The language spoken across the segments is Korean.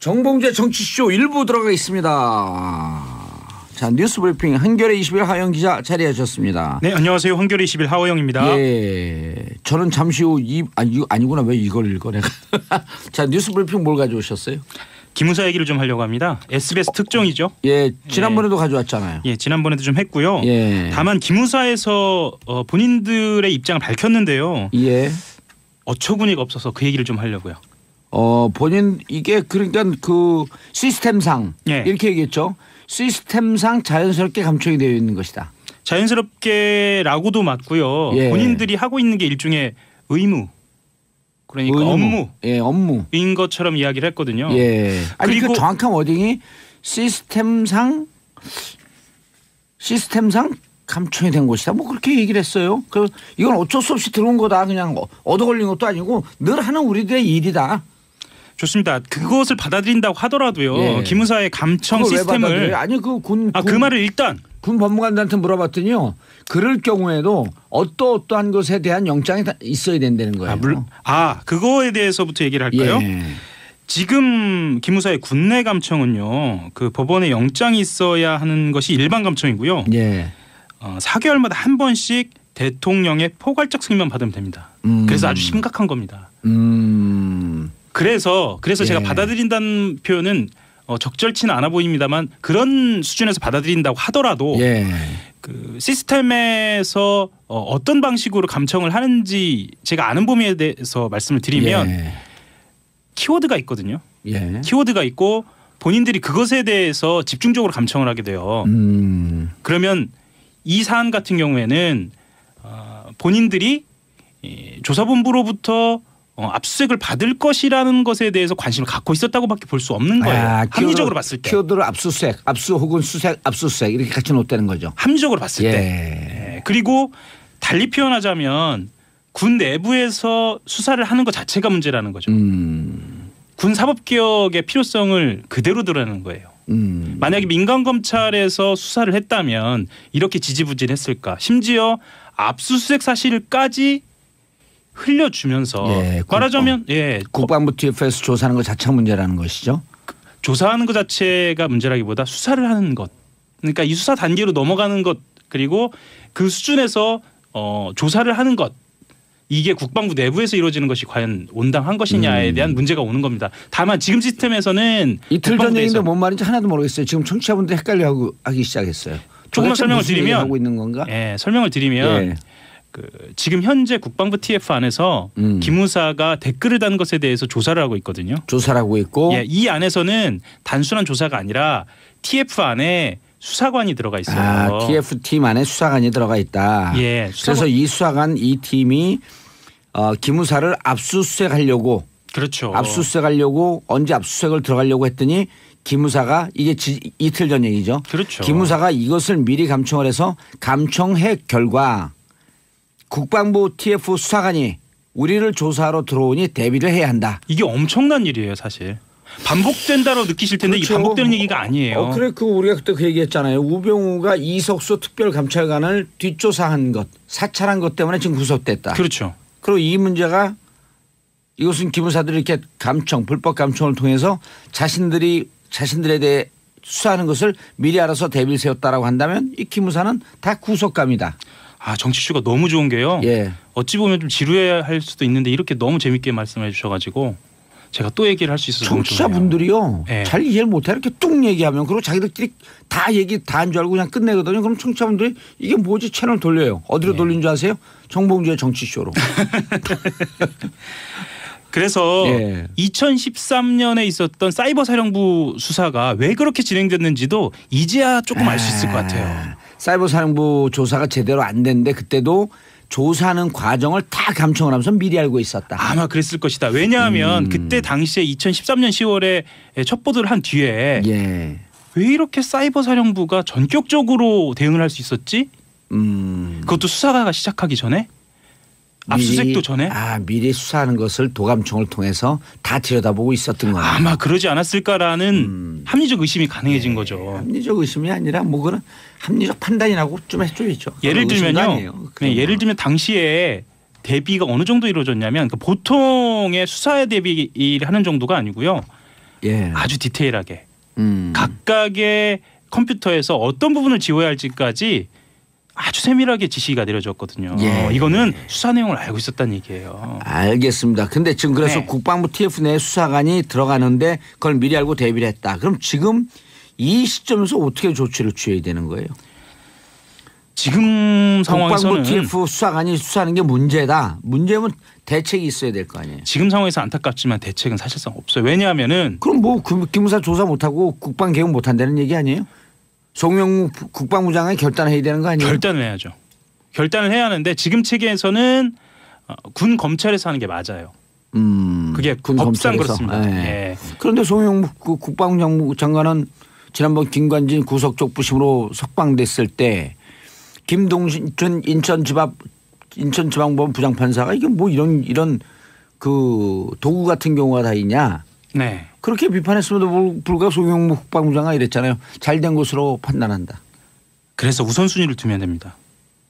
정봉재 정치쇼 일부 들어가겠습니다. 자, 뉴스브리핑 한겨레 21 하영 기자 자리하셨습니다. 네, 안녕하세요. 한겨레 21 하호영입니다. 예, 저는 잠시 후 아니구나. 왜 이걸 읽어 내가. 자, 뉴스브리핑 뭘 가져오셨어요? 기무사 얘기를 좀 하려고 합니다. SBS 특종이죠. 예, 지난번에도 가져왔잖아요. 예, 지난번에도 좀 했고요. 예. 다만 기무사에서 본인들의 입장을 밝혔는데요. 예. 어처구니가 없어서 그 얘기를 좀 하려고요. 본인 이게 그러니까 그 시스템상 예. 이렇게 얘기했죠. 시스템상 자연스럽게 감청이 되어 있는 것이다. 자연스럽게라고도 맞고요. 예. 본인들이 하고 있는 게 일종의 의무. 그러니까 업무인 예, 업무. 것처럼 이야기를 했거든요. 예. 아니 그리고 그 정확한 워딩이 시스템상 감청이 된 것이다. 뭐 그렇게 얘기를 했어요. 그 이건 어쩔 수 없이 들어온 거다. 그냥 얻어 걸린 것도 아니고 늘 하는 우리들의 일이다. 좋습니다. 그것을 받아들인다고 하더라도요. 예. 기무사의 감청 시스템을 아니 그 그 말을 일단 군 법무관들한테 물어봤더니요. 그럴 경우에도 어떠한 것에 대한 영장이 있어야 된다는 거예요. 그거에 대해서부터 얘기를 할까요? 예. 지금 기무사의 군내 감청은요. 그 법원에 영장이 있어야 하는 것이 일반 감청이고요. 예. 4개월마다 한 번씩 대통령의 포괄적 승인만 받으면 됩니다. 그래서 아주 심각한 겁니다. 그래서 예. 제가 받아들인다는 표현은 적절치는 않아 보입니다만 그런 수준에서 받아들인다고 하더라도 예. 그 시스템에서 어떤 방식으로 감청을 하는지 제가 아는 범위에 대해서 말씀을 드리면 예. 키워드가 있거든요. 예. 키워드가 있고 본인들이 그것에 대해서 집중적으로 감청을 하게 돼요. 그러면 이 사안 같은 경우에는 본인들이 조사본부로부터 압수수색을 받을 것이라는 것에 대해서 관심을 갖고 있었다고밖에 볼 수 없는 거예요. 합리적으로 봤을 때. 키워드를 압수 혹은 압수수색 이렇게 같이 놓다는 거죠. 합리적으로 봤을 예. 때. 그리고 달리 표현하자면 군 내부에서 수사를 하는 것 자체가 문제라는 거죠. 군 사법개혁의 필요성을 그대로 드러내는 거예요. 만약에 민간 검찰에서 수사를 했다면 이렇게 지지부진했을까. 심지어 압수수색 사실까지 흘려주면서 말하자면 국방부 TF에서 조사하는 것 자체가 문제라는 것이죠. 조사하는 것 자체가 문제라기보다 수사를 하는 것. 그러니까 이 수사 단계로 넘어가는 것 그리고 그 수준에서 조사를 하는 것. 이게 국방부 내부에서 이루어지는 것이 과연 온당한 것이냐에 대한 문제가 오는 겁니다. 다만 지금 시스템에서는 이틀 전 얘기인데 뭔 말인지 하나도 모르겠어요. 지금 청취자분들 헷갈려 하기 시작했어요. 조금만 설명을 드리면 하고 있는 건가? 설명을 드리면 지금 현재 국방부 TF 안에서 기무사가 댓글을 단 것에 대해서 조사를 하고 있거든요. 조사를 하고 있고 이 안에서는 단순한 조사가 아니라 TF 안에 수사관이 들어가 있어요. TF팀 안에 수사관이 들어가 있다. 그래서 이 수사관 이 팀이 기무사를 압수수색하려고 그렇죠. 압수수색하려고 언제 압수수색을 들어가려고 했더니 기무사가 이게 이틀 전 얘기죠. 그렇죠. 기무사가 이것을 미리 감청을 해서 감청해 결과 국방부 TF 수사관이 우리를 조사하러 들어오니 대비를 해야 한다. 이게 엄청난 일이에요, 사실. 반복된다로 느끼실 텐데 그렇죠. 이 반복되는 얘기가 아니에요. 그래 우리가 그때 그 얘기했잖아요. 우병우가 이석수 특별감찰관을 뒷조사한 것, 사찰한 것 때문에 지금 구속됐다. 그렇죠. 그리고 이 문제가 이것은 기무사들이 이렇게 불법 감청을 통해서 자신들에 대해 수사하는 것을 미리 알아서 대비를 세웠다라고 한다면 이 기무사는 다 구속감이다. 정치쇼가 너무 좋은 게요. 예. 어찌 보면 좀 지루해할 수도 있는데 이렇게 너무 재밌게 말씀해 주셔가지고 제가 또 얘기를 할 수 있어서 너무 좋네요. 청취자분들이요. 잘 이해를 못해. 이렇게 뚝 얘기하면 그리고 자기들끼리 다 얘기 다 한 줄 알고 그냥 끝내거든요. 그럼 청취자분들이 이게 뭐지 채널 돌려요. 어디로 돌린 줄 아세요? 정봉주의 정치쇼로. 그래서 2013년에 있었던 사이버 사령부 수사가 왜 그렇게 진행됐는지도 이제야 조금 알 수 있을 것 같아요. 사이버 사령부 조사가 제대로 안 됐는데 그때도 조사하는 과정을 다 감청을 하면서 미리 알고 있었다. 아마 그랬을 것이다. 왜냐하면 그때 당시에 2013년 10월에 첩보를 한 뒤에 왜 이렇게 사이버 사령부가 전격적으로 대응을 할 수 있었지? 그것도 수사가 시작하기 전에? 압수수색도 전에? 미리 수사하는 것을 도감청을 통해서 다 들여다보고 있었던 거예요. 아마 그러지 않았을까라는 합리적 의심이 가능해진 거죠. 합리적 의심이 아니라 뭐 그런 합리적 판단이라고 좀 해줘야죠. 예를 들면요. 예를 들면 당시에 대비가 어느 정도 이루어졌냐면 보통의 수사에 대비를 하는 정도가 아니고요. 예. 아주 디테일하게 각각의 컴퓨터에서 어떤 부분을 지워야 할지까지 아주 세밀하게 지시가 내려졌거든요. 예. 이거는 수사 내용을 알고 있었다는 얘기예요. 알겠습니다. 근데 지금 그래서 네. 국방부 TF 내 수사관이 들어가는데 그걸 미리 알고 대비를 했다. 그럼 지금 이 시점에서 어떻게 조치를 취해야 되는 거예요? 지금 상황에서는 국방부 TF 수사관이 수사하는 게 문제다. 문제면 대책이 있어야 될 거 아니에요. 지금 상황에서 안타깝지만 대책은 사실상 없어요. 왜냐하면은 그럼 뭐 기무사 조사 못하고 국방 개혁 못한다는 얘기 아니에요? 송영무 국방부 장관이 결단해야 되는 거 아니에요? 결단을 해야죠. 결단을 해야 하는데 지금 체계에서는 군 검찰에서 하는 게 맞아요. 그게 군 법상 검찰에서. 그렇습니다. 예. 예. 그런데 송영무 국방부 장관은 지난번 김관진 구속적 부심으로 석방됐을 때 김동준 인천지방법원 부장판사가 이게 뭐 이런 그 도구 같은 경우가 다 있냐. 네. 그렇게 비판했음에도 불구하고 송영무 국방부 장관이 이랬잖아요. 잘된 것으로 판단한다. 그래서 우선순위를 두면 됩니다.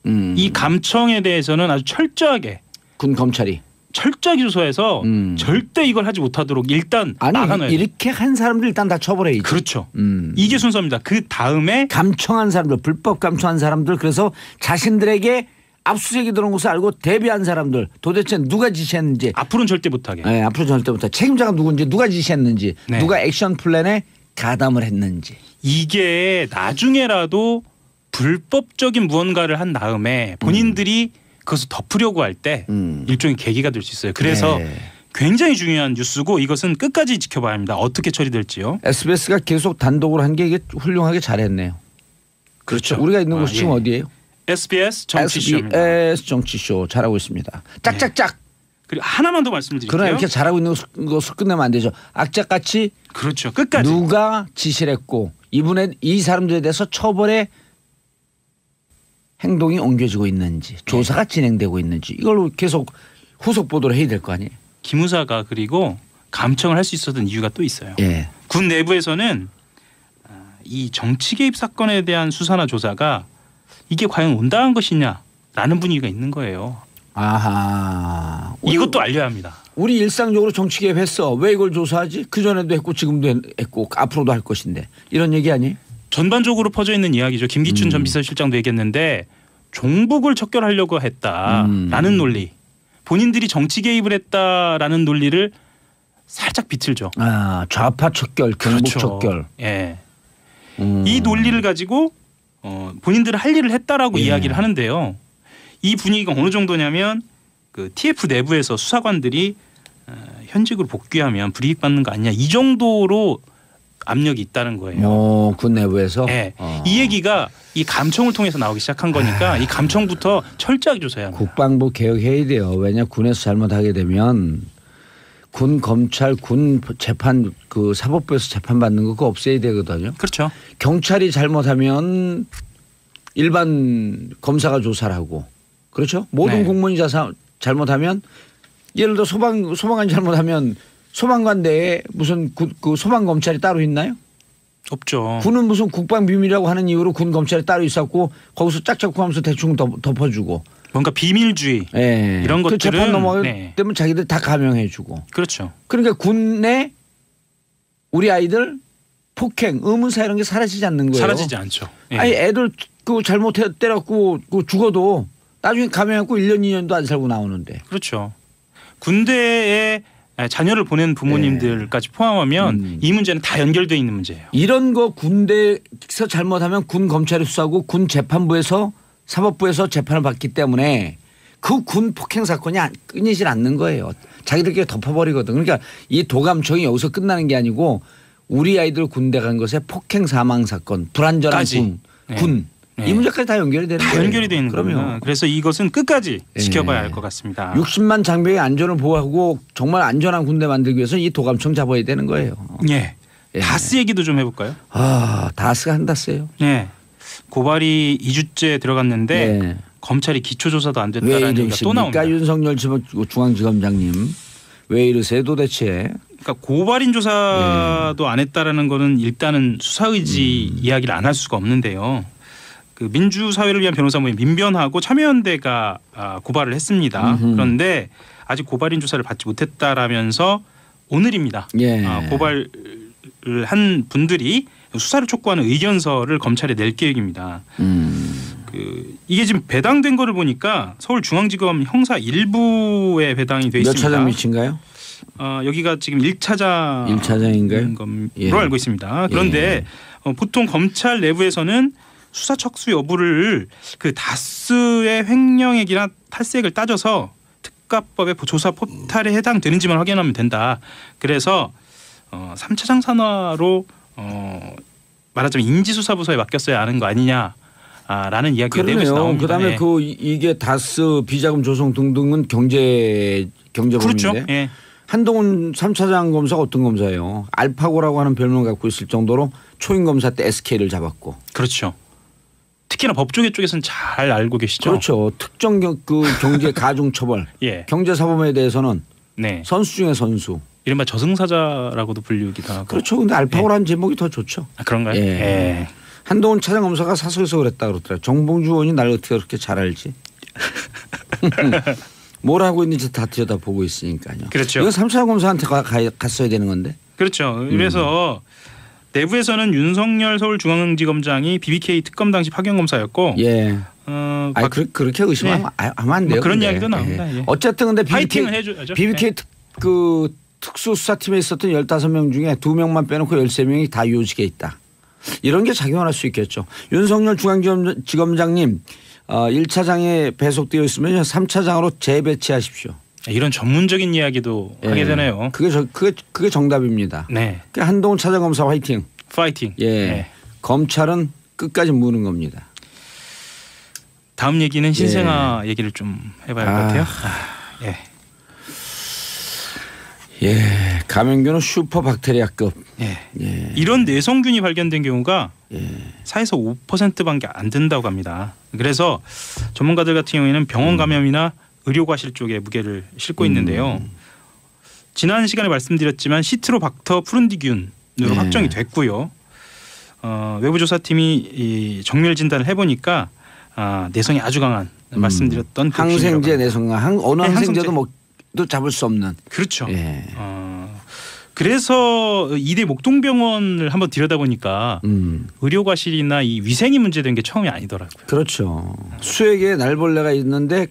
이 감청에 대해서는 아주 철저하게 군 검찰이. 조사해서 절대 이걸 하지 못하도록 일단 막아놔야 돼요. 이렇게 한 사람들 일단 다 처벌해야지. 그렇죠. 이게 순서입니다. 그 다음에 감청한 사람들, 불법 감청한 사람들, 그래서 자신들에게 압수수색이 들어온 것을 알고 대비한 사람들 도대체 누가 지시했는지. 앞으로는 절대 못하게. 네, 앞으로 절대부터 책임자가 누군지, 누가 지시했는지, 네. 누가 액션 플랜에 가담을 했는지. 이게 나중에라도 불법적인 무언가를 한 다음에 본인들이 그것을 덮으려고 할 때 일종의 계기가 될 수 있어요. 그래서 네. 굉장히 중요한 뉴스고 이것은 끝까지 지켜봐야 합니다. 어떻게 처리될지요. SBS가 계속 단독으로 한 게 이게 훌륭하게 잘했네요. 그렇죠. 우리가 있는 곳이 지금 예. 어디예요? SBS 정치쇼입니다. SBS 정치쇼 잘하고 있습니다. 짝짝짝. 그리고 하나만 더 말씀드릴게요. 그러나 이렇게 잘하고 있는 것을 끝내면 안 되죠. 악착같이 그렇죠. 끝까지. 누가 지시를 했고 이 사람들에 대해서 처벌의 행동이 옮겨지고 있는지 조사가 진행되고 있는지 이걸 계속 후속 보도를 해야 될 거 아니에요. 기무사가 그리고 감청을 할 수 있었던 이유가 또 있어요. 예. 군 내부에서는 이 정치 개입 사건에 대한 수사나 조사가 이게 과연 온당한 것이냐라는 분위기가 있는 거예요. 아하. 이것도 알려야 합니다. 우리 일상적으로 정치 개입했어. 왜 이걸 조사하지? 그전에도 했고 지금도 했고 앞으로도 할 것인데 이런 얘기 아니에요? 전반적으로 퍼져 있는 이야기죠. 김기춘 전 비서실장도 얘기했는데 종북을 척결하려고 했다라는 논리. 본인들이 정치 개입을 했다라는 논리를 살짝 비틀죠. 아, 좌파 척결, 경북 그렇죠. 척결. 예. 이 논리를 가지고 본인들은 할 일을 했다라고 예. 이야기를 하는데요. 이 분위기가 어느 정도냐면 그 TF 내부에서 수사관들이 현직으로 복귀하면 불이익 받는 거 아니냐 이 정도로 압력이 있다는 거예요. 군 내부에서. 네. 이 얘기가 이 감청을 통해서 나오기 시작한 거니까 이 감청부터 철저하게 조사해야 합니다. 국방부 개혁해야 돼요. 왜냐 군에서 잘못하게 되면 군 검찰 군 재판 그 사법부에서 재판 받는 거 그거 없애야 되거든요. 그렇죠. 경찰이 잘못하면 일반 검사가 조사를 하고 그렇죠. 모든 네. 공무원이 잘못하면 예를 들어 소방관이 잘못하면 소방관 내에 무슨 그 소방 검찰이 따로 있나요? 없죠. 군은 무슨 국방 비밀이라고 하는 이유로 군 검찰이 따로 있었고 거기서 짝짝꿍 하면서 대충 덮어주고. 뭔가 비밀주의 예. 이런 그 것들은 재판 넘어가게 네. 되면 자기들 다 감형해주고. 그렇죠. 그러니까 군내 우리 아이들 폭행, 의문사 이런 게 사라지지 않는 거예요. 사라지지 않죠. 예. 아니 애들 그 잘못 때렸고 그 죽어도 나중에 감형하고 1년 2년도 안 살고 나오는데. 그렇죠. 군대에 자녀를 보낸 부모님들까지 포함하면 이 문제는 다 연결되어 있는 문제예요. 이런 거 군대에서 잘못하면 군 검찰이 수사하고 군 재판부에서 사법부에서 재판을 받기 때문에 그 군 폭행 사건이 끊이질 않는 거예요. 자기들끼리 덮어버리거든. 그러니까 이 도감청이 여기서 끝나는 게 아니고 우리 아이들 군대 간 것에 폭행 사망 사건, 불안전한 군. 네. 이 문제까지 다 연결이 되는 다 거예요. 연결이 되어 있는 그럼요. 거예요. 그래서 이것은 끝까지 지켜봐야 예. 할 것 같습니다. 60만 장병의 안전을 보호하고 정말 안전한 군대 만들기 위해서 이 도감청 잡아야 되는 거예요. 예. 예. 다스 얘기도 좀 해볼까요? 아, 다스가 한다스요. 예. 고발이 2주째 들어갔는데 네. 검찰이 기초조사도 안 왜 됐다라는 얘기가 또 나옵니다. 이러십니까? 윤석열 중앙지검장님. 왜 이러세요 도대체. 그러니까 고발인 조사도 안 했다라는 거는 일단은 수사 의지 이야기를 안 할 수가 없는데요. 그 민주사회를 위한 변호사 모임 민변하고 참여연대가 고발을 했습니다. 그런데 아직 고발인 조사를 받지 못했다라면서 오늘입니다. 예. 고발 한 분들이 수사를 촉구하는 의견서를 검찰에 낼 계획입니다. 이게 지금 배당된 거를 보니까 서울중앙지검 형사 1부에 배당이 돼 몇 있습니다. 차장 위치인가요? 여기가 지금 1차장 1차장인가요? 걸로 예. 알고 있습니다. 그런데 보통 검찰 내부에서는 수사 척수 여부를 그 다스의 횡령액이나 탈세액을 따져서 특가법의 조사 포탈에 해당되는지만 확인하면 된다. 그래서 3차장 산하로 말하자면 인지수사부서에 맡겼어야 하는 거 아니냐라는 이야기가 내부에서 그러네요. 나옵니다. 그다음에 예. 이게 다스 비자금 조성 등등은 경제범인데 그렇죠. 예. 한동훈 3차장 검사가 어떤 검사예요? 알파고라고 하는 별명을 갖고 있을 정도로 초임 검사 때 SK를 잡았고. 그렇죠. 특히나 법조계 쪽에서는 잘 알고 계시죠. 그렇죠. 특정 경제 가중처벌, 예. 경제사범에 대해서는 네. 선수 중에 선수. 이른바 저승사자라고도 불리기도 하고. 그렇죠. 근데 알파고라는 제목이 더 좋죠. 그런가요? 예. 예. 한동훈 차장 검사가 사석에서 그랬다 그러더라고요. 정봉주 의원이 날 어떻게 그렇게 잘 알지? 뭘 하고 있는지 다 들여다보고 있으니까요. 그렇죠. 이건 3차장 검사한테 갔어야 되는 건데. 그렇죠. 그래서 내부에서는 윤석열 서울중앙지검장이 BBK 특검 당시 파견 검사였고, 예. 그렇게 의심하면 하면 안 돼요. 뭐 그런 근데. 이야기도 나옵니다. 예. 어쨌든 근데 파이팅을 해줘야죠. BBK 특수수사팀에 있었던 15명 중에 2명만 빼놓고 13명이 다 요직에 있다. 이런 게 작용할 수 있겠죠. 윤석열 중앙지검장님 1차장에 배속되어 있으면 3차장으로 재배치하십시오. 이런 전문적인 이야기도 하게 되네요. 그게 정답입니다. 네. 그러니까 한동훈 차장검사 화이팅. 파이팅. 예. 네. 검찰은 끝까지 무는 겁니다. 다음 얘기는 신생아 얘기를 좀 해봐야 할 것 같아요. 예. 예. 감염균은 슈퍼 박테리아급. 예. 예. 이런 내성균이 발견된 경우가 예. 4에서 5%밖에 안 된다고 합니다. 그래서 전문가들 같은 경우에는 병원 감염이나 의료과실 쪽에 무게를 싣고 있는데요. 지난 시간에 말씀드렸지만 시트로박터 푸른디균으로 네. 확정이 됐고요. 외부 조사팀이 이 정밀 진단을 해보니까 내성이 아주 강한 말씀드렸던 그 항생제 균이라고 내성과 어느 네, 항생제도 또 잡을 수 없는. 그렇죠. 예. 그래서 이대 목동병원을 한번 들여다보니까 의료과실이나 이 위생이 문제된 게 처음이 아니더라고요. 그렇죠. 수액에 날벌레가 있는데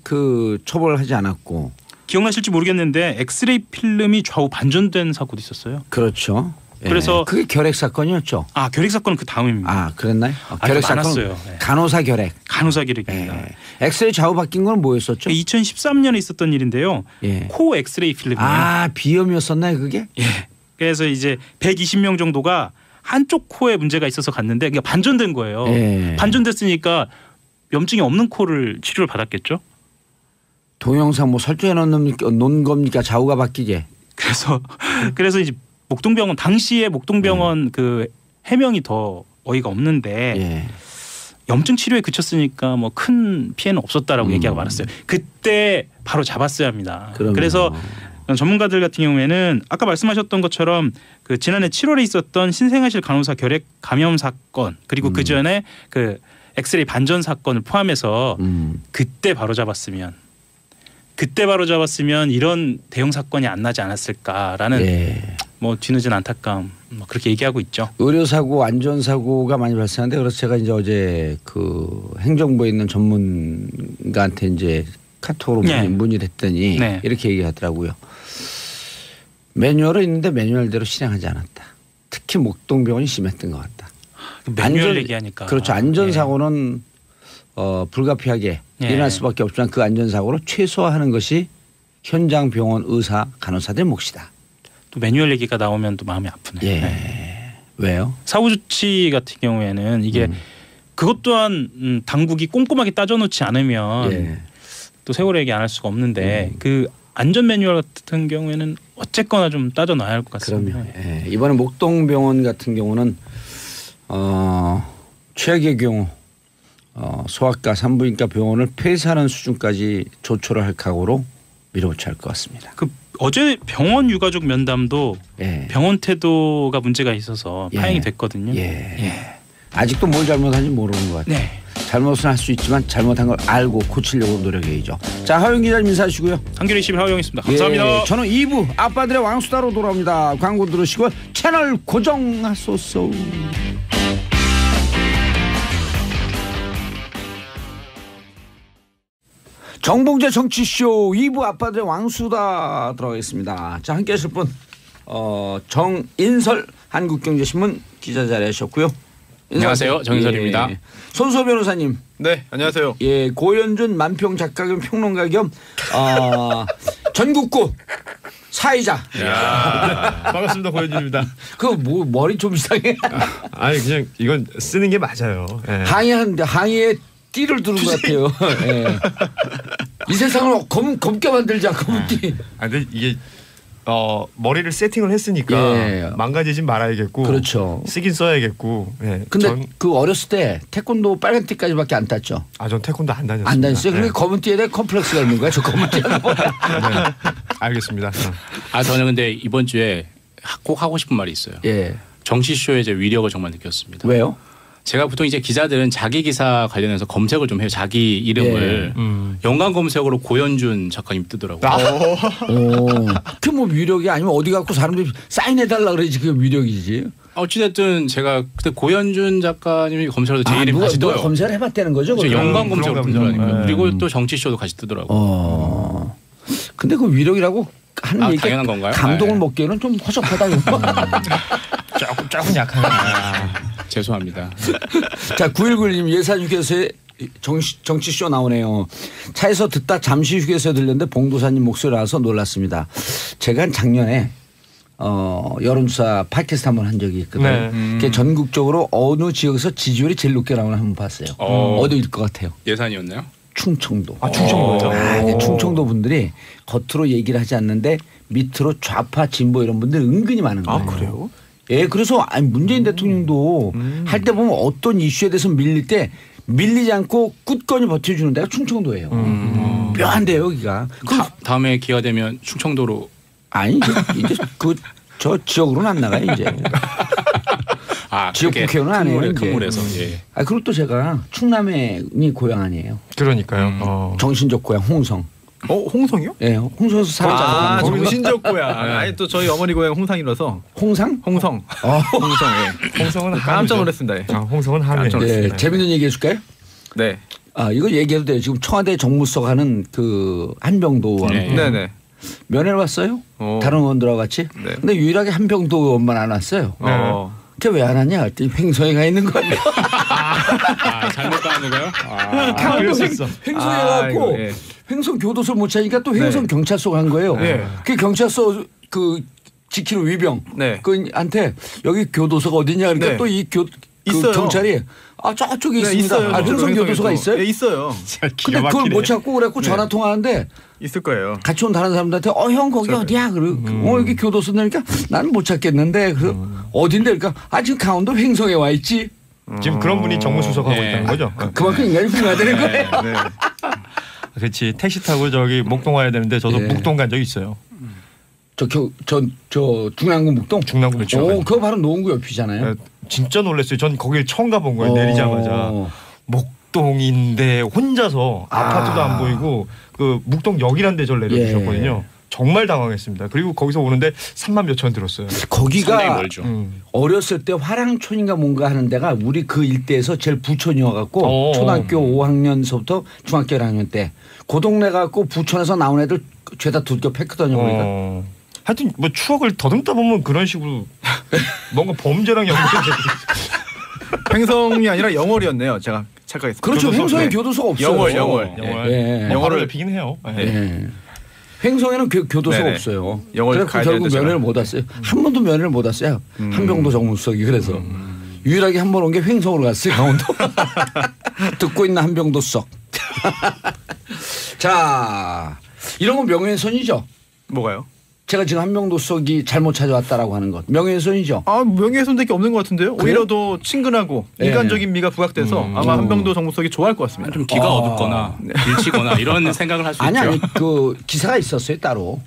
처벌하지 않았고. 기억나실지 모르겠는데 엑스레이 필름이 좌우 반전된 사고도 있었어요. 그렇죠. 예. 그래서 그게 결핵 사건이었죠. 결핵 사건은 그 다음입니다. 그랬나요? 결핵 사건 많았어요. 예. 간호사 결핵. 간호사 결핵입니다. 예. 엑스레이 좌우 바뀐 건 뭐였었죠? 2013년에 있었던 일인데요. 예. 코 엑스레이 필름이에요. 비염이었었나요 그게? 예. 그래서 이제 120명 정도가 한쪽 코에 문제가 있어서 갔는데 그게 반전된 거예요. 예. 반전됐으니까 염증이 없는 코를 치료를 받았겠죠. 동영상 설정해 놓은 겁니까? 좌우가 바뀌게. 그래서 이제 목동병원 당시에 목동병원 그 해명이 더 어이가 없는데 예. 염증 치료에 그쳤으니까 뭐 큰 피해는 없었다라고 얘기하고 말았어요. 그때 바로 잡았어야 합니다. 그럼요. 그래서 전문가들 같은 경우에는 아까 말씀하셨던 것처럼 그 지난해 7월에 있었던 신생아실 간호사 결핵 감염 사건 그리고 그 전에 그 엑스레이 반전 사건을 포함해서 그때 바로 잡았으면 이런 대형 사건이 안 나지 않았을까라는 예. 뭐 뒤늦은 안타까움 그렇게 얘기하고 있죠. 의료사고 안전사고가 많이 발생하는데 그래서 제가 이제 어제 그 행정부에 있는 전문가한테 이제 카톡으로 문의를 했더니 이렇게 얘기하더라고요. 매뉴얼은 있는데 매뉴얼대로 실행하지 않았다. 특히 목동병원이 심했던 것 같다. 매뉴얼 얘기하니까. 그렇죠. 안전사고는 불가피하게 일어날 수밖에 없지만 그 안전사고를 최소화하는 것이 현장 병원 의사 간호사들 몫이다. 또 매뉴얼 얘기가 나오면 또 마음이 아프네요. 예. 왜요? 사후 조치 같은 경우에는 이게 그것 또한 당국이 꼼꼼하게 따져놓지 않으면 또 세월호 얘기 안 할 수가 없는데 그 안전 매뉴얼 같은 경우에는 어쨌거나 좀 따져놔야 할 것 같습니다. 그럼요. 이번에 목동병원 같은 경우는 최악의 경우 소아과 산부인과 병원을 폐쇄하는 수준까지 조처를 할 각오로 밀어붙여야 할 것 같습니다. 그 어제 병원 유가족 면담도 병원 태도가 문제가 있어서 파행이 됐거든요. 아직도 뭘 잘못한지 모르는 것 같아요. 잘못은 할 수 있지만 잘못한 걸 알고 고치려고 노력해야죠. 자, 하영 기자님 인사하시고요. 한겨레 21 하영이었습니다. 감사합니다. 예, 저는 2부 아빠들의 왕수다로 돌아옵니다. 광고 들으시고 채널 고정하소서. 정봉재 정치쇼 2부 아빠들의 왕수다 들어가겠습니다. 자, 함께 하실 분 정인설 한국경제신문 기자 자리하셨고요. 안녕하세요. 정인설입니다. 예. 손수호 변호사님. 네, 안녕하세요. 예, 고현준 만평 작가 겸 평론가 겸 전국구 사회자. 반갑습니다. 고현준입니다. 그 뭐 머리 좀 이상해. 아니 그냥 이건 쓰는 게 맞아요. 예. 항의하는데 항의에 띠를 두는 것 같아요. 예. 이 세상을 검게 만들자 검띠. 아 근데 이게 머리를 세팅을 했으니까 예. 망가지진 말아야겠고. 그렇죠. 쓰긴 써야겠고. 예. 근데 그 어렸을 때 태권도 빨간 띠까지밖에 안 땄죠. 전 태권도 안 다녔습니다. 안 다녔어요. 네. 그러니까 검은 띠에 대해 컴플렉스가 있는 거야. 저 검은 띠. 네. 알겠습니다. 저는 근데 이번 주에 꼭 하고 싶은 말이 있어요. 예. 정치쇼의 제 위력을 정말 느꼈습니다. 왜요? 제가 보통 이제 기자들은 자기 기사 관련해서 검색을 좀 해요. 자기 이름을 연관 검색어로 고현준 작가님 뜨더라고요. 그 뭐 위력이 아니면 어디 갖고 사람들이 사인해달라 그러지 그게 위력이지. 어찌됐든 제가 그때 고현준 작가님이 검색을 제 이름 같이 누가 떠요. 검색을 해봤다는 거죠? 그래서 연관 검색어로 그런가 보죠. 뜨더라고요. 네. 그리고 또 정치쇼도 같이 뜨더라고요. 근데 그 위력이라고 하는 얘기가 당연한 건가요? 감동을 네. 먹기에는 좀 허접하다. 조금 약하네. 죄송합니다. 자, 919님 예산 휴게소에 정치쇼 나오네요. 차에서 듣다 잠시 휴게소에 들렸는데 봉도사님 목소리 나와서 놀랐습니다. 제가 작년에 여론조사 팟캐스트 한번 한 적이 있거든요. 네. 그게 전국적으로 어느 지역에서 지지율이 제일 높게 나오나 한번 봤어요. 어디일 것 같아요? 예산이었나요? 충청도. 충청도요? 이게 충청도 분들이 겉으로 얘기를 하지 않는데 밑으로 좌파 진보 이런 분들 은근히 많은 거예요. 그래요? 예, 그래서 문재인 대통령도 할 때 보면 어떤 이슈에 대해서 밀릴 때 밀리지 않고 굳건히 버텨주는 데가 충청도예요. 묘한데요, 여기가. 다음에 기회가 되면 충청도로. 아니 이제 저 지역으로는 안 나가요 이제. 지역 국회의원은 안 해요. 큰 물에서. 예. 그리고 또 제가 충남이 고향 아니에요. 그러니까요. 정신적 고향 홍성. 홍성이요? 예, 홍성에서 살았잖아요. 정신적 고향. 아니 또 저희 어머니 고향 홍상이라서. 홍상? 홍성. 홍성. 예. 홍성은 깜짝 놀랐습니다. 예. 홍성은 하네. 네, 재밌는 얘기 해줄까요? 네. 이거 얘기해도 돼요. 지금 청와대 정무석 하는 그 한병도 의원. 네네. 면회를 왔어요. 다른 의원들하고 같이. 네. 근데 유일하게 한병도 의원만 안 왔어요. 걔 왜 안 왔냐 했더니 횡성에 가 있는 거예요. 잘못 가는 거요? 그럴 수 있어. 횡성에 가고 예. 횡성 교도소를 못 찾으니까 또 횡성 경찰서 간 거예요. 네. 그 경찰서 그 지키는 위병 네. 그한테 여기 교도소가 어디냐 그러니까 네. 또 이 있어요. 경찰이 저쪽에 있습니다. 있어요. 횡성 교도소가 있어요? 예, 있어요. 근데 그걸 못 찾고 그래갖고 전화 통화하는데 있을 거예요. 같이 온 다른 사람들한테 형 거기 어디야? 그러고 여기 교도소 내니까 나는 못 찾겠는데 어딘데? 그러니까 지금 강원도 횡성에 와 있지. 지금 그런 분이 정무수석하고 네. 있다는 거죠? 그만큼 인간이 훌륭하다는 거예요. 네. 그렇지. 택시 타고 저기 목동 와야 되는데 저도 예. 목동 간 적 있어요. 저 중앙구 목동. 중랑구 그렇죠. 그거 바로 노원구 옆이잖아요. 진짜 놀랐어요. 전 거길 처음 가본 거예요. 내리자마자 목동인데 혼자서 아파트도 안 보이고 그 목동역이란 데 저를 내려주셨거든요. 정말 당황했습니다. 그리고 거기서 오는데 3만 몇천 들었어요. 상당히 거기가 멀죠. 어렸을 때 화랑촌인가 뭔가 하는 데가 우리 그 일대에서 제일 부촌이어갖고 초등학교 5학년서부터 중학교 1학년 때 그 동네 갖고 부촌에서 나온 애들 죄다 두들겨 팼거든요. 그러니까. 하여튼 뭐 추억을 더듬다 보면 그런 식으로 뭔가 범죄랑 연관돼. 횡성이 아니라 영월이었네요. 제가 착각했어요. 그렇죠. 교도소. 횡성에 네. 교도소가 없어요. 영월. 예. 영월을 피긴 해요. 예. 횡성에는 교도소가 네네. 없어요. 영월 그래서 가야 결국 되는데 면회를 못 왔어요. 한 번도 면회를 못 왔어요. 한병도 정무수석이 그래서 유일하게 한 번 온 게 횡성으로 갔어요. 강원도. 듣고 있는 한병도 수석. 자, 이런 건 명예훼손이죠. 뭐가요? 제가 지금 한병도 수석이 잘못 찾아왔다라고 하는 것. 명예훼손이죠. 명예훼손밖에 없는 것 같은데요. 그래요? 오히려 더 친근하고 예. 인간적인 미가 부각돼서 아마 한병도 정무석이 좋아할 것 같습니다. 좀 기가 어둡거나 일치거나 이런 생각을 할 수 있죠. 아니 그 기사가 있었어요 따로.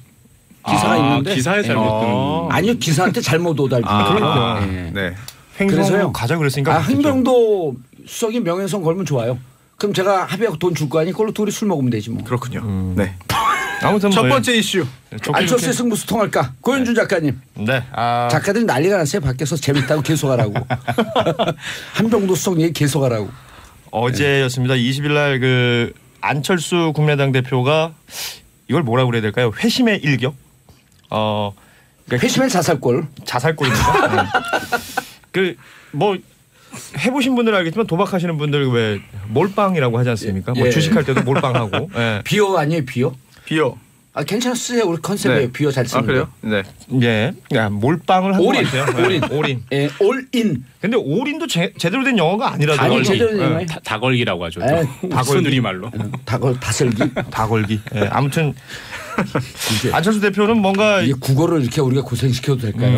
기사가 있는데. 기사에 잘못 든. 아니요 기사한테 잘못 오달지. 그렇군요. 예. 네. 횡성으로 그래서요. 가자 그랬으니까. 한병도 수석이 명예훼손 걸면 좋아요. 그럼 제가 합의하고 돈 줄 거 아니? 그걸로 둘이 술 먹으면 되지 뭐. 그렇군요. 네. 아무튼 첫 뭐 번째 이슈. 안철수의 승부수 통할까? 고현준 작가님. 네. 작가들이 난리가 났어요. 밖에서 재밌다고 계속하라고. 한병도 수석 얘기 계속하라고. 어제였습니다. 20일 날 그 안철수 국민의당 대표가 이걸 뭐라고 그래야 될까요? 회심의 일격. 그러니까 회심의 자살골. 자살골입니다. 그 뭐 해보신 분들은 알겠지만 도박하시는 분들 왜 몰빵이라고 하지 않습니까? 뭐 예. 주식할 때도 몰빵하고. 예. 비어 아니에요 비어? 비어. 아 괜찮았어요. 우리 컨셉이에요. 네. 비어 잘 쓰는 아 그래요? 거. 네. 예. 야, 몰빵을 한 것 올인. 같아요. 올인. 올인. 예, 올인. 근데 올인도 제대로 된 영어가 아니라서. 아니 제대로 된 거예요. 다걸기라고 하죠. 에이, 무슨 우리말로. 다슬기. 다걸기. 예. 아무튼 안철수 대표는 뭔가 이게 국어를 이렇게 우리가 고생시켜도 될까요?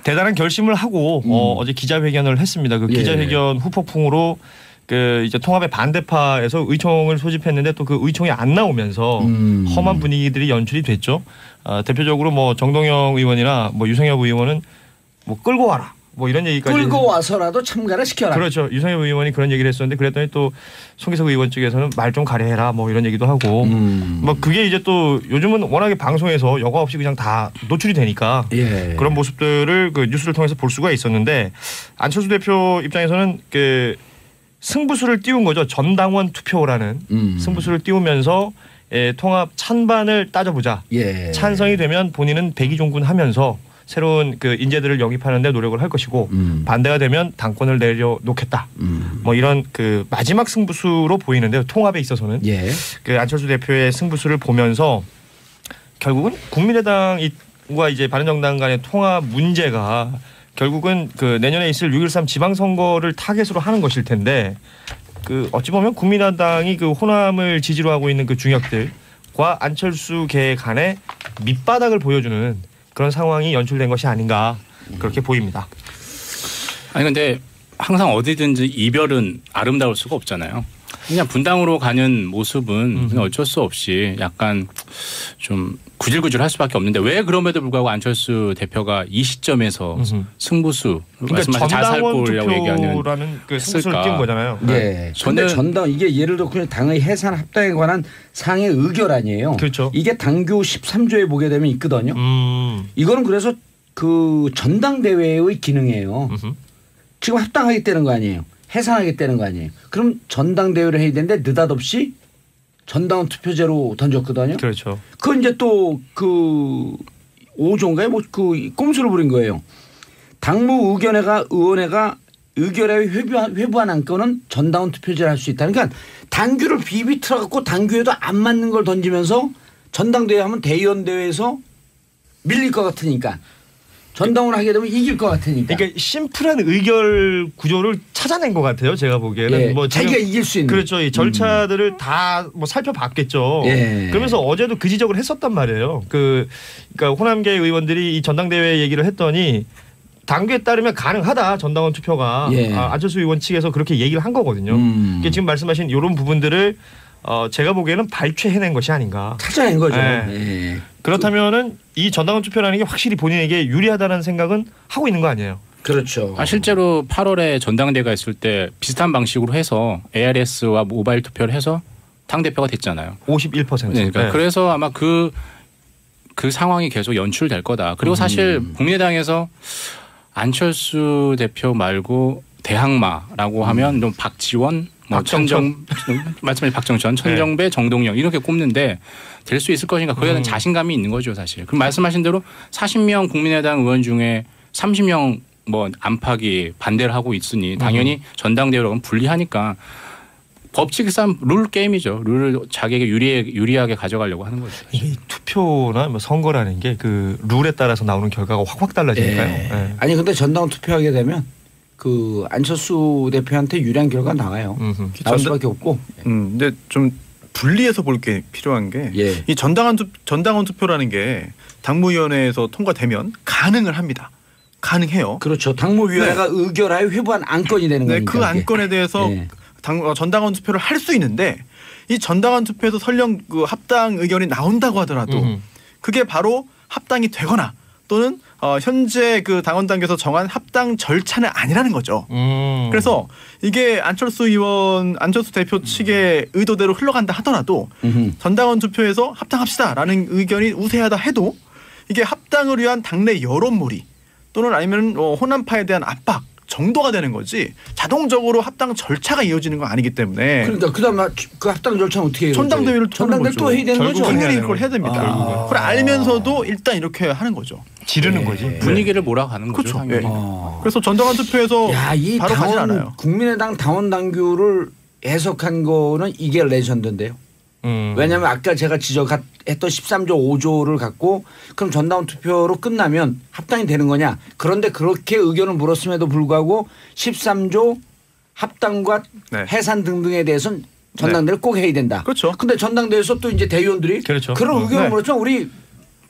대단한 결심을 하고 어제 기자회견을 했습니다. 그 예. 기자회견 후폭풍으로 그 이제 통합의 반대파에서 의총을 소집했는데 또 그 의총이 안 나오면서 험한 분위기들이 연출이 됐죠. 대표적으로 뭐 정동영 의원이나 뭐 유성엽 의원은 뭐 끌고 와라. 뭐 이런 얘기까지 끌고 와서라도 참가를 시켜라. 그렇죠. 유성엽 의원이 그런 얘기를 했었는데 그랬더니 또 송기석 의원 측에서는 말 좀 가려해라 뭐 이런 얘기도 하고 뭐 그게 이제 또 요즘은 워낙에 방송에서 여과 없이 그냥 다 노출이 되니까 예. 그런 모습들을 그 뉴스를 통해서 볼 수가 있었는데 안철수 대표 입장에서는 그 승부수를 띄운 거죠. 전당원 투표라는 승부수를 띄우면서 통합 찬반을 따져보자. 예. 찬성이 되면 본인은 백의종군하면서 새로운 그 인재들을 영입하는 데 노력을 할 것이고 반대가 되면 당권을 내려놓겠다. 뭐 이런 그 마지막 승부수로 보이는데요. 통합에 있어서는 예. 그 안철수 대표의 승부수를 보면서 결국은 국민의당과 이제 바른정당 간의 통합 문제가 결국은 그 내년에 있을 6.13 지방선거를 타겟으로 하는 것일 텐데 그 어찌 보면 국민의당이 그 호남을 지지로 하고 있는 그 중역들과 안철수계 간의 밑바닥을 보여주는 그런 상황이 연출된 것이 아닌가 그렇게 보입니다. 아니 근데 항상 어디든지 이별은 아름다울 수가 없잖아요. 그냥 분당으로 가는 모습은 그냥 어쩔 수 없이 약간 좀 구질구질할 수밖에 없는데 왜 그럼에도 불구하고 안철수 대표가 이 시점에서 승부수 그러니까 말씀하신 전당원 자살골이라고 얘기하는 투표라는 그 승부수를 했을까? 띄운 거잖아요. 예. 근데 저는- 전당 이게 예를 들어 그냥 당의 해산 합당에 관한 상해 의결 아니에요. 그렇죠. 이게 당규 13조에 보게 되면 있거든요. 음. 이거는 그래서 그 전당대회의 기능이에요. 지금 합당하겠다는 거 아니에요. 해산하겠다는 거 아니에요. 그럼 전당대회를 해야 되는데 느닷없이 전당원 투표제로 던졌거든요. 그렇죠. 그건 이제 또 그 5조인가요? 뭐 그 꼼수를 부린 거예요. 당무 의견회가 의원회가 의결에 회부한 안건은 전당원 투표제를 할 수 있다는 그러니까 당규를 비비 틀어갖고 당규에도 안 맞는 걸 던지면서 전당대회 하면 대의원대회에서 밀릴 것 같으니까 전당원 하게 되면 이길 것 같으니까. 그러니까 심플한 의결 구조를 찾아낸 것 같아요. 제가 보기에는 예, 뭐 자기가 이길 수 있는. 그렇죠. 이 절차들을 다 뭐 살펴봤겠죠. 예. 그러면서 어제도 그 지적을 했었단 말이에요. 그러니까 호남계 의원들이 이 전당대회 얘기를 했더니 당규에 따르면 가능하다 전당원 투표가 예. 안철수 의원 측에서 그렇게 얘기를 한 거거든요. 이게 지금 말씀하신 이런 부분들을 제가 보기에는 발췌해낸 것이 아닌가. 찾아낸 거죠. 예. 예. 그렇다면은 이 전당원 투표라는 게 확실히 본인에게 유리하다는 생각은 하고 있는 거 아니에요? 그렇죠. 실제로 8월에 전당대회가 있을 때 비슷한 방식으로 해서 ARS와 모바일 투표를 해서 당대표가 됐잖아요. 51%. 네, 그러니까 네. 그래서 아마 그 상황이 계속 연출될 거다. 그리고 사실 국민의당에서 안철수 대표 말고 대항마라고 하면 좀 박지원, 뭐 말씀하신 박정천, 천정배, 정동영 이렇게 꼽는데 될 수 있을 것인가 그에 대한 자신감이 있는 거죠 사실. 그럼 말씀하신 대로 40명 국민의당 의원 중에 30명 뭐 안팎이 반대를 하고 있으니 당연히 전당대회로 가면 불리하니까 법칙상 룰 게임이죠. 룰을 자기에게 유리하게 가져가려고 하는 거죠. 이 투표나 뭐 선거라는 게 그 룰에 따라서 나오는 결과가 확 달라지니까요. 예. 예. 아니 근데 전당원 투표하게 되면 그 안철수 대표한테 유리한 결과 나와요. 나올 수밖에 없고. 근데 좀 분리해서 볼 게 필요한 게 이 예. 전당원 투표라는 게 당무위원회에서 통과되면 가능을 합니다. 가능해요. 그렇죠. 당무위원회가 의결하에 회부한 안건이 되는 네, 거니까. 그 이게. 안건에 대해서 예. 전당원 투표를 할 수 있는데 이 전당원 투표에서 설령 그 합당 의견이 나온다고 하더라도 그게 바로 합당이 되거나 또는 현재 그 당원 단계에서 정한 합당 절차는 아니라는 거죠. 그래서 이게 안철수 대표 측의 의도대로 흘러간다 하더라도 전당원 투표에서 합당합시다라는 의견이 우세하다 해도 이게 합당을 위한 당내 여론몰이 또는 아니면 호남파에 대한 압박 정도가 되는 거지 자동적으로 합당 절차가 이어지는 건 아니기 때문에 그러니까 그다음 그 합당 절차는 어떻게 해요? 전당대회를 또 해야 되는 거죠. 당연히 그걸 해야 됩니다. 그걸 알면서도 일단 이렇게 하는 거죠. 지르는 거지. 분위기를 몰아가는 거죠. 그렇죠. 당연히. 그래서 전당원 투표에서 이 바로 가지 당원 않아요. 국민의당 당원 당규를 해석한 거는 이게 레전드인데요. 왜냐하면 아까 제가 지적했던 13조 5조를 갖고 그럼 전당원 투표로 끝나면 합당이 되는 거냐. 그런데 그렇게 의견을 물었음에도 불구하고 13조 합당과 네. 해산 등등에 대해서는 전당대회를 꼭 해야 된다. 그렇죠. 근데 전당대회에서 또 이제 대의원들이 그렇죠. 그런 의견을 네. 물었지만 우리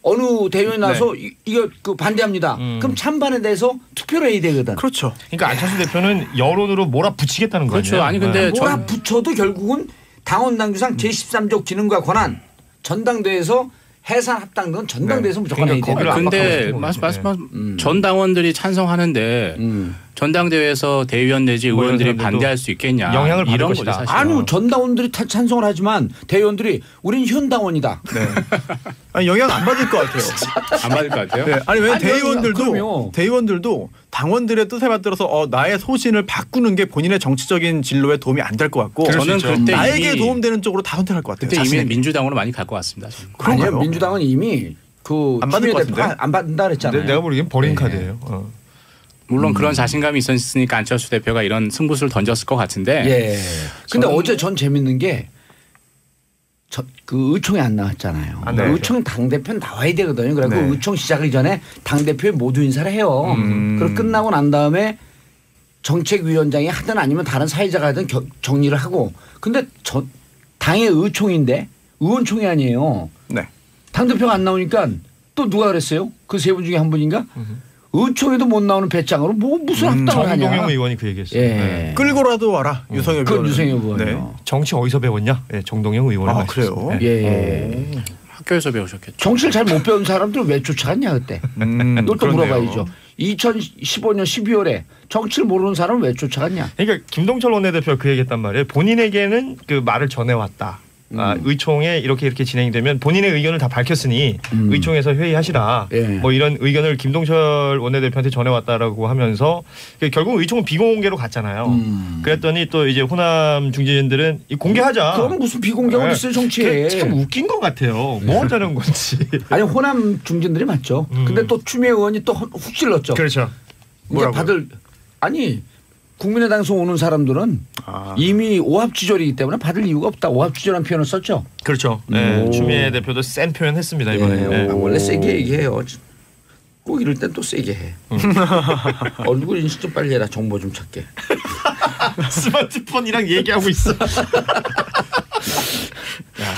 어느 대의원이 나서 이거 그 반대합니다. 그럼 찬반에 대해서 투표를 해야 되거든. 그렇죠. 그러니까 안철수 대표는 여론으로 몰아붙이겠다는 거죠. 그렇죠. 아니 근데 몰아붙여도 결국은 당원당규상 제13조 기능과 권한 전당대회에서 해산 합당 등 전당대회에서 무조건 해야 그러니까 돼요. 거기를 근데 압박하고 말씀 전 당원들이 찬성하는데 전당대회에서 대의원 내지 의원들이 사람들도 반대할 수 있겠냐 영향을 받을 이런 것이다. 거죠 사실. 아니요 전당원들이 찬성을 하지만 대의원들이 우린 현당원이다. 네. 아니, 영향 안 받을 것 같아요. 안 받을 것 같아요. 네. 아니 왜냐면 아니, 그럼요. 대의원들도 당원들의 뜻에 맞들어서 나의 소신을 바꾸는 게 본인의 정치적인 진로에 도움이 안 될 것 같고 저는 그때 나에게 이미 도움되는 쪽으로 다 선택할 것 같아요. 그때 이미 자신에게. 민주당으로 많이 갈 것 같습니다. 저는. 아니요 그런가요? 민주당은 이미 그 안 받을 것 추미애 대표가 안 받는다 그랬잖아요. 내가 보기엔 버린 네. 카드예요. 물론 그런 자신감이 있었으니까 안철수 대표가 이런 승부수를 던졌을 것 같은데. 예. 근데 저는 어제 전 재밌는 게 그 의총이 안 나왔잖아요. 안 나왔죠. 의총 당대표는 나와야 되거든요. 그래서 네. 의총 시작하기 전에 당대표에 모두 인사를 해요. 그리고 끝나고 난 다음에 정책위원장이 하든 아니면 다른 사회자가 하든 정리를 하고. 근데 당의 의총인데 의원총회 아니에요. 네. 당대표가 안 나오니까 또 누가 그랬어요? 그 세 분 중에 한 분인가? 의총에도 못 나오는 배짱으로 무슨 합당을 하냐. 정동영 의원이 그 얘기했어요. 예. 네. 끌고라도 와라 유성엽 그건 의원은. 유성엽 의원이요. 네. 정치 어디서 배웠냐? 네, 정동영 의원이 아, 그래요? 예. 학교에서 배우셨겠죠. 정치를 잘 못 배운 사람들 왜 쫓아갔냐 그때. 그걸 또 그렇네요. 물어봐야죠. 2015년 12월에 정치를 모르는 사람을 왜 쫓아갔냐. 그러니까 김동철 원내대표가 그 얘기했단 말이에요. 본인에게는 그 말을 전해왔다. 의총에 이렇게 진행되면 본인의 의견을 다 밝혔으니 의총에서 회의하시라. 예. 뭐 이런 의견을 김동철 원내대표한테 전해왔다라고 하면서 결국 의총은 비공개로 갔잖아요. 그랬더니 또 이제 호남 중진들은 공개하자. 그건 무슨 비공개가 있어요 정치에. 그게 참 웃긴 것 같아요. 뭐 하자는 건지. 아니 호남 중진들이 맞죠. 근데 또 추미애 의원이 또 훅 찔렀죠. 그렇죠. 이제 뭐라고요? 다들 아니 국민의당에서 오는 사람들은 이미 오합지졸이기 때문에 받을 이유가 없다. 오합지졸한 표현을 썼죠. 그렇죠. 네, 추미애 대표도 센 표현했습니다 이번에. 네. 원래 세게 얘기해요. 꼭 이럴 땐 또 세게 해. 얼굴 인식 좀 빨리 해라. 정보 좀 찾게. 스마트폰이랑 얘기하고 있어.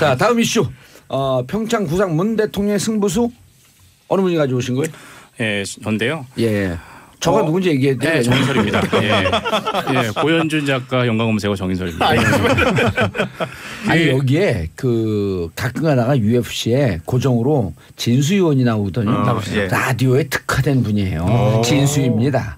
자 다음 이슈. 평창 구상 문 대통령의 승부수 어느 분이 가져오신 거예요? 예, 전데요. 예. 저가 누군지 얘기해야 돼요. 네, 정인설입니다. 예, 고현준 작가 연관검색어 정인설입니다. 아니 여기에 그 가끔 가다가 UFC에 고정으로 진수 의원이 나오거든요. 예. 라디오에 특화된 분이에요. 진수입니다.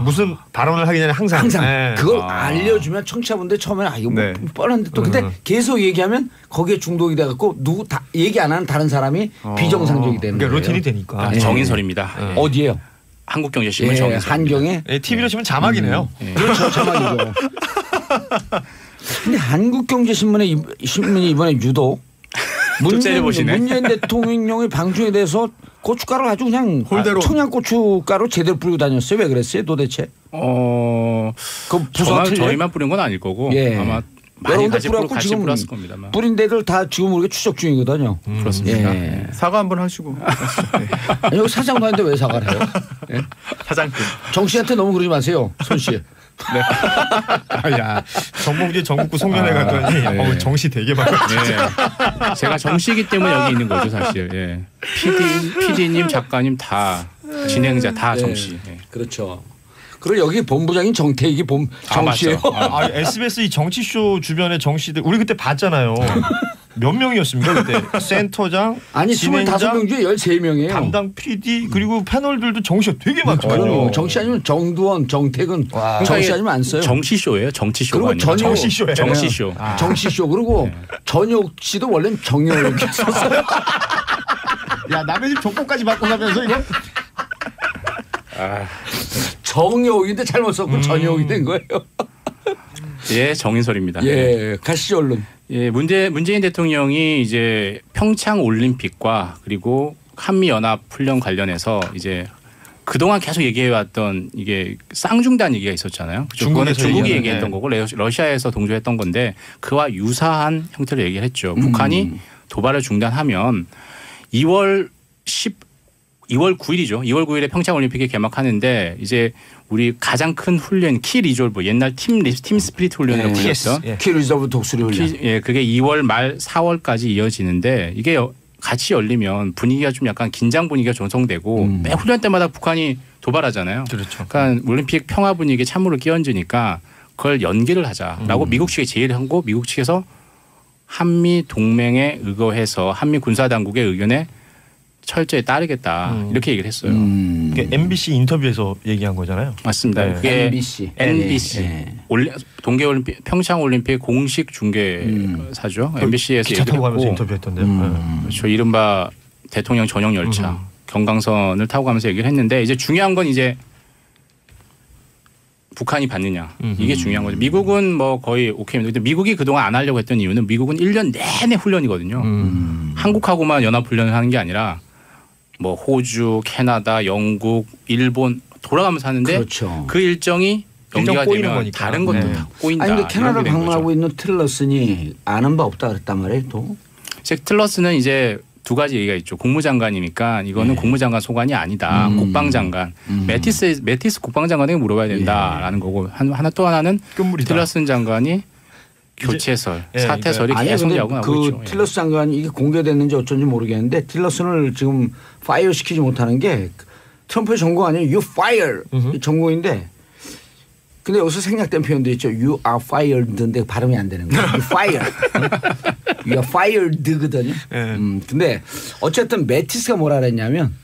무슨 발언을 하기 전에 항상. 네. 그걸 알려주면 청취자분들 처음에는 이거 뭐 네. 뻔한데 또 근데 계속 얘기하면 거기에 중독이 돼갖고 누구 다 얘기 안 하는 다른 사람이 비정상적이 되는 그러니까 거예요. 루틴이 되니까. 아, 정인설입니다. 예. 어디에요? 한국경제신문 예, 정인설. 한경에 TV로 치면 자막이네요. 그렇죠 자막이죠. 근데 한국경제신문의 신문이 이번에 유독 째려보시네. 문재인 대통령의 방중에 대해서 고춧가루 아주 그냥 홀대로. 청양고춧가루 제대로 뿌리고 다녔어요. 왜 그랬어요 도대체? 그 부서 틀려요? 저희만 뿌린 건 아닐 거고 예. 아마 여러 많이 군데 같이 뿌려갖고 같이 지금 뿌렸을 겁니다만. 뿌린 데들 다 지금 우리가 추적 중이거든요. 그렇습니다. 예. 사과 한번 하시고 네. 아니, 여기 사장도 하는데 왜 사과를 해요? 예? 사장급. 정 씨한테 너무 그러지 마세요. 손 씨. 야, 정봉재 전국구 송년회 갔더니 정시 되게 많아. 예. 제가 정씨이기 때문에 여기 있는 거죠 사실. 예. PD님, 작가님 다 진행자 다 네. 정씨. 예. 그렇죠. 그리고 여기 본부장인 정태익이 정 씨예요. 맞죠. SBS 이 정치쇼 주변에 정씨들 우리 그때 봤잖아요. 몇 명이었습니까 그때? 센터장, 아니 진행자, 25명 중에 13명이에요. 담당 PD 그리고 패널들도 정시가 되게 많거든요. 정시 아니면 정두원, 정태근, 와. 정시 아니면 안 써요. 정시쇼예요. 정치쇼가 그리고 아니라. 전혀 정시쇼예요. 정시쇼. 정시쇼 그리고 전혁 씨도 원래는 정혁 이렇게 썼어요. 야 남의 집 족보까지 바꿔가면서 이거 정혁인데 잘못 썼고 전혁이 된 거예요. 예, 정인설입니다. 예, 가시죠 얼른. 예, 문재인 대통령이 이제 평창 올림픽과 그리고 한미 연합 훈련 관련해서 이제 그동안 계속 얘기해왔던 이게 쌍중단 얘기가 있었잖아요. 중국에서 중국이 얘기하는, 얘기했던 네. 거고 러시아에서 동조했던 건데 그와 유사한 형태로 얘기를 했죠. 북한이 도발을 중단하면 2월 9일이죠. 2월 9일에 평창 올림픽이 개막하는데 이제 우리 가장 큰 훈련 키 리졸브 옛날 팀 스피릿 훈련을 불렸던 예. 키 리저브 독수리 훈련. 예, 그게 2월 말 4월까지 이어지는데 이게 같이 열리면 분위기가 좀 약간 긴장 분위기가 조성되고 매 훈련 때마다 북한이 도발하잖아요. 그렇죠. 그러니까 올림픽 평화 분위기에 찬물을 끼얹으니까 그걸 연기를 하자라고 미국 측에 제의를 한 거 미국 측에서 한미 동맹에 의거해서 한미 군사 당국의 의견에 철저히 따르겠다 이렇게 얘기를 했어요. 그게 MBC 인터뷰에서 얘기한 거잖아요. 맞습니다. 네. 그게 MBC. NBC 예. 동계올림픽 평창 올림픽 공식 중계사죠. MBC에서 기차 얘기를 타고 가면서 했고 인터뷰했던데요. 그렇죠. 이른바 대통령 전용 열차 경강선을 타고 가면서 얘기를 했는데 이제 중요한 건 이제 북한이 받느냐 이게 중요한 거죠. 미국은 뭐 거의 오케이입니다. 근데 미국이 그동안 안 하려고 했던 이유는 미국은 1년 내내 훈련이거든요. 한국하고만 연합 훈련을 하는 게 아니라 뭐 호주, 캐나다, 영국, 일본 돌아가면서 하는데 그렇죠. 그 일정이 일정 연기가 꼬이는 되면 거니까. 다른 것도 네. 다 꼬인다. 아니 근데 캐나다 이런 게 된 방문하고 거죠. 있는 틸러슨이 아는 바 없다 그랬단 말이에요 또. 틀러스는 이제 두 가지 얘기가 있죠. 국무장관이니까 이거는 국무장관 소관이 아니다. 국방장관. 매티스 국방장관에게 물어봐야 된다라는 거고 하나 또 하나는 끝물이다. 틸러슨 장관이 교체설, 예, 사퇴설이 아니 계속 근데 야구하고 그 있죠. 예. 틸러스 장관이 이게 공개됐는지 어쩐지 모르겠는데 틸러슨을 지금 파이어 시키지 못하는 게 트럼프의 전공 아니에요. You fire 이 전공인데 근데 여기서 생략된 표현도 있죠. You are fired인데 발음이 안 되는 거예요. You fire. You are fired거든요. 근데 어쨌든 매티스가 뭐라 그랬냐면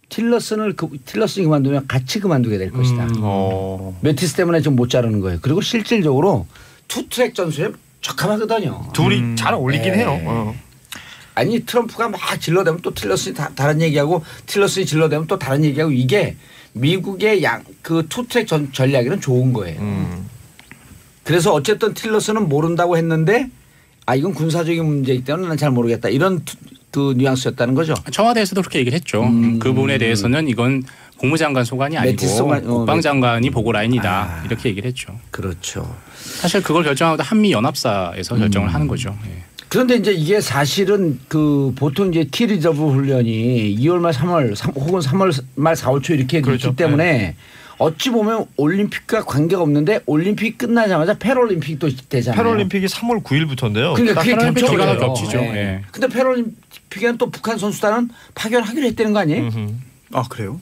틸러슨이 그만두면 같이 그만두게 될 것이다. 매티스 때문에 좀 못 자르는 거예요. 그리고 실질적으로 투트랙 전술에 적합하거든요. 둘이 잘 어울리긴 네. 해요. 아니 트럼프가 막 질러대면 또 틸러슨이 다른 얘기하고 틸러슨이 질러대면 또 다른 얘기하고 이게 미국의 그 투트랙 전략에는 좋은 거예요. 그래서 어쨌든 틸러슨은 모른다고 했는데 이건 군사적인 문제이기 때문에 난 잘 모르겠다. 이런 그 뉘앙스였다는 거죠. 청와대에서도 그렇게 얘기를 했죠. 그 부분에 대해서는 이건 국무장관 소관이 아니고 매티스 소관, 국방장관이 보고 라인이다. 이렇게 얘기를 했죠. 그렇죠. 사실 그걸 결정하고 한미 연합사에서 결정을 하는 거죠. 예. 그런데 이제 이게 사실은 그 보통 이제 티 리저브 훈련이 2월 말 3월 혹은 3월 말 4월 초 이렇게 그렇죠. 있기 때문에 어찌 보면 올림픽과 관계가 없는데 올림픽 끝나자마자 패럴림픽도 되잖아요. 패럴림픽이 3월 9일부터인데요. 그러니까 그게 패럴림픽 겹쳐져요. 기간은 겹치죠. 네. 예. 근데 패럴림픽에는 또 북한 선수단은 파견하기로 했다는 거 아니에요? 아 그래요?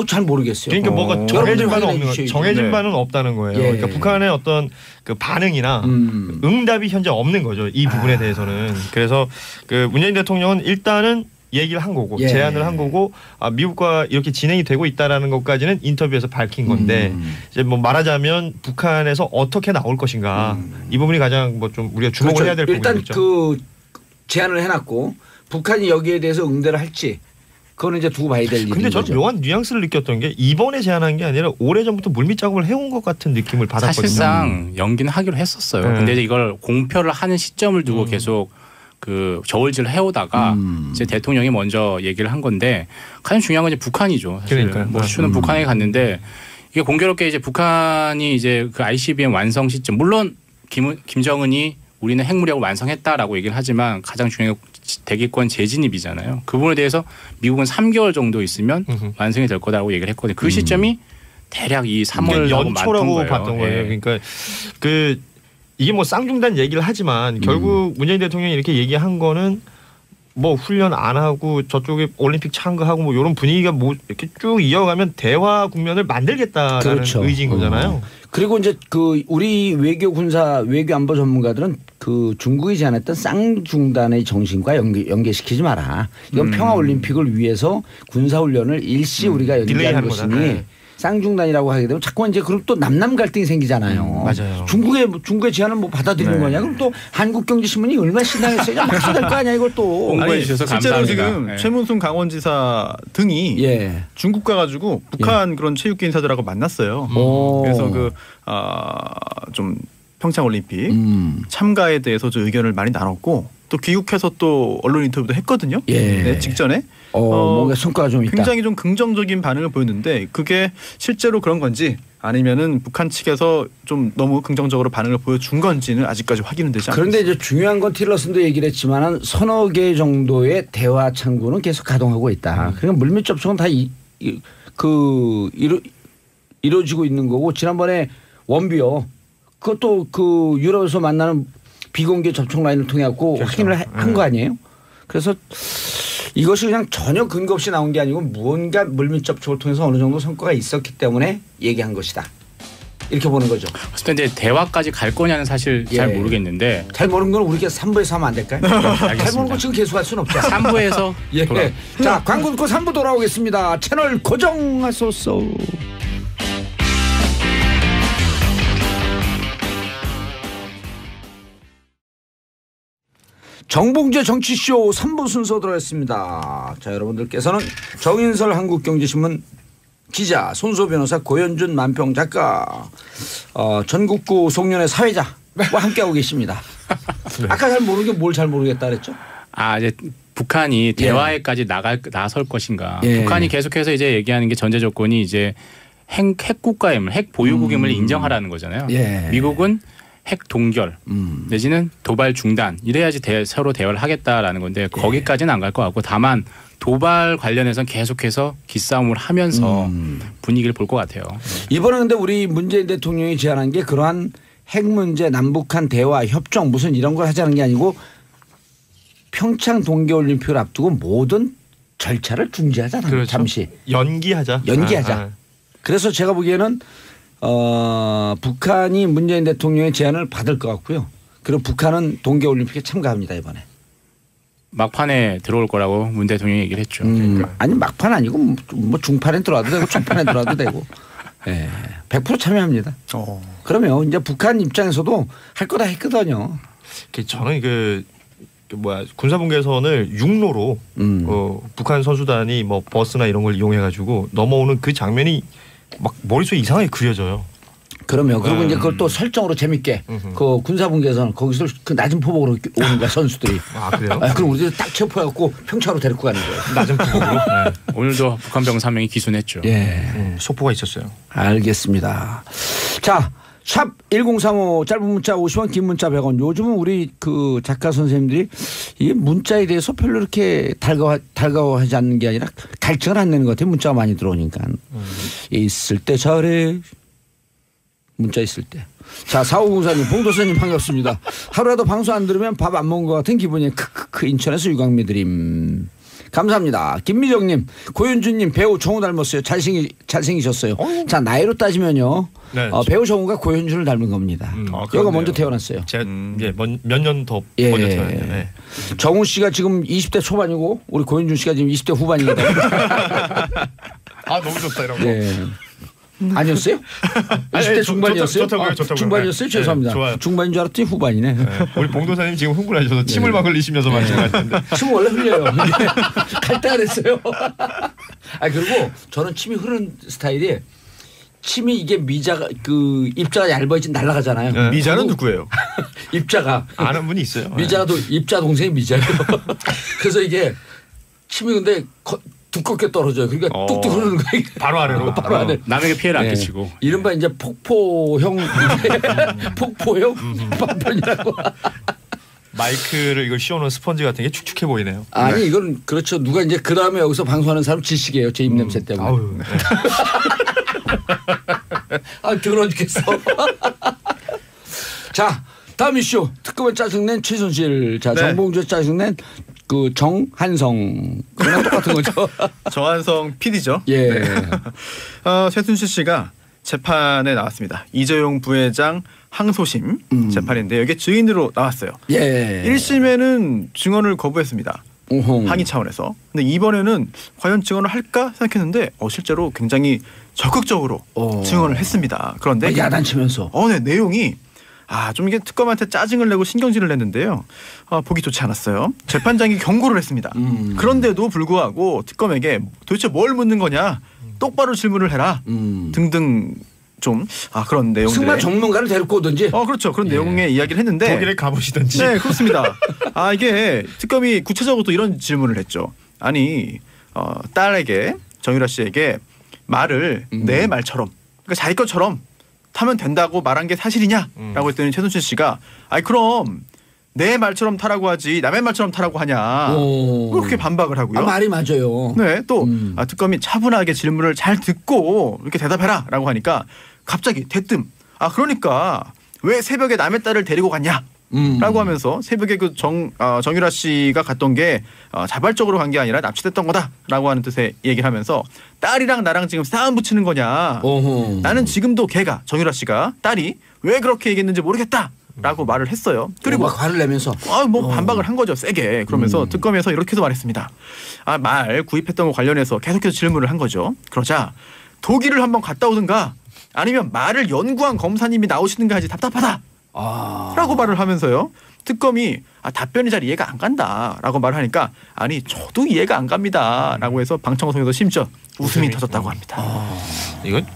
잘 모르겠어요. 그러니까 뭐가 정해진 여러분들 바는 확인해 없는 거예요. 주셔야죠. 정해진 네. 바는 없다는 거예요. 예. 그러니까 북한의 어떤 그 반응이나 응답이 현재 없는 거죠. 이 부분에 대해서는. 그래서 그 문재인 대통령은 일단은 얘기를 한 거고 예. 제안을 한 거고 미국과 이렇게 진행이 되고 있다라는 것까지는 인터뷰에서 밝힌 건데 이제 뭐 말하자면 북한에서 어떻게 나올 것인가 이 부분이 가장 뭐 좀 우리가 주목을 그렇죠. 해야 될 일단 부분이죠. 그 제안을 해놨고 북한이 여기에 대해서 응대를 할지 그거는 이제 두고 봐야 될 일인 근데 저는 거죠. 묘한 뉘앙스를 느꼈던 게 이번에 제안한 게 아니라 오래전부터 물밑 작업을 해온 것 같은 느낌을 받았거든요. 사실상 연기는 하기로 했었어요. 네. 근데 이걸 공표를 하는 시점을 두고 계속 그 저울질을 해오다가 이제 대통령이 먼저 얘기를 한 건데 가장 중요한 건 이제 북한이죠. 사실 그러니까요. 뭐 슈는 북한에 갔는데 이게 공교롭게 이제 북한이 이제 그 ICBM 완성 시점 물론 김정은이 우리는 핵무력을 완성했다라고 얘기를 하지만 가장 중요한 게 대기권 재진입이잖아요. 그 부분에 대해서 미국은 3개월 정도 있으면 완성이 될 거다라고 얘기를 했거든요. 그 시점이 대략 이 3월하고 연초라고 봤던 거예요. 그러니까 이게 뭐 쌍중단 얘기를 하지만 결국 문재인 대통령이 이렇게 얘기한 거는 뭐 훈련 안 하고 저쪽에 올림픽 참가하고 뭐 이런 분위기가 뭐 이렇게 쭉 이어가면 대화 국면을 만들겠다라는 그렇죠. 의지인 거잖아요. 그리고 이제 그 우리 외교 군사 외교 안보 전문가들은 그 중국이 제안했던 쌍중단의 정신과 연계시키지 마라. 이건 평화 올림픽을 위해서 군사 훈련을 일시 우리가 연기하는 것이니 네. 쌍중단이라고 하게 되면 자꾸 이제 그럼 또 남남 갈등이 생기잖아요. 맞아요. 중국의 제안을 뭐 받아들이는 네. 거냐? 그럼 또 한국경제신문이 얼마나 신당했어요? 막수 될거 아니야 이걸 또. 홍보해 주셔서 실제로 감사합니다. 지금 네. 최문순 강원지사 등이 예. 중국 가가지고 북한 그런 체육계 인사들하고 만났어요. 오. 그래서 좀 평창 올림픽 참가에 대해서 좀 의견을 많이 나눴고 또 귀국해서 또 언론 인터뷰도 했거든요. 예. 네, 직전에 뭔가 성과가 좀 있다. 굉장히 좀 긍정적인 반응을 보였는데 그게 실제로 그런 건지 아니면은 북한 측에서 좀 너무 긍정적으로 반응을 보여준 건지는 아직까지 확인은 되지 않습니다. 그런데 이제 중요한 건 틸러슨도 얘기를 했지만은 서너 개 정도의 대화 창구는 계속 가동하고 있다. 그러니까 물밑 접촉은 다 이루어지고 있는 거고 지난번에 원비어 그것도 그 유럽에서 만나는 비공개 접촉 라인을 통해 갖고 그렇죠. 확인을 한 거 아니에요? 그래서 이것이 그냥 전혀 근거 없이 나온 게 아니고 무언가 물밑 접촉을 통해서 어느 정도 성과가 있었기 때문에 얘기한 것이다. 이렇게 보는 거죠. 어쨌든 이제 대화까지 갈 거냐는 사실 잘 예. 모르겠는데 잘 모르는 건 우리가 3부에서 하면 안 될까요? 잘 모르는 거 지금 계속할 수는 없죠. 3부에서 예. 돌아. 자, 광고 듣고 3부 돌아오겠습니다. 채널 고정하소서. 정봉재 정치쇼 3부 순서 들어왔습니다. 자, 여러분들께서는 정인설 한국경제신문 기자, 손소 변호사, 고현준 만평 작가, 전국구 송년회 사회자와 함께하고 계십니다. 아까 잘 모르는 게 뭘 잘 모르겠다 그랬죠? 이제 북한이 대화에까지 나설 것인가. 예. 북한이 계속해서 이제 얘기하는 게 전제 조건이 이제 핵 국가임을 핵 보유국임을 인정하라는 거잖아요. 예. 미국은 핵 동결 내지는 도발 중단 이래야지 서로 대화를 하겠다라는 건데 거기까지는 안 갈 것 같고 다만 도발 관련해서는 계속해서 기싸움을 하면서 분위기를 볼 것 같아요. 이번에 근데 우리 문재인 대통령이 제안한 게 그러한 핵 문제, 남북한 대화, 협정 무슨 이런 걸 하자는 게 아니고 평창 동계올림픽을 앞두고 모든 절차를 중지하잖아요. 그렇죠. 잠시. 연기하자. 그래서 제가 보기에는 북한이 문재인 대통령의 제안을 받을 것 같고요. 그리고 북한은 동계올림픽에 참가합니다 이번에. 막판에 들어올 거라고 문 대통령이 얘기를 했죠. 아니 막판 아니고 뭐 중판에 들어와도 되고 중판에 들어와도 되고. 예, 100% 참여합니다. 그러면 이제 북한 입장에서도 할 거다 했거든요. 저는 군사분계선을 육로로 북한 선수단이 뭐 버스나 이런 걸 이용해 가지고 넘어오는 그 장면이 막 머릿속에 이상하게 그려져요. 그러면 그리고 이제 그걸 또 설정으로 재밌게 그 군사분계선 거기서 그 낮은 포복으로 오는 거야 선수들이. 그래요? 그럼 우리들 딱 체포해갖고 평창으로 데리고 가는 거예요. 낮은 포복으로. 오늘도 북한 병사 1명이 기순했죠. 예, 소포가 있었어요. 알겠습니다. 자, 샵 1035 짧은 문자 50원, 긴 문자 100원. 요즘은 우리 그 작가 선생님들이 이 문자에 대해서 별로 이렇게 달가워하지 않는 게 아니라 갈증을 안 내는 것 같아요. 문자가 많이 들어오니까. 있을 때 잘해. 문자 있을 때. 자, 4504님, 봉도사님 반갑습니다. 하루라도 방송 안 들으면 밥 안 먹은 것 같은 기분이 크크크. 인천에서 유광미 드림. 감사합니다. 김미정님, 고윤주님 배우 정우 닮았어요. 잘생기셨어요. 자, 나이로 따지면요. 네, 배우 정우가 고현준을 닮은 겁니다. 여가 먼저 태어났어요. 제가 몇 년 더 예. 먼저 태어났네요. 네. 정우 씨가 지금 20대 초반이고 우리 고현준 씨가 지금 20대 후반입니다. 너무 좋다 이런 거. 예. 아니었어요? 20대 중반이었어요? 좋다고요. 중반이었어요? 네. 죄송합니다. 네, 좋아요. 중반인 줄 알았더니 후반이네. 네. 우리 봉도사님 지금 흥분하셔서 침을 막 흘리시면서 말씀하시는데. 침 원래 흘려요. 갈 때가 됐어요. 그리고 저는 침이 흐르는 스타일이 침이 이게 입자가 얇아지면 날아가잖아요. 네. 미자는 누구예요? 입자가. 아는 분이 있어요. 미자가 입자 동생이 미자예요. 그래서 이게 침이 근데 두껍게 떨어져요. 그러니까 뚝뚝 흐르는 거예요. 바로 아래로. 바로 아래. 남에게 피해를 안 끼치고. 이른바 이제 폭포형 폭포형 방편이라고. 마이크를 이걸 씌워놓은 스펀지 같은 게 축축해 보이네요. 아니 이건 그렇죠. 누가 이제 그 다음에 여기서 방송하는 사람 질식이에요. 제 입냄새 때문에. 아우. 더러워 죽겠어. 자, 다음 이슈 특검을 짜증낸 최순실. 자, 정봉주 짜증낸 그 정한성 그랑 똑같은 거죠. 정한성 PD죠. 예. 최순실 씨가 재판에 나왔습니다. 이재용 부회장 항소심 재판인데 여기에 증인으로 나왔어요. 예. 1심에는 증언을 거부했습니다. 오홍. 항의 차원에서. 근데 이번에는 과연 증언을 할까 생각했는데 실제로 굉장히 적극적으로 증언을 했습니다. 그런데 야단치면서. 네, 내용이 좀 이게 특검한테 짜증을 내고 신경질을 냈는데요. 보기 좋지 않았어요. 재판장이 경고를 했습니다. 그런데도 불구하고 특검에게 도대체 뭘 묻는 거냐, 똑바로 질문을 해라 등등 좀 그런 내용들. 승마 전문가를 데리고 오든지. 그렇죠. 그런 내용의 이야기를 했는데. 독일에 가보시든지. 네, 그렇습니다. 이게 특검이 구체적으로 또 이런 질문을 했죠. 아니 딸에게 정유라 씨에게 말을 내 말처럼, 그러니까 자기 것처럼 타면 된다고 말한 게 사실이냐라고 했더니 최순실 씨가 그럼 내 말처럼 타라고 하지 남의 말처럼 타라고 하냐 그렇게 반박을 하고요. 말이 맞아요. 네, 또 특검이 차분하게 질문을 잘 듣고 이렇게 대답해라라고 하니까 갑자기 대뜸 그러니까 왜 새벽에 남의 딸을 데리고 갔냐? 라고 하면서 새벽에 그 정유라 씨가 갔던 게 자발적으로 간 게 아니라 납치됐던 거다라고 하는 뜻의 얘기를 하면서 딸이랑 나랑 지금 싸움 붙이는 거냐. 나는 지금도 걔가 정유라 씨가 딸이 왜 그렇게 얘기했는지 모르겠다라고 말을 했어요. 그리고 화를 내면서 반박을 한 거죠. 세게. 그러면서 특검에서 이렇게도 말했습니다. 말 구입했던 거 관련해서 계속해서 질문을 한 거죠. 그러자 독일을 한번 갔다 오든가 아니면 말을 연구한 검사님이 나오시는가 하지 답답하다. 라고 말을 하면서요. 특검이 답변이 잘 이해가 안 간다라고 말을 하니까 아니 저도 이해가 안 갑니다라고 해서 방청석에서 심지어 웃음이 터졌다고 합니다. 이건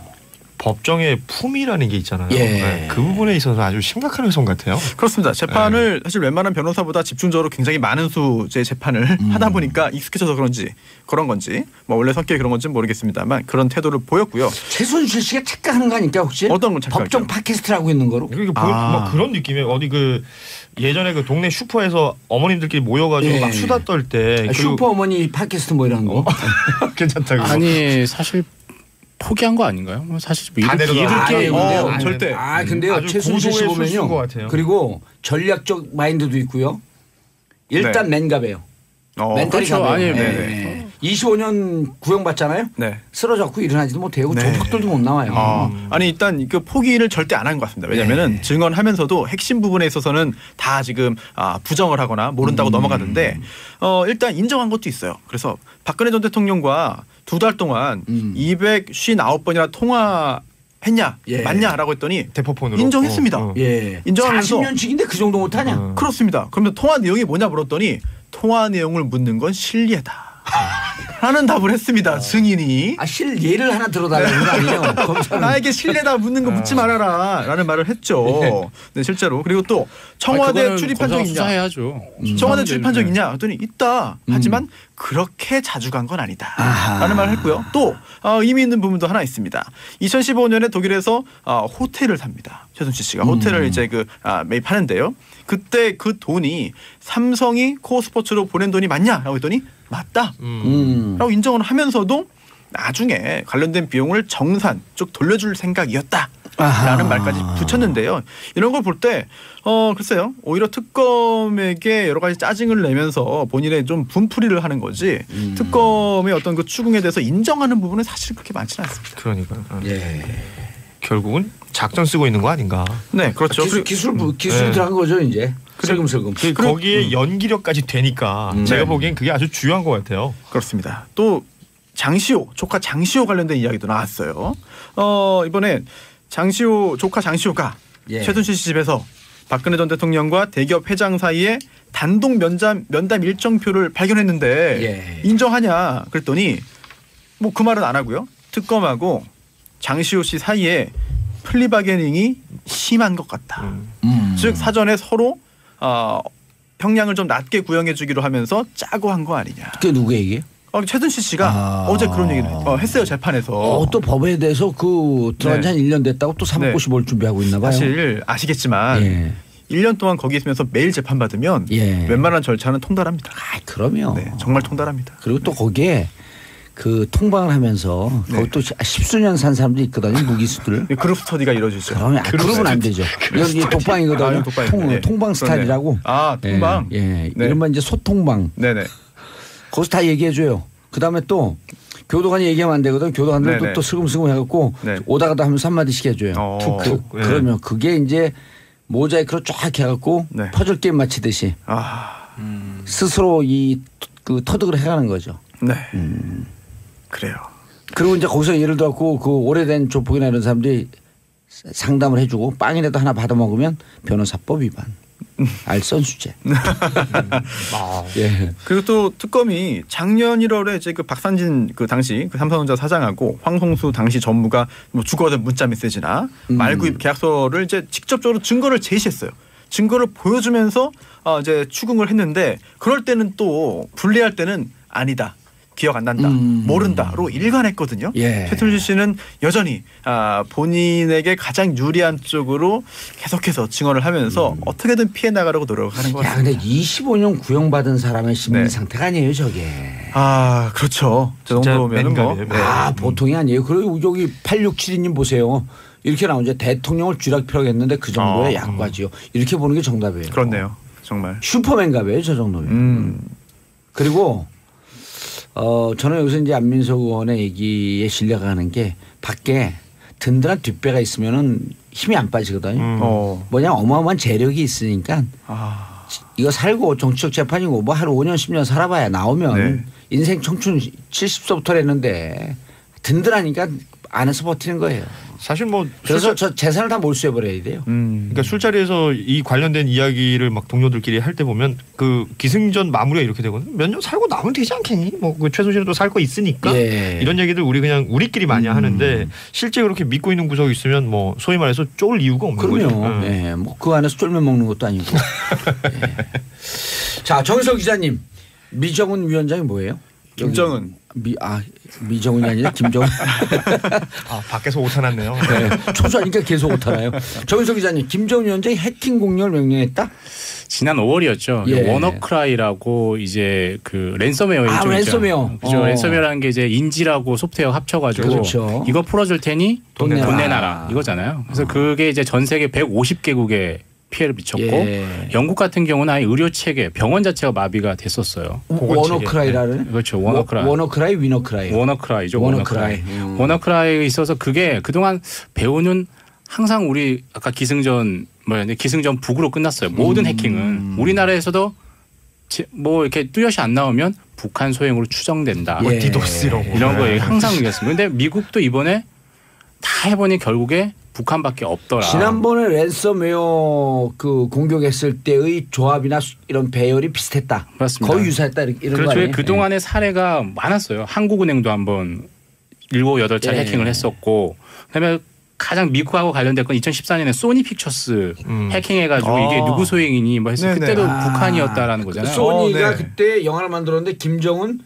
법정의 품위라는 게 있잖아요. 예. 네, 그 부분에 있어서 아주 심각한 훼손 같아요. 그렇습니다. 재판을 사실 웬만한 변호사보다 집중적으로 굉장히 많은 수의 재판을 하다 보니까 익숙해져서 그런 건지 원래 성격이 그런 건지 모르겠습니다만 그런 태도를 보였고요. 최순실 씨가 착각하는 거 아닙니까 혹시? 어떤 걸 착각하죠? 법정 팟캐스트를 하고 있는 거로? 뭐 그런 느낌이에요. 어디 예전에 그 동네 슈퍼에서 어머님들끼리 모여가지고 막 수다 떨 때 슈퍼 어머니 팟캐스트 뭐 이런 거. 괜찮다고. 아니 사실 포기한 거 아닌가요? 사실 뭐 이렇게 절대. 근데요 최순실 씨 보면요. 그리고 전략적 마인드도 있고요. 일단 맨갑이에요. 멘탈이 그렇죠. 가벼워요. 25년 구형받잖아요. 네. 쓰러졌고 일어나지도 못해요. 조폭들도 못 나와요. 일단 그 포기를 절대 안 한 것 같습니다. 왜냐하면 증언하면서도 핵심 부분에 있어서는 다 지금 부정을 하거나 모른다고 넘어가는데 일단 인정한 것도 있어요. 그래서 박근혜 전 대통령과 2달 동안 259번이나 통화했냐 맞냐라고 했더니 대포폰으로 인정했습니다. 인정하면서 40년씩인데 그 정도 못하냐? 그렇습니다. 그러면 통화 내용이 뭐냐 물었더니 통화 내용을 묻는 건 실례다. 라는 답을 했습니다. 증인이. 실례를 하나 들어달라는 거 아니에요? 검사는. 나에게 실례다 묻는 거 묻지 말아라 라는 말을 했죠. 네, 실제로. 그리고 또 청와대 출입한 적 있냐. 수사해야죠. 청와대 출입한 적 있냐 했더니 있다. 하지만 그렇게 자주 간 건 아니다. 라는 말을 했고요. 또 의미 있는 부분도 하나 있습니다. 2015년에 독일에서 호텔을 삽니다. 최순실 씨가 호텔을 이제 매입하는데요. 그때 그 돈이 삼성이 코어 스포츠로 보낸 돈이 맞냐라고 했더니 맞다. 라고 인정을 하면서도 나중에 관련된 비용을 정산 쪽 돌려줄 생각이었다라는 말까지 붙였는데요. 이런 걸 볼 때 글쎄요. 오히려 특검에게 여러 가지 짜증을 내면서 본인의 좀 분풀이를 하는 거지 특검의 어떤 그 추궁에 대해서 인정하는 부분은 사실 그렇게 많지는 않습니다. 그러니까 결국은 작전 쓰고 있는 거 아닌가. 네, 그렇죠. 기술이 들어간 거죠 이제. 슬금슬금. 거기에 연기력까지 되니까 제가 보기엔 그게 아주 중요한 것 같아요. 그렇습니다. 또 장시호 조카 장시호 관련된 이야기도 나왔어요. 이번에 장시호 조카 장시호가 최순실 씨 집에서 박근혜 전 대통령과 대기업 회장 사이에 단독 면담 일정표를 발견했는데 인정하냐 그랬더니 뭐 그 말은 안 하고요. 특검하고 장시호 씨 사이에 플리바게닝이 심한 것 같다. 즉 사전에 서로 형량을 좀 낮게 구형해 주기로 하면서 짜고 한 거 아니냐. 그게 누구 얘기예요? 최순실 씨가 어제 그런 얘기를 했어요. 재판에서. 또 법에 대해서 들어간 지 한 1년 됐다고 또 사법고시 볼 준비하고 있나 봐요. 사실 아시겠지만 1년 동안 거기 있으면서 매일 재판받으면 웬만한 절차는 통달합니다. 그럼요. 네, 정말 통달합니다. 그리고 또 거기에 그 통방을 하면서 네. 거기 또 10수년 산 사람들이 있거든요. 무기수들. 그룹 스터디가 이루어지죠. 그러면 그룹은 안 되죠. 이게 독방이거든요. 아, 독방이네. 통방 스타일이라고. 아, 통방. 예. 예. 네. 이른바 이제 소통방. 네네. 거기서 다 얘기해줘요. 그다음에 또 교도관이 얘기하면 안 되거든. 교도관들도 네네. 또 슬금슬금 해갖고 네. 오다가다 하면서 한마디씩 해줘요. 툭툭. 예. 그러면 그게 이제 모자이크로 쫙 해갖고 네. 퍼즐 게임 마치듯이 아, 스스로 그 터득을 해가는 거죠. 네. 그래요. 그리고 이제 거기서 예를 들어갖고 그 오래된 조폭이나 이런 사람들이 상담을 해주고 빵이라도 하나 받아 먹으면 변호사법 위반, 알선수재. 예. 그리고 또 특검이 작년 1월에 이제 그 박산진 그 당시 그 삼성전자 사장하고 황송수 당시 전무가 뭐 주고받은 문자 메시지나 말구입 계약서를 이제 직접적으로 증거를 제시했어요. 증거를 보여주면서 이제 추궁을 했는데 그럴 때는 또 불리할 때는 아니다. 기억 안 난다. 모른다로 일관했거든요. 예. 최순실 씨는 여전히 본인에게 가장 유리한 쪽으로 계속해서 증언을 하면서 어떻게든 피해 나가려고 노력하는 것 야, 같습니다. 근데 25년 구형받은 사람의 심리 네. 상태가 아니에요, 저게. 아, 그렇죠. 저 진짜 정도면은 뭐. 맨감이에요. 아, 보통이 아니에요. 그리고 여기 8672님 보세요. 이렇게 나오죠. 대통령을 쥐락펴락했는데 그 정도의 약과지요. 이렇게 보는 게 정답이에요. 그렇네요. 정말. 슈퍼맨갑이에요, 저 정도면. 그리고 저는 여기서 이제 안민석 의원의 얘기에 신뢰가는 게 밖에 든든한 뒷배가 있으면은 힘이 안 빠지거든요. 뭐냐 어마어마한 재력이 있으니까 아, 이거 살고 정치적 재판이고 뭐 한 5년 10년 살아봐야 나오면 네. 인생 청춘 70서부터 했는데 든든하니까 안에서 버티는 거예요. 사실 뭐 그래서 저 재산을 다 몰수해버려야 돼요. 그러니까 술자리에서 이 관련된 이야기를 막 동료들끼리 할 때 보면 그 기승전 마무리가 이렇게 되거든요. 몇 년 살고 나면 되지 않겠니? 뭐 그 최순실도 살 거 있으니까 예. 이런 얘기들 우리 그냥 우리끼리 많이 하는데 실제 그렇게 믿고 있는 구석이 있으면 뭐 소위 말해서 쫄 이유가 없는 그럼요. 거죠. 예. 뭐 그 안에서 쫄면 먹는 것도 아니고. 예. 자, 정석 기자님, 미정은 위원장이 뭐예요? 김정은. 미정은이 아니라 김정은. 아 밖에서 오타났네요. 네. 초조하니까 계속 오타나요. 정석 기자님, 김정은 위원장이 해킹 공격을 명령했다? 지난 5월이었죠. 예. 워너크라이라고 이제 그 랜섬웨어 일종 있죠. 랜섬웨어. 그죠. 랜섬웨어라는 게 이제 인지라고 소프트웨어 합쳐가지고 그렇죠. 이거 풀어줄 테니 돈 내놔라. 돈 내놔라 이거잖아요. 그래서 그게 이제 전 세계 150개국에 피해를 미쳤고 예. 영국 같은 경우는 아예 의료 체계, 병원 자체가 마비가 됐었어요. 워너크라이라는? 그렇죠. 워너크라이. 워너크라이, 위너크라이. 워너크라이죠. 워너크라이. 워너크라이에 있어서 그게 그동안 배우는 항상 우리 아까 기승전 기승전 북으로 끝났어요. 모든 해킹은 우리나라에서도 뭐 이렇게 뚜렷이 안 나오면 북한 소행으로 추정된다. 예. 디도스 이런 거 항상 얘기했습니다. 그런데 미국도 이번에 다 해보니 결국에 북한밖에 없더라. 지난번에 랜섬웨어 그 공격했을 때의 조합이나 이런 배열이 비슷했다. 맞습니다. 거의 유사했다 이런 거 그렇죠. 아니에요? 그동안의 사례가 많았어요. 한국은행도 한번 7, 8차례 예. 해킹을 했었고 그다음에 가장 미국하고 관련된 건 2014년에 소니 픽처스 해킹해가지고 이게 누구 소행이니 뭐 했을 때 네네. 그때도 북한이었다라는 거잖아요. 소니가 네. 그때 영화를 만들었는데 김정은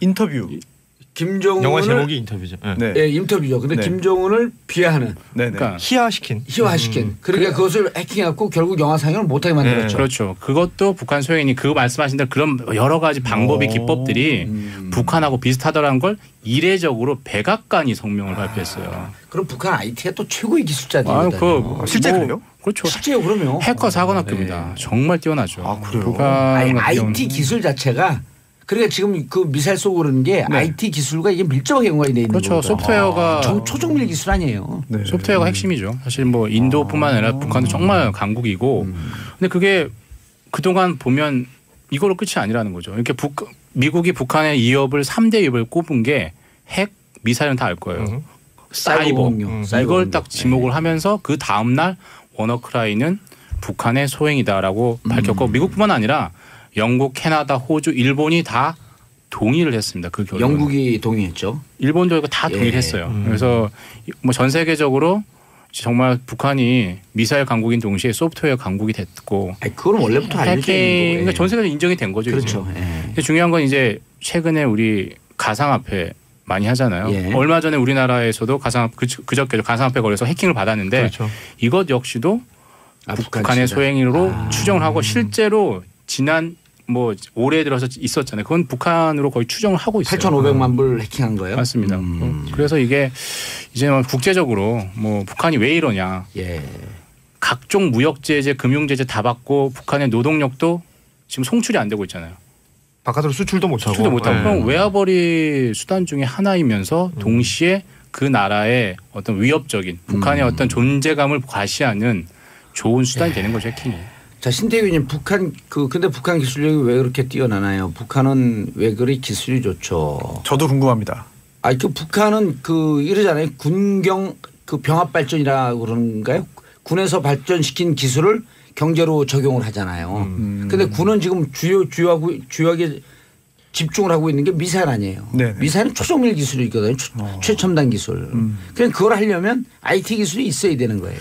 영화 제목이 인터뷰죠. 네. 네. 예, 인터뷰죠. 근데 네. 김정은을 비하하는 네네. 그러니까 희화시킨. 희화시킨. 그러니까 그것을 해킹해갖고 결국 영화 상영을 못하게 만들었죠. 그렇죠. 그것도 북한 소행이니 그 말씀하신 대로 그런 여러 가지 방법이 기법들이 북한하고 비슷하더라는 걸 이례적으로 백악관이 성명을 발표했어요. 그럼 북한 IT가 또 최고의 아, 기술자들이거든요. 실제 그래요? 그렇죠. 실제요, 그러면. 해커 사관학교입니다. 정말 뛰어나죠. 아, 그래요? 북한 아니, 같은 경우는 IT 기술 자체가 그러니까 지금 그 미사일 쏘고 그러는 게 IT 기술과 이게 밀접하게 연관이 돼 있는 그렇죠. 거거든요. 소프트웨어가 초정밀 기술 아니에요. 네. 소프트웨어가 핵심이죠. 사실 뭐 인도뿐만 아니라 북한도 정말 강국이고, 근데 그게 그동안 보면 이걸로 끝이 아니라는 거죠. 이렇게 미국이 북한의 3대 위협을 꼽은 게 핵, 미사일은 다 알 거예요. 사이버. 공격, 사이버 이걸 공격. 딱 지목을 하면서 그 다음 날 워너크라이는 북한의 소행이다라고 밝혔고 미국뿐만 아니라 영국, 캐나다, 호주, 일본이 다 동의를 했습니다. 그 결론. 영국이 동의했죠. 일본도 이거 다 동의를 했어요. 그래서 뭐 전 세계적으로 정말 북한이 미사일 강국인 동시에 소프트웨어 강국이 됐고 아니, 그건 원래부터 알려져 있는 거예요. 그러니까 전 세계적으로 인정이 된 거죠. 그렇죠. 이제. 예. 근데 중요한 건 이제 최근에 우리 가상화폐 많이 하잖아요. 예. 얼마 전에 우리나라에서도 그저께 가상화폐 거래소 해킹을 받았는데 그렇죠. 이것 역시도 아, 북한의 진짜. 소행으로 추정을 하고 실제로 지난 뭐 올해 들어서 있었잖아요. 그건 북한으로 거의 추정을 하고 있어요. 8,500만 불 해킹한 거예요? 맞습니다. 그래서 이게 이제 국제적으로 뭐 북한이 왜 이러냐. 예. 각종 무역 제재, 금융 제재 다 받고 북한의 노동력도 지금 송출이 안 되고 있잖아요. 바깥으로 수출도 못하고. 수출도 못하고. 그럼 외화벌이 수단 중에 하나이면서 동시에 그 나라의 어떤 위협적인 북한의 어떤 존재감을 과시하는 좋은 수단이 되는 거죠, 해킹이. 자, 신태희 의원님, 근데 북한 기술력이 왜 그렇게 뛰어나나요? 북한은 왜 그리 기술이 좋죠? 저도 궁금합니다. 북한은 이러잖아요. 군경 병합 발전이라고 그러는가요? 군에서 발전시킨 기술을 경제로 적용을 하잖아요. 근데 군은 지금 주요하게 집중을 하고 있는 게 미사일 아니에요. 네네. 미사일은 초정밀 기술이거든요. 최첨단 기술. 그냥 그걸 하려면 IT 기술이 있어야 되는 거예요.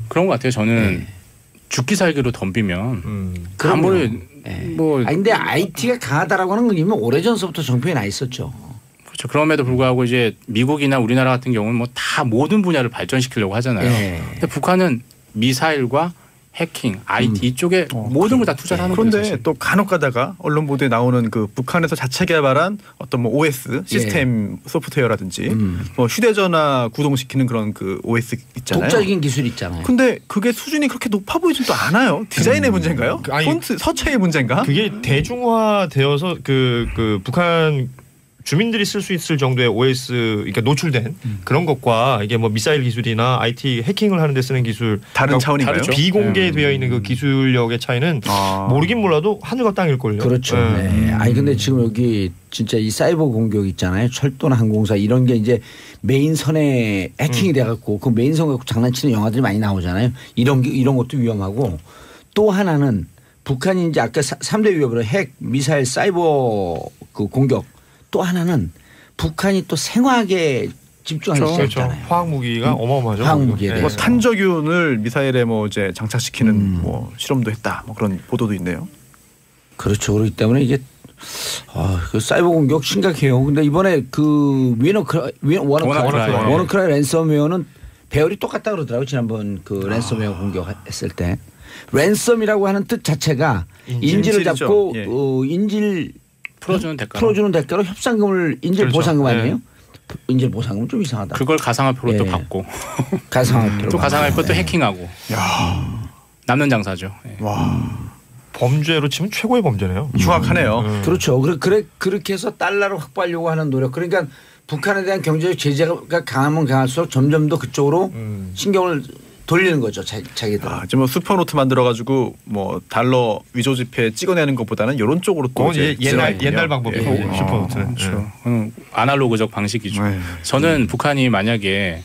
그런 것 같아요. 저는 죽기 살기로 덤비면 아무리 뭐 근데 IT가 강하다라고 하는 건 이미 오래전서부터 정평이 나 있었죠. 그렇죠. 그럼에도 불구하고 이제 미국이나 우리나라 같은 경우는 뭐 다 모든 분야를 발전시키려고 하잖아요. 네. 근데 북한은 미사일과 해킹, IT 이쪽에 모든 걸 다 투자를 하는 거예요. 그런데 사실. 또 간혹 가다가 언론 보도에 나오는 그 북한에서 자체 개발한 어떤 뭐 OS 시스템 소프트웨어라든지 뭐 휴대전화 구동시키는 그런 그 OS 있잖아요. 독자적인 기술 있잖아요. 근데 그게 수준이 그렇게 높아 보이지도 않아요. 디자인의 문제인가요? 아니, 폰트 서체의 문제인가? 그게 대중화되어서 그 북한 주민들이 쓸 수 있을 정도의 OS 그러니까 노출된 그런 것과 이게 뭐 미사일 기술이나 IT 해킹을 하는 데 쓰는 기술 다른 차원인가요? 다르죠. 비공개되어 있는 그 기술력의 차이는 모르긴 몰라도 하늘과 땅일걸요. 그렇죠. 네. 근데 지금 여기 진짜 이 사이버 공격 있잖아요. 철도나 항공사 이런 게 이제 메인선에 해킹이 돼갖고 그 메인선 갖고 장난치는 영화들이 많이 나오잖아요. 이런 것도 위험하고 또 하나는 북한이 이제 아까 3대 위협으로 핵, 미사일, 사이버 그 공격 또 하나는 북한이 또 생화학에 집중하기 시작했잖아요. 화학 무기가 어마어마하죠. 화학 무기에 뭐 대해서. 탄저균을 미사일에 뭐 이제 장착시키는 뭐 실험도 했다. 뭐 그런 보도도 있네요. 그렇죠. 그렇기 때문에 이게 그 사이버 공격 심각해요. 근데 이번에 그 워너크라이 랜섬웨어는 배열이 똑같다 그러더라고요. 지난번 그 랜섬웨어 공격했을 때. 랜섬이라고 하는 뜻 자체가 인질을 인질이죠. 잡고 예. 인질 풀어주는 대가로 협상금을 인질 그렇죠. 보상금 아니에요? 인질 보상금 좀 이상하다. 그걸 가상화폐로 또 예. 받고 가상화폐로 또 가상화폐 또 해킹하고 남는 장사죠. 예. 와, 범죄로 치면 최고의 범죄네요. 흉악하네요. 그렇죠. 그렇게 해서 달러를 확보하려고 하는 노력. 그러니까 북한에 대한 경제적 제재가 강하면 강할수록 점점 더 그쪽으로 신경을 돌리는 거죠. 자기들. 이제 뭐 슈퍼노트 만들어가지고 뭐 달러 위조 지폐 찍어내는 것보다는 이런 쪽으로 또 그건 이제 옛날 방법이고 슈퍼노트는. 그렇죠. 아날로그적 방식이죠. 네. 저는 북한이 만약에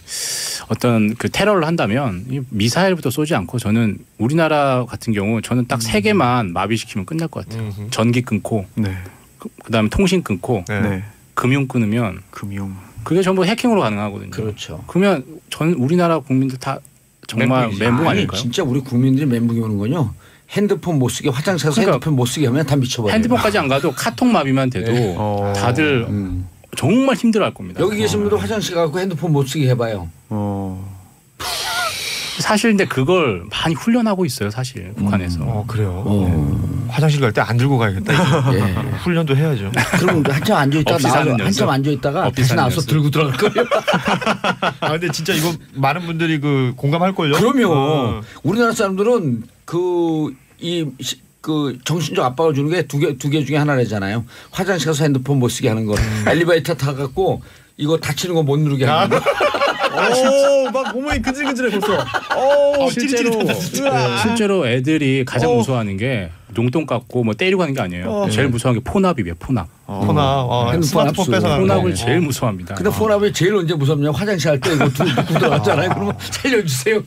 어떤 그 테러를 한다면 이 미사일부터 쏘지 않고 저는 우리나라 같은 경우 저는 딱 세 개만 마비시키면 끝날 것 같아요. 전기 끊고 네. 그다음에 통신 끊고 네. 네. 금융 끊으면 금융. 그게 전부 해킹으로 가능하거든요. 그렇죠. 그러면 전 우리나라 국민들 다 정말 멘붕이지. 멘붕 아니 아닐까요? 진짜 우리 국민들이 멘붕이 오는 건요. 핸드폰 못 쓰게 화장실 가서 그러니까 핸드폰 못 쓰게 하면 다 미쳐버려요. 핸드폰까지 안 가도 카톡 마비만 돼도 다들 정말 힘들어할 겁니다. 여기 계신 분도 화장실 가고 핸드폰 못 쓰게 해봐요. 사실 근데 그걸 많이 훈련하고 있어요. 사실 북한에서. 그래요. 화장실 갈 때 안 들고 가야겠다. 예. 훈련도 해야죠. 그럼 한참 앉아 있다가 없이 사는 연습. 한참 앉아 있다가 없이 다시 사는 나와서 연습. 들고 들어갈 거예요. 근데 진짜 이거 많은 분들이 그 공감할 걸요. 그럼요. 우리나라 사람들은 그 정신적 압박을 주는 게 두 개 중에 하나잖아요. 화장실 가서 핸드폰 못 쓰게 하는 거, 엘리베이터 타갖고 이거 닫히는 거 못 누르게 하는 거. 막 몸이 근질근질해 벌써. 실제로 애들이 가장 무서워하는 게 용돈 깎고 뭐 때리고 하는 게 아니에요. 제일 무서운 게 폰압이에요. 폰압. 폰압, 핸드폰 스마트폰 압수. 뺏어가는 폰압을 거. 제일 무서워합니다. 근데 폰압이 제일 언제 무섭냐? 화장실 할 때 이거 두고 들어갔잖아요. 그러면 살려주세요.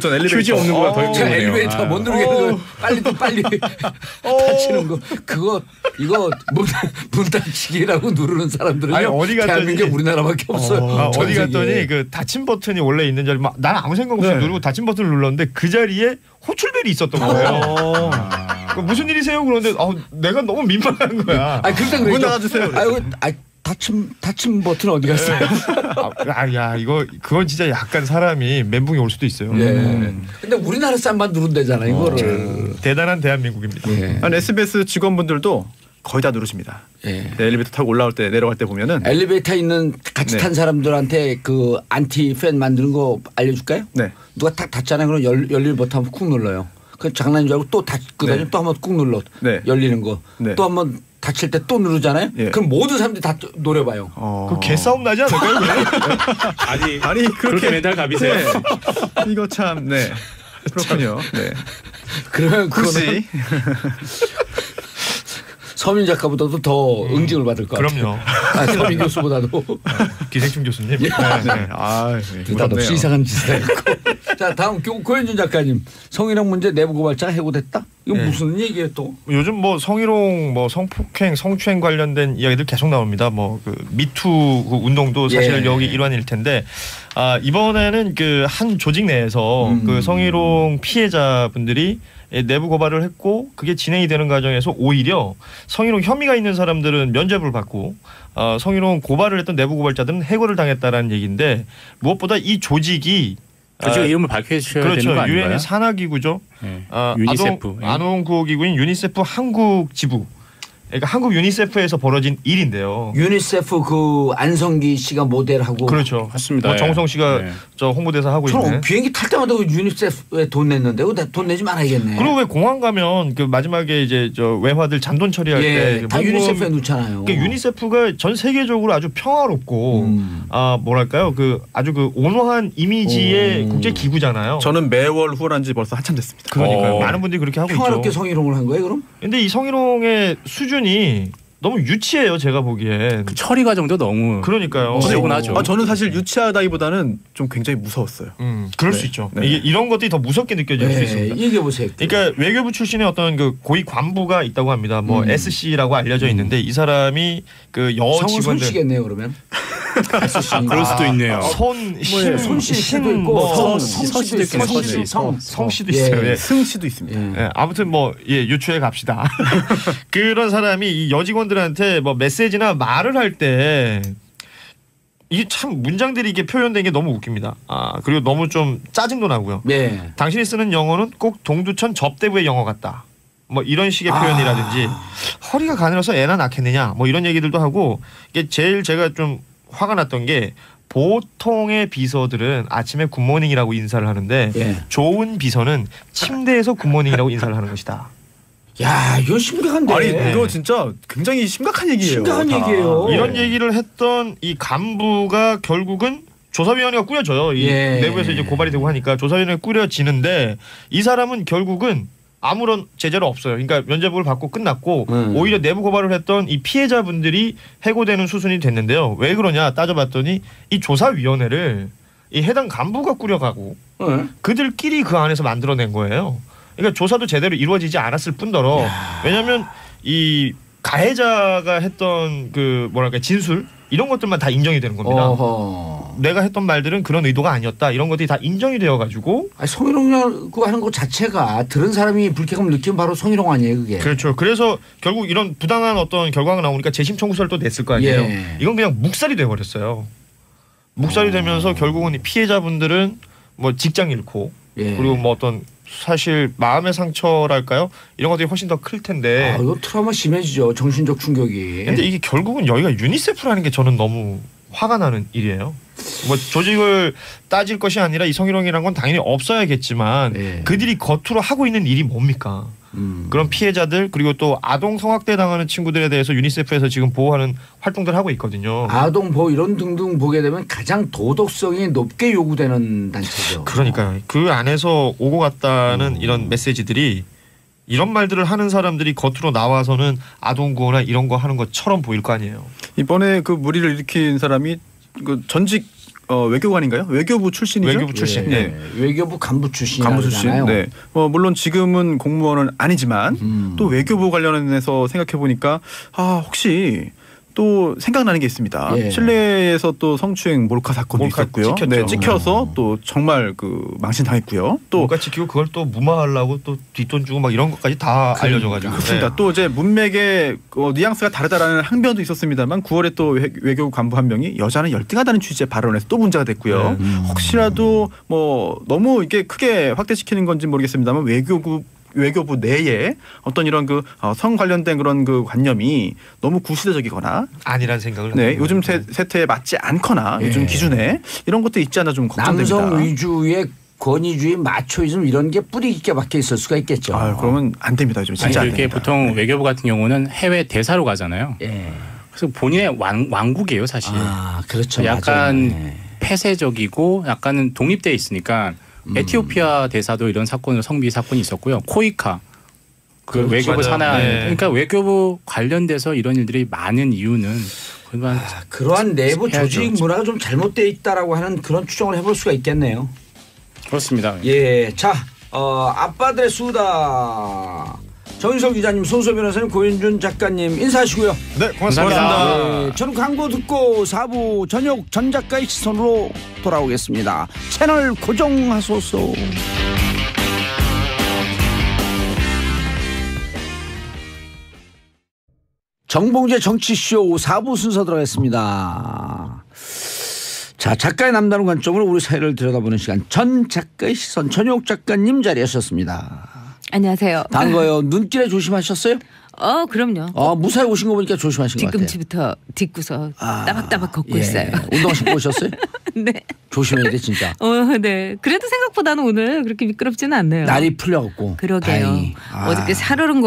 전 엘리베이터. 휴지 없는 거가 더 제가 힘드네요. 엘리베이터 못 누르게 하는 거 빨리 닫히는 거. 이거 문 닫히기라고 누르는 사람들은요. 아니, 어디 갔더니- 대한민국에 우리나라밖에 없어요. 전 어디 세계에. 갔더니 그 닫힌 버튼이 원래 있는 자리 난 아무 생각 없이 누르고 닫힌 버튼을 눌렀는데 그 자리에 호출벨이 있었던 거예요. 무슨 일이세요? 그런데 내가 너무 민망한 거야. 아니 그때 문 그랬죠. 닫아주세요. 다 닫힘 버튼 어디 갔어요? 야 이거 그건 진짜 약간 사람이 멘붕이 올 수도 있어요. 근데 우리나라 쌈만 누른대잖아 이거를. 대단한 대한민국입니다. 아니, SBS 직원분들도 거의 다 누르십니다. 네, 엘리베이터 타고 올라올 때 내려갈 때 보면은 엘리베이터 있는 같이 탄 사람들한테 그 안티 팬 만드는 거 알려줄까요? 네. 누가 탁 닫잖아요. 그럼 열리는 버튼 한번 쿡 눌러요. 그 장난인 줄 알고 또 닫거든요. 또 한번 꾹 눌러. 열리는 거. 또 한번 닫힐 때 또 누르잖아요. 그럼 모든 사람들이 다 노려봐요. 그 개싸움 나지 않을까요? 아니 그렇게 멘탈 갑이세요? 이거 참 그렇군요. 그러면 굳이 서민 작가보다도 더 응징을 받을 것 같아요. 그럼요. 서민 교수보다도. 기생충 교수님. 느닷없이 이상한 짓을 했고. 자 다음 고현준 작가님. 성희롱 문제 내부 고발자가 해고됐다? 이건 무슨 얘기예요 또? 요즘 뭐 성희롱, 뭐 성폭행, 성추행 관련된 이야기들 계속 나옵니다. 뭐 그 미투 그 운동도 사실 여기 일환일 텐데 이번에는 그 한 조직 내에서 그 성희롱 피해자분들이 내부 고발을 했고 그게 진행이 되는 과정에서 오히려 성희롱 혐의가 있는 사람들은 면죄부를 받고 성희롱 고발을 했던 내부 고발자들은 해고를 당했다라는 얘기인데 무엇보다 이 조직이 조직 이름을 밝혀주셔야 되는 거 아닌가요? 유엔의 산하기구죠. 유니세프. 아동구호기구인 유니세프 한국 지부. 그러니까 한국 유니세프에서 벌어진 일인데요. 유니세프 그 안성기 씨가 모델하고. 그렇죠. 맞습니다. 뭐 정우성 씨가 저 홍보대사 하고 있는. 저는 비행기 탈 때마다 그 유니세프에 돈 냈는데 돈 내지 말아야겠네. 그리고 왜 공항 가면 그 마지막에 이제 저 외화들 잔돈 처리할 때 다 유니세프에 놓잖아요. 그러니까 유니세프가 전 세계적으로 아주 평화롭고 뭐랄까요 그 아주 그 온화한 이미지의 국제 기구잖아요. 저는 매월 후원한 지 벌써 한참 됐습니다. 그러니까요. 많은 분들이 그렇게 하고 평화롭게 있죠. 성희롱을 한 거예요 그럼? 근데 이 성희롱의 수준이 너무 유치해요. 제가 보기엔. 그 처리 과정도 너무 그러니까요. 지저분하죠. 저는 사실 유치하다기보다는 좀 굉장히 무서웠어요. 그럴 수 있죠. 이게 이런 것들이 더 무섭게 느껴질 수 있습니다. 얘기해 보세요. 그러니까 외교부 출신의 어떤 그 고위 관부가 있다고 합니다. 뭐 SC라고 알려져 있는데 이 사람이 그 여 성은 직원들 손씨겠네요 그러면. 그럴 수도 있네요. 손씨도 있고 성씨도 있고 성씨도 있어요. 승씨도 있습니다. 아무튼 뭐 유추해 갑시다. 그런 사람이 이 여직원들한테 뭐 메시지나 말을 할 때 이게 참 문장들이 이게 표현된 게 너무 웃깁니다. 그리고 너무 좀 짜증도 나고요. 당신이 쓰는 영어는 꼭 동두천 접대부의 영어 같다. 뭐 이런 식의 표현이라든지 허리가 가늘어서 애나 낳겠느냐 뭐 이런 얘기들도 하고 이게 제일 제가 좀 화가 났던 게 보통의 비서들은 아침에 굿모닝이라고 인사를 하는데 좋은 비서는 침대에서 굿모닝이라고 인사를 하는 것이다. 야 이거 심각한데. 아니 이거 진짜 굉장히 심각한 얘기예요. 심각한 얘기예요. 이런 얘기를 했던 이 간부가 결국은 조사위원회가 꾸려져요. 이 내부에서 이제 고발이 되고 하니까 조사위원회가 꾸려지는데 이 사람은 결국은 아무런 제재로 없어요. 그러니까 면죄부를 받고 끝났고 오히려 내부 고발을 했던 이 피해자분들이 해고되는 수순이 됐는데요. 왜 그러냐 따져봤더니 이 조사위원회를 이 해당 간부가 꾸려가고 그들끼리 그 안에서 만들어낸 거예요. 그러니까 조사도 제대로 이루어지지 않았을 뿐더러 왜냐하면 이 가해자가 했던 그 뭐랄까 진술 이런 것들만 다 인정이 되는 겁니다. 내가 했던 말들은 그런 의도가 아니었다. 이런 것들이 다 인정이 되어가지고. 성희롱 하는 것 자체가 들은 사람이 불쾌감을 느끼면 바로 성희롱 아니에요 그게. 그렇죠. 그래서 결국 이런 부당한 어떤 결과가 나오니까 재심 청구서를 또 냈을 거 아니에요. 이건 그냥 묵살이 돼버렸어요. 묵살이 되면서 결국은 피해자분들은 뭐 직장 잃고 그리고 뭐 어떤 사실 마음의 상처랄까요? 이런 것들이 훨씬 더 클 텐데. 이거 트라우마 심해지죠. 정신적 충격이. 근데 이게 결국은 여기가 유니세프라는 게 저는 너무 화가 나는 일이에요. 뭐 조직을 따질 것이 아니라 이 성희롱이라는 건 당연히 없어야겠지만 그들이 겉으로 하고 있는 일이 뭡니까? 그런 피해자들 그리고 또 아동 성학대 당하는 친구들에 대해서 유니세프에서 지금 보호하는 활동들을 하고 있거든요. 아동 보호 이런 등등 보게 되면 가장 도덕성이 높게 요구되는 단체죠. 그러니까요. 그 안에서 오고 갔다는 이런 메시지들이 이런 말들을 하는 사람들이 겉으로 나와서는 아동 구호나 이런 거 하는 것처럼 보일 거 아니에요. 이번에 그 무리를 일으킨 사람이 그 전직 외교관인가요? 외교부 출신이죠. 외교부 출신. 외교부 간부 출신. 네. 물론 지금은 공무원은 아니지만 또 외교부 관련해서 생각해 보니까 혹시 또 생각나는 게 있습니다. 예. 칠레에서 또 성추행 몰카 사건도 몰카 있었고요. 찍혔죠. 네, 찍혀서 또 정말 그 망신당했고요. 또 뭔가 지키고 그걸 또 무마하려고 또 뒷돈 주고 막 이런 것까지 다 알려져가지고. 그렇습니다. 네. 또 이제 문맥의 뉘앙스가 다르다라는 항변도 있었습니다만 9월에 또 외교부 간부 한 명이 여자는 열등하다는 취지의 발언에서 또 문제가 됐고요. 혹시라도 뭐 너무 이게 크게 확대시키는 건지 모르겠습니다만 외교부 내에 어떤 이런 그 성 관련된 그런 그 관념이 너무 구시대적이거나 아니란 생각을. 네, 요즘 세태에 맞지 않거나 예. 요즘 기준에 이런 것도 있지 않나 좀 걱정됩니다. 남성 위주의 권위주의 마초이즘 이런 게 뿌리 깊게 박혀 있을 수가 있겠죠. 그러면 안 됩니다. 요즘 진짜 안 이게 됩니다. 보통 네. 외교부 같은 경우는 해외 대사로 가잖아요. 예. 그래서 본인의 왕국이에요, 사실. 그렇죠. 약간 맞아요. 네. 폐쇄적이고 약간은 독립돼 있으니까 에티오피아 대사도 이런 사건으로 성비 사건이 있었고요. 코이카 그 그렇죠. 외교부 맞아요. 산하 네. 그러니까 외교부 관련돼서 이런 일들이 많은 이유는 그만 그러한 내부 해야죠. 조직 문화가 좀 잘못되어 있다라고 하는 그런 추정을 해볼 수가 있겠네요. 그렇습니다. 예, 자, 아빠들의 수다. 정인석 기자님, 손소 변호사님, 고윤준 작가님 인사하시고요. 네, 고맙습니다. 감사합니다. 예, 저는 광고 듣고 4부 저녁 전 작가의 시선으로 돌아오겠습니다. 채널 고정하소서. 정봉재 정치쇼 4부 순서 들어가겠습니다. 자, 작가의 남다른 관점으로 우리 사회를 들여다보는 시간 전 작가의 시선 전효옥 작가님 자리하셨습니다. 안녕하세요. 단거요. 눈길에 조심하셨어요? 그럼요. 무사히 오신 거 보니까 조심하신 것 같아요. 뒤꿈치부터 뒷구서 따박따박 걷고 있어요. 운동 신고 오셨어요? 네. 조심해야 돼 진짜. 네. 그래도 생각보다는 오늘 그렇게 미끄럽지는 않네요. 날이 풀려갖고. 그러게요. 다행히. 어저께 살얼은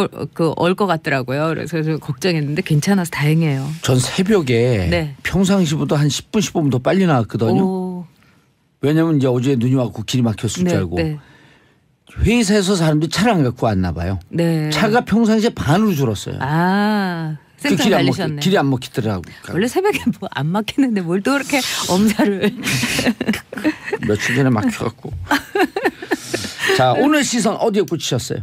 얼것 같더라고요. 그래서 좀 걱정했는데 괜찮아서 다행이에요. 전 새벽에 네. 평상시보다 한 10분 15분 더 빨리 나왔거든요. 오. 왜냐면 이제 어제 눈이 왔고 길이 막혔을 줄 알고. 네. 회사에서 사람들이 차를 안 갖고 왔나 봐요. 네. 차가 평상시에 반으로 줄었어요. 그 생선 달리셨네. 길이 안 먹히더라고. 원래 새벽에 뭐 안 막히는데 뭘 또 그렇게 엄살을. 며칠 전에 막혀갖고. 자, 오늘 시선 어디에 꽂히셨어요?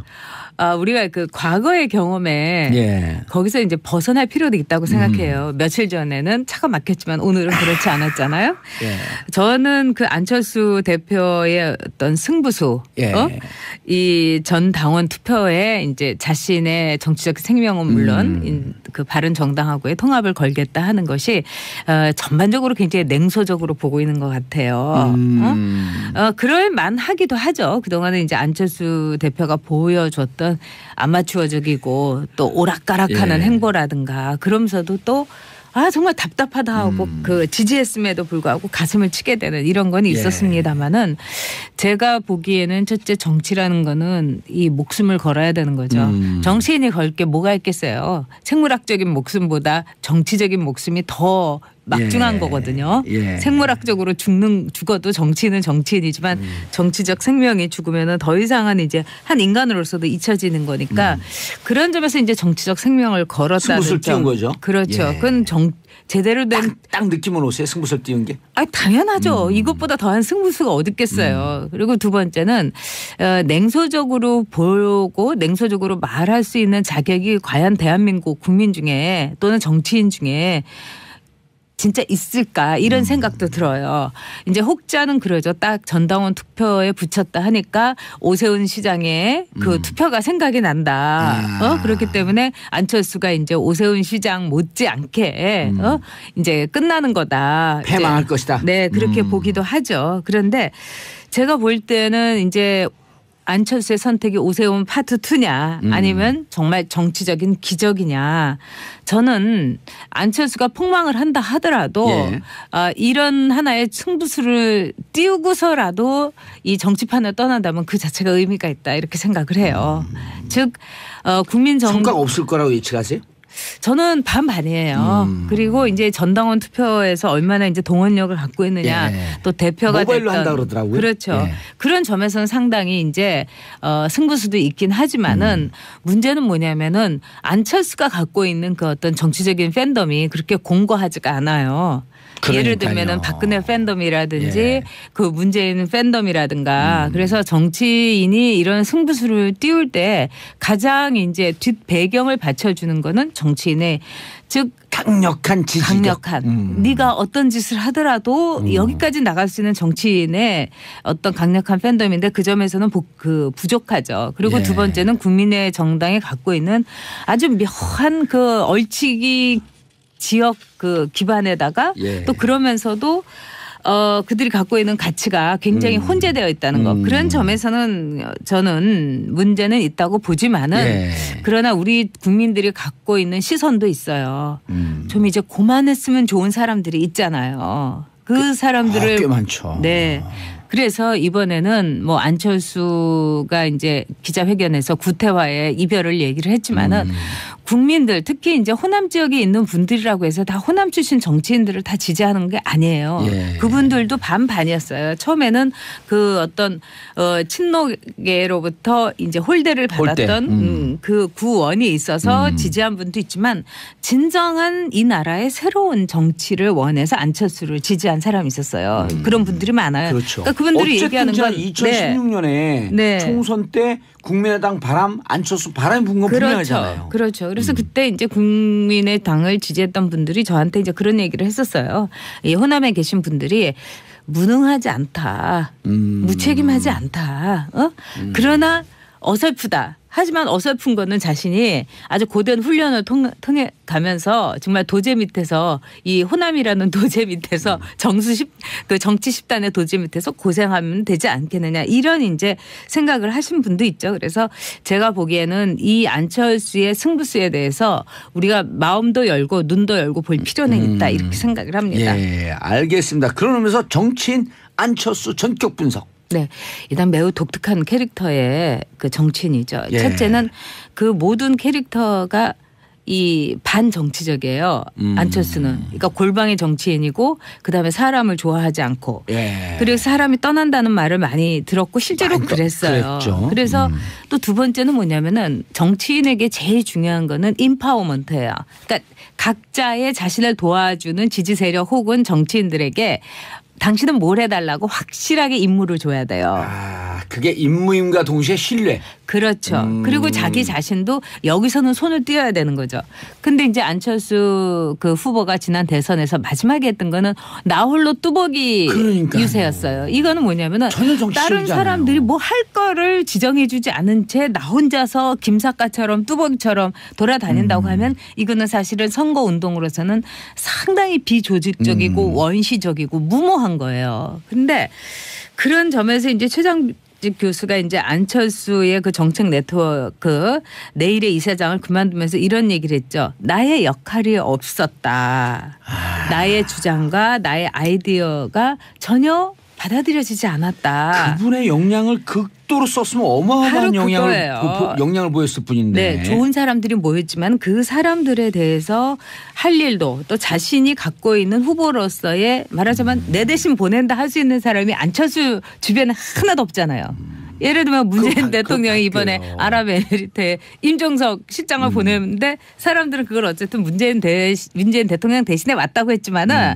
우리가 그 과거의 경험에 예. 거기서 이제 벗어날 필요도 있다고 생각해요. 며칠 전에는 차가 막혔지만 오늘은 그렇지 않았잖아요. 예. 저는 그 안철수 대표의 어떤 승부수, 예. 이 전 당원 투표에 이제 자신의 정치적 생명은 물론 그 바른 정당하고의 통합을 걸겠다 하는 것이 전반적으로 굉장히 냉소적으로 보고 있는 것 같아요. 그럴 만하기도 하죠. 그동안은 이제 안철수 대표가 보여줬던 아마추어적이고 또 오락가락하는 예. 행보라든가 그러면서도 또 정말 답답하다 하고 그 지지했음에도 불구하고 가슴을 치게 되는 이런 건 있었습니다마는 제가 보기에는 첫째 정치라는 거는 이 목숨을 걸어야 되는 거죠. 정치인이 걸 게 뭐가 있겠어요. 생물학적인 목숨보다 정치적인 목숨이 더 막중한 예. 거거든요. 예. 생물학적으로 죽어도 정치인은 정치인이지만 정치적 생명이 죽으면은 더 이상은 이제 한 인간으로서도 잊혀지는 거니까 그런 점에서 이제 정치적 생명을 걸었다는 승부수를 점. 띄운 거죠. 그렇죠. 예. 그건 제대로 된 딱 느낌은 오세요? 승부수를 띄운 게? 당연하죠. 이것보다 더한 승부수가 어디 있겠어요. 그리고 두 번째는 냉소적으로 보고 냉소적으로 말할 수 있는 자격이 과연 대한민국 국민 중에 또는 정치인 중에 진짜 있을까 이런 생각도 들어요. 이제 혹자는 그러죠. 딱 전당원 투표에 붙였다 하니까 오세훈 시장의 그 투표가 생각이 난다. 그렇기 때문에 안철수가 이제 오세훈 시장 못지않게 이제 끝나는 거다. 패망할 이제 것이다. 네, 그렇게 보기도 하죠. 그런데 제가 볼 때는 이제 안철수의 선택이 오세훈 파트 2냐 아니면 정말 정치적인 기적이냐. 저는 안철수가 폭망을 한다 하더라도 예. 이런 하나의 승부수를 띄우고서라도 이 정치판을 떠난다면 그 자체가 의미가 있다 이렇게 생각을 해요. 즉 국민 성과가 없을 거라고 예측하세요? 저는 반반이에요. 그리고 이제 전당원 투표에서 얼마나 이제 동원력을 갖고 있느냐, 예. 또 대표가 모바일로 됐던 한다 그러더라고요. 그렇죠. 예. 그런 점에서는 상당히 이제 승부수도 있긴 하지만은 문제는 뭐냐면은 안철수가 갖고 있는 그 어떤 정치적인 팬덤이 그렇게 공고하지가 않아요. 예를 그러니까요. 들면은 박근혜 팬덤이라든지 예. 그 문재인 팬덤이라든가 그래서 정치인이 이런 승부수를 띄울 때 가장 이제 뒷 배경을 받쳐주는 거는 정치인의 즉 강력한 지지력. 강력한. 네가 어떤 짓을 하더라도 여기까지 나갈 수 있는 정치인의 어떤 강력한 팬덤인데 그 점에서는 부족하죠. 그리고 예. 두 번째는 국민의 정당이 갖고 있는 아주 묘한 그 얼치기 지역 그 기반에다가 예. 또 그러면서도 그들이 갖고 있는 가치가 굉장히 혼재되어 있다는 것. 그런 점에서는 저는 문제는 있다고 보지만은 예. 그러나 우리 국민들이 갖고 있는 시선도 있어요. 좀 이제 고만했으면 좋은 사람들이 있잖아요. 그 사람들을 꽤 많죠. 네. 그래서 이번에는 뭐 안철수가 이제 기자회견에서 구태화의 이별을 얘기를 했지만은 국민들 특히 이제 호남 지역에 있는 분들이라고 해서 다 호남 출신 정치인들을 다 지지하는 게 아니에요. 예. 그분들도 반반이었어요. 처음에는 그 어떤 친노계로부터 이제 홀대를 받았던 그 구원이 있어서 지지한 분도 있지만 진정한 이 나라의 새로운 정치를 원해서 안철수를 지지한 사람이 있었어요. 그런 분들이 많아요. 그렇죠. 그러니까 그분들이 얘기하는 건 2016년에 네. 총선 때 국민의당 바람 안철수 바람이 분 건 분명하잖아요. 그렇죠. 그래서 그때 이제 국민의당을 지지했던 분들이 저한테 이제 그런 얘기를 했었어요. 이 호남에 계신 분들이 무능하지 않다. 무책임하지 않다. 그러나 어설프다. 하지만 어설픈 거는 자신이 아주 고된 훈련을 통해 가면서 정말 도제 밑에서 이 호남이라는 도제 밑에서 그 정치 10단의 도제 밑에서 고생하면 되지 않겠느냐 이런 이제 생각을 하신 분도 있죠. 그래서 제가 보기에는 이 안철수의 승부수에 대해서 우리가 마음도 열고 눈도 열고 볼 필요는 있다 이렇게 생각을 합니다. 예, 알겠습니다. 그런 의미에서 정치인 안철수 전격 분석. 네. 일단 매우 독특한 캐릭터의 그 정치인이죠. 예. 첫째는 그 모든 캐릭터가 이 반정치적이에요. 안철수는. 그러니까 골방의 정치인이고 그다음에 사람을 좋아하지 않고. 예. 그리고 사람이 떠난다는 말을 많이 들었고 실제로 그랬어요. 그랬죠. 그래서 또 두 번째는 뭐냐면은 정치인에게 제일 중요한 거는 인파워먼트예요. 그러니까 각자의 자신을 도와주는 지지 세력 혹은 정치인들에게 당신은 뭘 해달라고 확실하게 임무를 줘야 돼요. 아, 그게 임무임과 동시에 신뢰. 그렇죠. 그리고 자기 자신도 여기서는 손을 띄어야 되는 거죠. 근데 이제 안철수 그 후보가 지난 대선에서 마지막에 했던 거는 나 홀로 뚜벅이 그러니까요. 유세였어요. 이거는 뭐냐면은 전혀 정치적이잖아요. 다른 사람들이 뭐 할 거를 지정해 주지 않은 채 나 혼자서 김사과처럼 뚜벅이처럼 돌아다닌다고 하면 이거는 사실은 선거 운동으로서는 상당히 비조직적이고 원시적이고 무모한 거예요. 근데 그런 점에서 이제 최장직 교수가 이제 안철수의 그 정책 네트워크 내일의 이사장을 그만두면서 이런 얘기를 했죠. 나의 역할이 없었다. 나의 주장과 나의 아이디어가 전혀 받아들여지지 않았다. 그분의 역량을 극도로 썼으면 어마어마한 바로 영향을 보였을 뿐인데. 네, 좋은 사람들이 모였지만 그 사람들에 대해서 할 일도 또 자신이 갖고 있는 후보로서의 말하자면 내 대신 보낸다 할 수 있는 사람이 안철수 주변에 하나도 없잖아요. 예를 들면 문재인 대통령이 이번에 아랍에미리트에 임종석 실장을 보냈는데 사람들은 그걸 어쨌든 문재인 대통령 대신에 왔다고 했지만은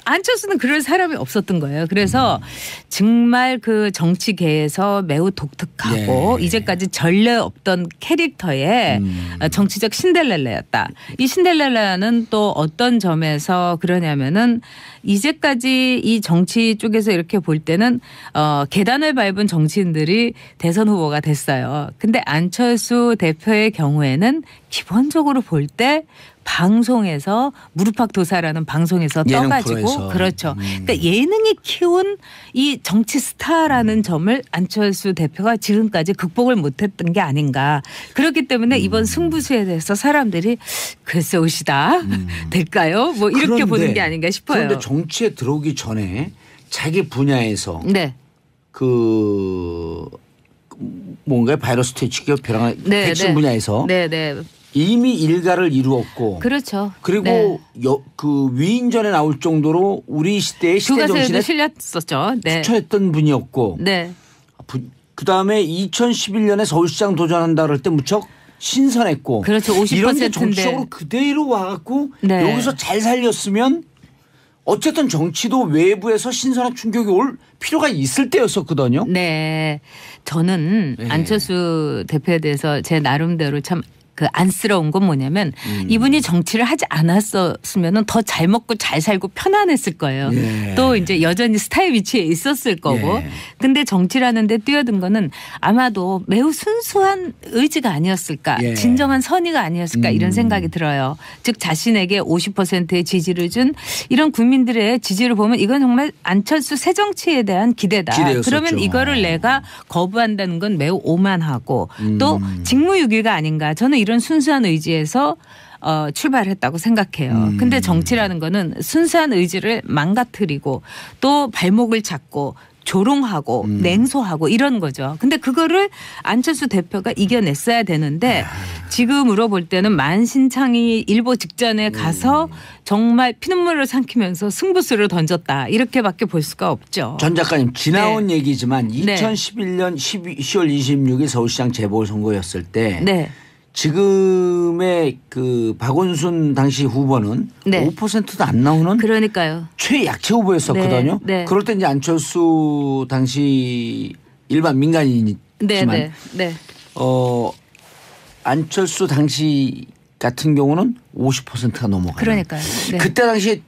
안철수는 그럴 사람이 없었던 거예요. 그래서 정말 그 정치계에서 매우 독특하고 이제까지 전례 없던 캐릭터의 정치적 신데렐라였다. 이 신데렐라는 또 어떤 점에서 그러냐면은 이제까지 이 정치 쪽에서 이렇게 볼 때는 계단을 밟은 정치인들이 대선 후보가 됐어요. 근데 안철수 대표의 경우에는 기본적으로 볼 때 방송에서 무릎팍도사라는 방송에서 떠가지고 프로에서. 그렇죠. 그러니까 예능이 키운 이 정치 스타라는 점을 안철수 대표가 지금까지 극복을 못했던 게 아닌가. 그렇기 때문에 이번 승부수에 대해서 사람들이 글쎄 옷이다 될까요? 뭐 이렇게 그런데, 보는 게 아닌가 싶어요. 그런데 정치에 들어오기 전에 자기 분야에서 네. 그 뭔가 바이러스 퇴치기 벼랑 네, 백신 네. 분야에서 네, 네. 이미 일가를 이루었고 그렇죠. 그리고 네. 그 위인전에 나올 정도로 우리 시대의 시대 교과서에도 정신에 실렸었죠. 네. 투철했던 분이었고 네. 그다음에 2011년에 서울시장 도전한다 그럴 때 무척 신선했고 그렇죠. 50%인데. 이런데 정치적으로 그대로 와갖고 네. 여기서 잘 살렸으면 어쨌든 정치도 외부에서 신선한 충격이 올 필요가 있을 때였었거든요. 네. 저는 네. 안철수 대표에 대해서 제 나름대로 참 그 안쓰러운 건 뭐냐면 이분이 정치를 하지 않았었으면은 더 잘 먹고 잘 살고 편안했을 거예요. 예. 또 이제 여전히 스타의 위치에 있었을 거고. 예. 근데 정치라는 데 뛰어든 거는 아마도 매우 순수한 의지가 아니었을까. 예. 진정한 선의가 아니었을까 이런 생각이 들어요. 즉 자신에게 50%의 지지를 준 이런 국민들의 지지를 보면 이건 정말 안철수 새 정치에 대한 기대다. 기대였었죠. 그러면 이거를 내가 거부한다는 건 매우 오만하고 또 직무유기가 아닌가. 저는 이런 순수한 의지에서 출발했다고 생각해요. 근데 정치라는 거는 순수한 의지를 망가뜨리고 또 발목을 잡고 조롱하고 냉소하고 이런 거죠. 근데 그거를 안철수 대표가 이겨냈어야 되는데 지금으로 볼 때는 만신창이 일보 직전에 가서 정말 피눈물을 삼키면서 승부수를 던졌다. 이렇게밖에 볼 수가 없죠. 전 작가님 지나온 네. 얘기지만 네. 2011년 10월 26일 서울시장 재보궐선거였을 때 네. 지금의 그 박원순 당시 후보는 네. 5%도 안 나오는 그러니까요. 최약체 후보였었거든요. 네, 네. 그럴 때 이제 안철수 당시 일반 민간인이지만 네. 네. 안철수 당시 같은 경우는 50%가 넘어가요. 그러니까요. 네. 그때 당시에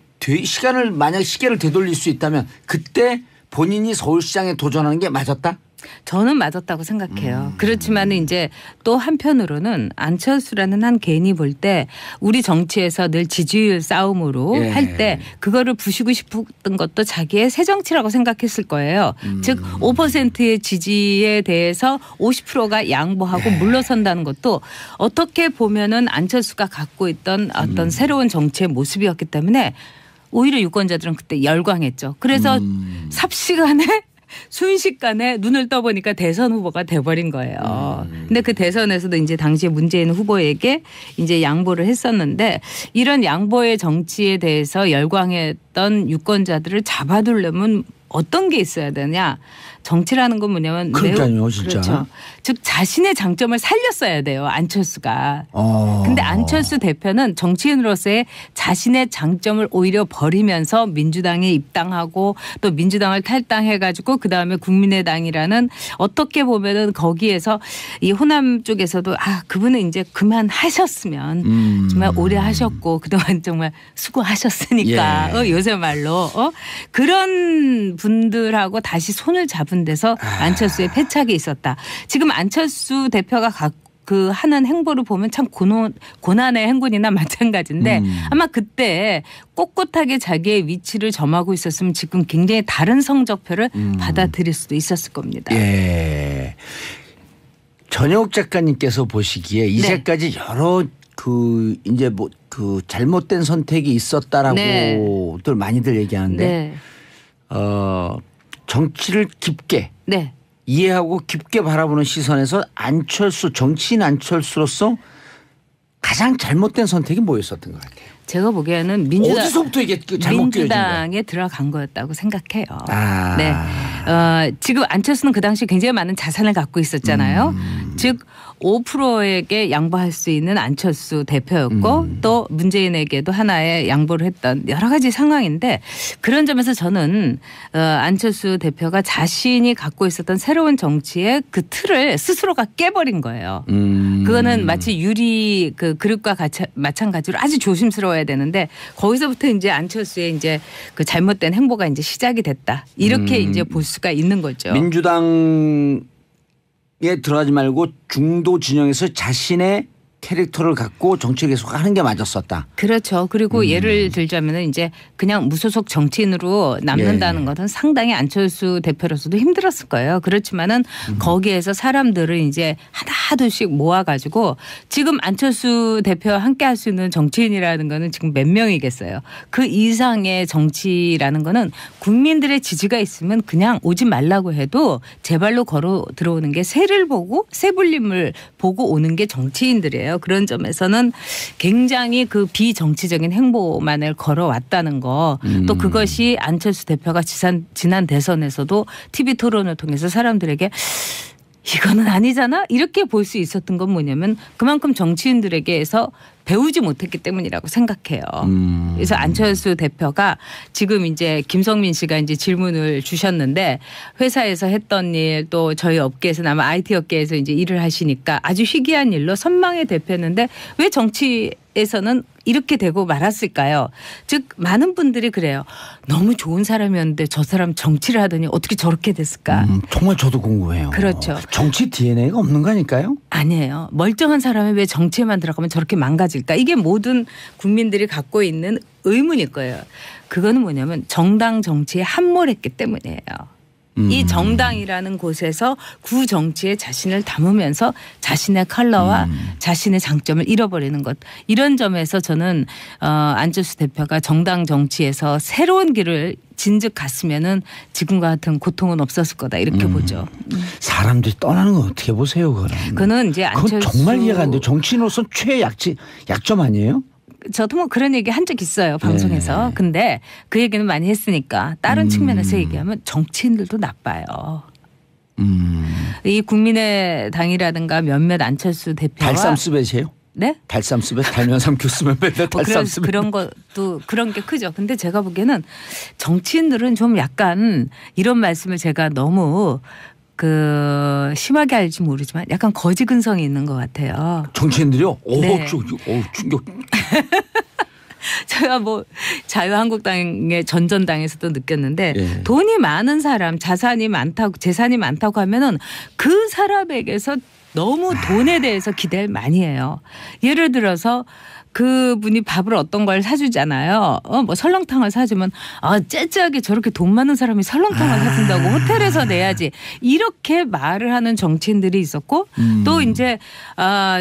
만약 시계를 되돌릴 수 있다면 그때 본인이 서울시장에 도전하는 게 맞았다? 저는 맞았다고 생각해요. 그렇지만 이제 또 한편으로는 안철수라는 한 개인이 볼 때 우리 정치에서 늘 지지율 싸움으로 예. 할 때 그거를 부수고 싶었던 것도 자기의 새 정치라고 생각했을 거예요. 즉 5%의 지지에 대해서 50%가 양보하고 물러선다는 것도 어떻게 보면은 안철수가 갖고 있던 어떤 새로운 정치의 모습이었기 때문에 오히려 유권자들은 그때 열광했죠. 그래서 삽시간에 순식간에 눈을 떠보니까 대선 후보가 돼버린 거예요. 근데 그 대선에서도 이제 당시에 문재인 후보에게 이제 양보를 했었는데 이런 양보의 정치에 대해서 열광했던 유권자들을 잡아두려면 어떤 게 있어야 되냐. 정치라는 건 뭐냐면 그러니까요, 진짜. 그렇죠. 즉 자신의 장점을 살렸어야 돼요. 안철수가. 근데 안철수 대표는 정치인으로서의 자신의 장점을 오히려 버리면서 민주당에 입당하고 또 민주당을 탈당해가지고 그다음에 국민의당이라는 어떻게 보면은 거기에서 이 호남 쪽에서도 그분은 이제 그만하셨으면 정말 오래 하셨고 그동안 정말 수고하셨으니까 예. 요새 말로 그런 분들하고 다시 손을 잡은 데서 안철수의 패착이 있었다. 지금 안철수 대표가 그 하는 행보를 보면 참 고난의 행군이나 마찬가지인데 아마 그때 꼿꼿하게 자기의 위치를 점하고 있었으면 지금 굉장히 다른 성적표를 받아들일 수도 있었을 겁니다. 예. 전영욱 작가님께서 보시기에 이제까지 여러 이제 잘못된 선택이 있었다라고들 많이들 얘기하는데 네. 정치를 깊게 네. 이해하고 깊게 바라보는 시선에서 정치인 안철수로서 가장 잘못된 선택이 뭐였었던 것 같아요? 제가 보기에는 어디서부터 이게 잘못 끼워진 거예요? 민주당에 들어간 거였다고 생각해요. 아. 네. 지금 안철수는 그 당시 굉장히 많은 자산을 갖고 있었잖아요. 즉 5%에게 양보할 수 있는 안철수 대표였고 또 문재인에게도 하나의 양보를 했던 여러 가지 상황인데 그런 점에서 저는 안철수 대표가 자신이 갖고 있었던 새로운 정치의 그 틀을 스스로가 깨버린 거예요. 그거는 마치 유리 그릇과 마찬가지로 아주 조심스러워야 되는데 거기서부터 이제 안철수의 이제 그 잘못된 행보가 이제 시작이 됐다. 이렇게 이제 볼 수가 있는 거죠. 민주당에 들어가지 말고 중도 진영에서 자신의 캐릭터를 갖고 정치를 계속 하는 게 맞았었다. 그렇죠. 그리고 예를 들자면 이제 그냥 무소속 정치인으로 남는다는 것은 상당히 안철수 대표로서도 힘들었을 거예요. 그렇지만은 거기에서 사람들을 이제 하나둘씩 모아가지고 지금 안철수 대표와 함께 할 수 있는 정치인이라는 거는 지금 몇 명이겠어요. 그 이상의 정치라는 거는 국민들의 지지가 있으면 그냥 오지 말라고 해도 제 발로 걸어 들어오는 게 새를 보고 새불림을 보고 오는 게 정치인들이에요. 그런 점에서는 굉장히 그 비정치적인 행보만을 걸어왔다는 거 또 그것이 안철수 대표가 지난 대선에서도 TV 토론을 통해서 사람들에게 이거는 아니잖아. 이렇게 볼 수 있었던 건 뭐냐면 그만큼 정치인들에게서 배우지 못했기 때문이라고 생각해요. 그래서 안철수 대표가 지금 이제 김성민 씨가 이제 질문을 주셨는데 회사에서 했던 일 또 저희 업계에서는 아마 IT 업계에서 이제 일을 하시니까 아주 희귀한 일로 선망의 대표였는데 왜 정치에서는 이렇게 되고 말았을까요? 즉 많은 분들이 그래요. 너무 좋은 사람이었는데 저 사람 정치를 하더니 어떻게 저렇게 됐을까? 정말 저도 궁금해요. 그렇죠. 정치 DNA가 없는 거 아닐까요? 아니에요. 멀쩡한 사람이 왜 정치에만 들어가면 저렇게 망가질까? 이게 모든 국민들이 갖고 있는 의문일 거예요. 그거는 뭐냐면 정당 정치에 함몰했기 때문이에요. 이 정당이라는 곳에서 구 정치에 자신을 담으면서 자신의 컬러와 자신의 장점을 잃어버리는 것. 이런 점에서 저는 안철수 대표가 정당 정치에서 새로운 길을 진즉 갔으면은 지금과 같은 고통은 없었을 거다 이렇게 보죠. 사람들이 떠나는 건 어떻게 보세요, 그럼? 그거는 이제 안철수 그건 정말 이해가 안 돼요. 정치인으로서 약점 아니에요? 저도 뭐 그런 얘기 한 적 있어요 방송에서. 근데 그 얘기는 많이 했으니까 다른 측면에서 얘기하면 정치인들도 나빠요. 이 국민의당이라든가 몇몇 안철수 대표와 달쌈스벳이에요? 네? 달쌈스벳 달면 삼큐 쓰면 맨날 달쌈스벳. 그런 것도 그런 게 크죠. 근데 제가 보기에는 정치인들은 좀 약간 이런 말씀을 제가 너무 심하게 알지 모르지만 약간 거지 근성이 있는 것 같아요. 정치인들이요? 네. 충격. 제가 뭐 자유한국당의 전전당에서도 느꼈는데 돈이 많은 사람, 재산이 많다고 하면은 그 사람에게서 너무 돈에 대해서 기대를 많이 해요. 예를 들어서 그분이 밥을 어떤 걸 사주잖아요. 뭐 설렁탕을 사주면 째째하게 저렇게 돈 많은 사람이 설렁탕을 사준다고 호텔에서 내야지 이렇게 말을 하는 정치인들이 있었고 또 이제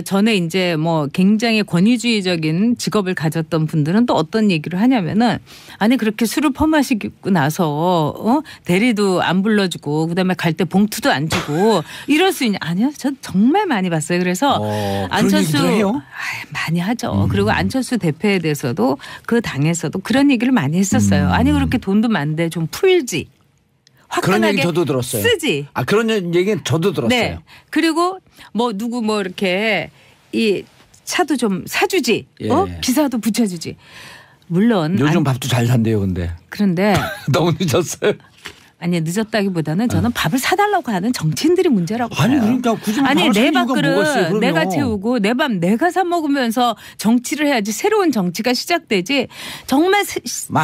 전에 이제 뭐 굉장히 권위주의적인 직업을 가졌던 분들은 또 어떤 얘기를 하냐면은 아니 그렇게 술을 퍼마시고 나서 대리도 안 불러주고 그다음에 갈 때 봉투도 안 주고 이럴 수 있냐? 아니요, 전 정말 많이 봤어요. 그래서 안철수 해요? 많이 하죠. 그리고 안철수 대표에 대해서도 그 당에서도 그런 얘기를 많이 했었어요. 아니 그렇게 돈도 많은데 좀 풀지. 그런 얘기 화끈하게 저도 들었어요. 쓰지. 그런 얘기는 저도 들었어요. 네. 그리고 뭐 누구 뭐 이렇게 이 차도 좀 사주지. 기사도 붙여주지. 물론 요즘 밥도 잘 산대요, 근데. 그런데 너무 늦었어요. 아니 늦었다기보다는 저는 밥을 사달라고 하는 정치인들이 문제라고 봐요. 아니 그러니까 굳이 아니 내 밥그릇 있어요, 내가 채우고 내 밥 내가 사 먹으면서 정치를 해야지 새로운 정치가 시작되지. 정말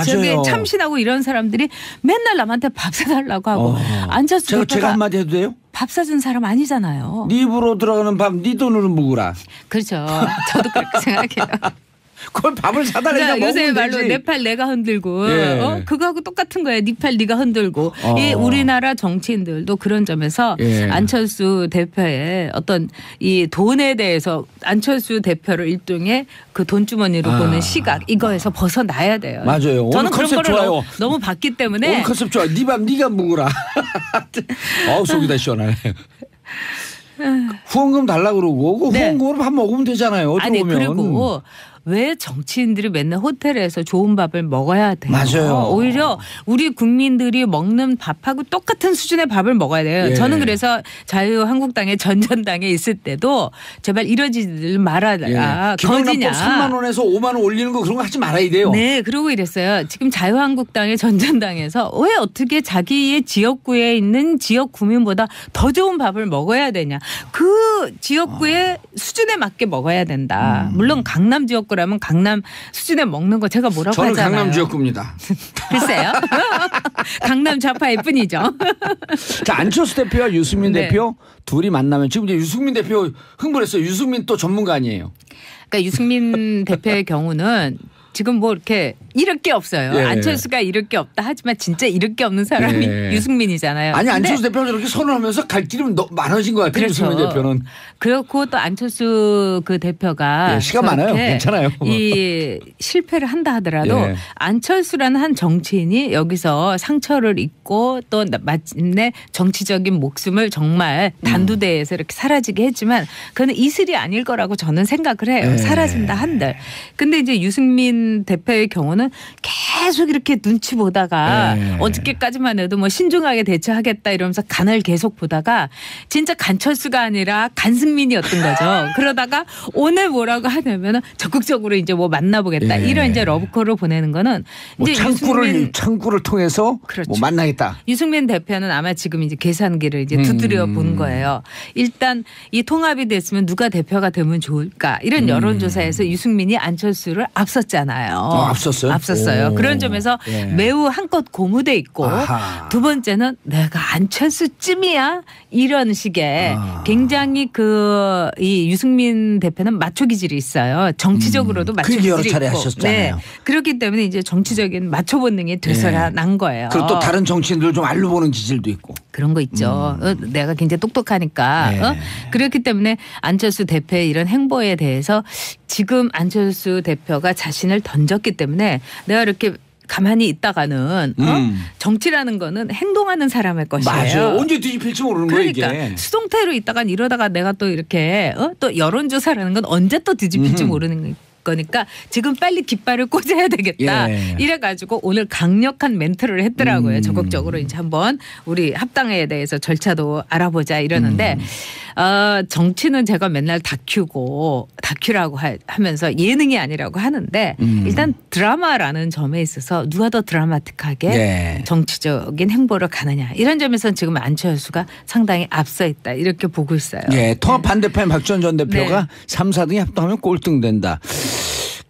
저기 참신하고 이런 사람들이 맨날 남한테 밥 사달라고 하고 안철수 제가 한마디 해도 돼요? 밥 사준 사람 아니잖아요. 네 입으로 들어가는 밥 네 돈으로 먹으라. 그렇죠. 저도 그렇게 생각해요. 그걸 밥을 사달라니까 그러니까 요새 먹으면 말로 되지. 내 팔 내가 흔들고 예. 그거하고 똑같은 거예요. 네 팔 네가 흔들고. 이 우리나라 정치인들도 그런 점에서 안철수 대표의 어떤 이 돈에 대해서 안철수 대표를 일종의 그 돈주머니로 보는 시각 이거에서 벗어나야 돼요. 맞아요. 저는 그런 거를 좋아요. 너무 봤기 때문에. 오늘 컨셉 좋아. 네 밥 네가 먹으라. 속이 다 시원하네. 후원금 달라 그러고 후원금으로 밥 먹으면 되잖아요. 아니 보면. 그리고 왜 정치인들이 맨날 호텔에서 좋은 밥을 먹어야 돼요? 맞아요. 오히려 우리 국민들이 먹는 밥하고 똑같은 수준의 밥을 먹어야 돼요. 저는 그래서 자유한국당의 전전당에 있을 때도 제발 이러지 말아라. 거지냐. 3만 원에서 5만 원 올리는 거 그런 거 하지 말아야 돼요. 네. 그러고 이랬어요. 지금 자유한국당의 전전당에서 왜 어떻게 자기의 지역구에 있는 지역 구민보다 더 좋은 밥을 먹어야 되냐. 그 지역구의 수준에 맞게 먹어야 된다. 물론 강남 지역구라면 강남 수준에 먹는 거 제가 뭐라고 저는 하잖아요. 강남 지역구입니다. 글쎄요. 강남 좌파일 뿐이죠. 자, 안철수 대표와 유승민 대표 둘이 만나면 지금 이제 유승민 대표 흥분했어요. 유승민 또 전문가 아니에요. 그러니까 유승민 대표의 경우는 지금 뭐 이렇게 잃을 게 없어요. 안철수가 잃을 게 없다 하지만 진짜 잃을 게 없는 사람이 유승민이잖아요. 아니 안철수 대표는 저렇게 선언하면서 갈 길은 많아진 것 같아요. 그렇죠. 유승민 대표는. 그렇고 또 안철수 그 대표가 시간 많아요. 괜찮아요. 이 실패를 한다 하더라도 안철수라는 한 정치인이 여기서 상처를 입고 또 마침내 정치적인 목숨을 정말 단두대에서 이렇게 사라지게 했지만 그건 이슬이 아닐 거라고 저는 생각을 해요. 사라진다 한들. 근데 이제 유승민 유승민 대표의 경우는 계속 이렇게 눈치 보다가 네. 어저께까지만 해도 뭐 신중하게 대처하겠다 이러면서 간을 계속 보다가 진짜 간철수가 아니라 간승민이었던 거죠. 그러다가 오늘 뭐라고 하냐면은 적극적으로 이제 뭐 만나보겠다 예. 이런 이제 러브콜을 보내는 거는 뭐 이제 창구를 통해서 그렇죠. 뭐 만나겠다. 유승민 대표는 아마 지금 이제 계산기를 이제 두드려 본 거예요. 일단 이 통합이 됐으면 누가 대표가 되면 좋을까 이런 여론조사에서 유승민이 안철수를 앞섰잖아요. 앞섰어요? 앞섰어요. 오. 그런 점에서 예. 매우 한껏 고무돼 있고 아하. 두 번째는 내가 안철수쯤이야 이런 식의 굉장히 이 유승민 대표는 마초 기질이 있어요. 정치적으로도 마초 그 얘기 여러 기질이 차례 있고. 하셨잖아요. 그렇기 때문에 이제 정치적인 마초 본능이 되살아난 거예요. 그리고 또 다른 정치인들 좀 알로 보는 기질도 있고. 그런 거 있죠. 내가 굉장히 똑똑하니까. 네. 그렇기 때문에 안철수 대표의 이런 행보에 대해서 지금 안철수 대표가 자신을 던졌기 때문에 내가 이렇게 가만히 있다가는 정치라는 거는 행동하는 사람의 것이에요. 맞아요. 언제 뒤집힐지 모르는 거예요 그러니까 이게. 수동태로 있다가 이러다가 내가 또 이렇게 또 여론조사라는 건 언제 또 뒤집힐지 모르는 거니까 지금 빨리 깃발을 꽂아야 되겠다. 예. 이래가지고 오늘 강력한 멘트를 했더라고요. 적극적으로 이제 한번 우리 합당에 대해서 절차도 알아보자 이러는데 정치는 제가 맨날 다큐라고 하면서 예능이 아니라고 하는데 일단 드라마라는 점에 있어서 누가 더 드라마틱하게 네. 정치적인 행보를 가느냐 이런 점에서는 지금 안철수가 상당히 앞서 있다 이렇게 보고 있어요. 예, 통합 반대파인 박지원 전 대표가 네. 3, 4등이 합당하면 꼴등된다.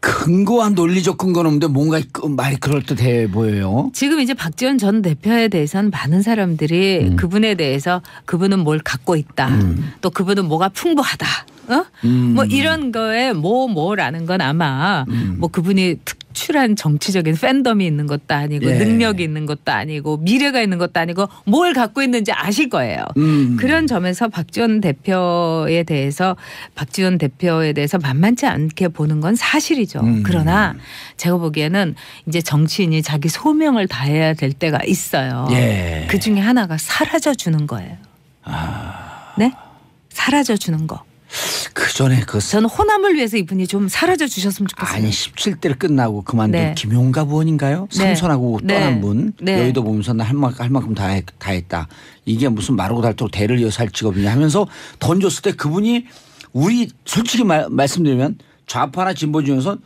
근거와 논리적 근거는 없는데 뭔가 말이 그럴듯해 보여요. 지금 이제 박지원 전 대표에 대해서는 많은 사람들이 그분에 대해서 그분은 뭘 갖고 있다. 또 그분은 뭐가 풍부하다. 뭐 이런 거에 뭐라는 건 아마 뭐 그분이 특출한 정치적인 팬덤이 있는 것도 아니고 예. 능력이 있는 것도 아니고 미래가 있는 것도 아니고 뭘 갖고 있는지 아실 거예요. 그런 점에서 박지원 대표에 대해서 만만치 않게 보는 건 사실이죠. 그러나 제가 보기에는 이제 정치인이 자기 소명을 다해야 될 때가 있어요. 예. 그 중에 하나가 사라져 주는 거예요. 네? 사라져 주는 거. 그 전에 저는 호남을 위해서 이분이 좀 사라져 주셨으면 좋겠어요. 아니 17대를 끝나고 그만둔 네. 김용갑 의원인가요? 네. 삼선하고 네. 떠난 분. 네. 여의도 보면서 나 할 만큼 다 했다. 이게 무슨 마르고 닳도록 대를 이어서 할 직업이냐 하면서 던졌을 때 그분이 우리 솔직히 말씀드리면 좌파나 진보 중에서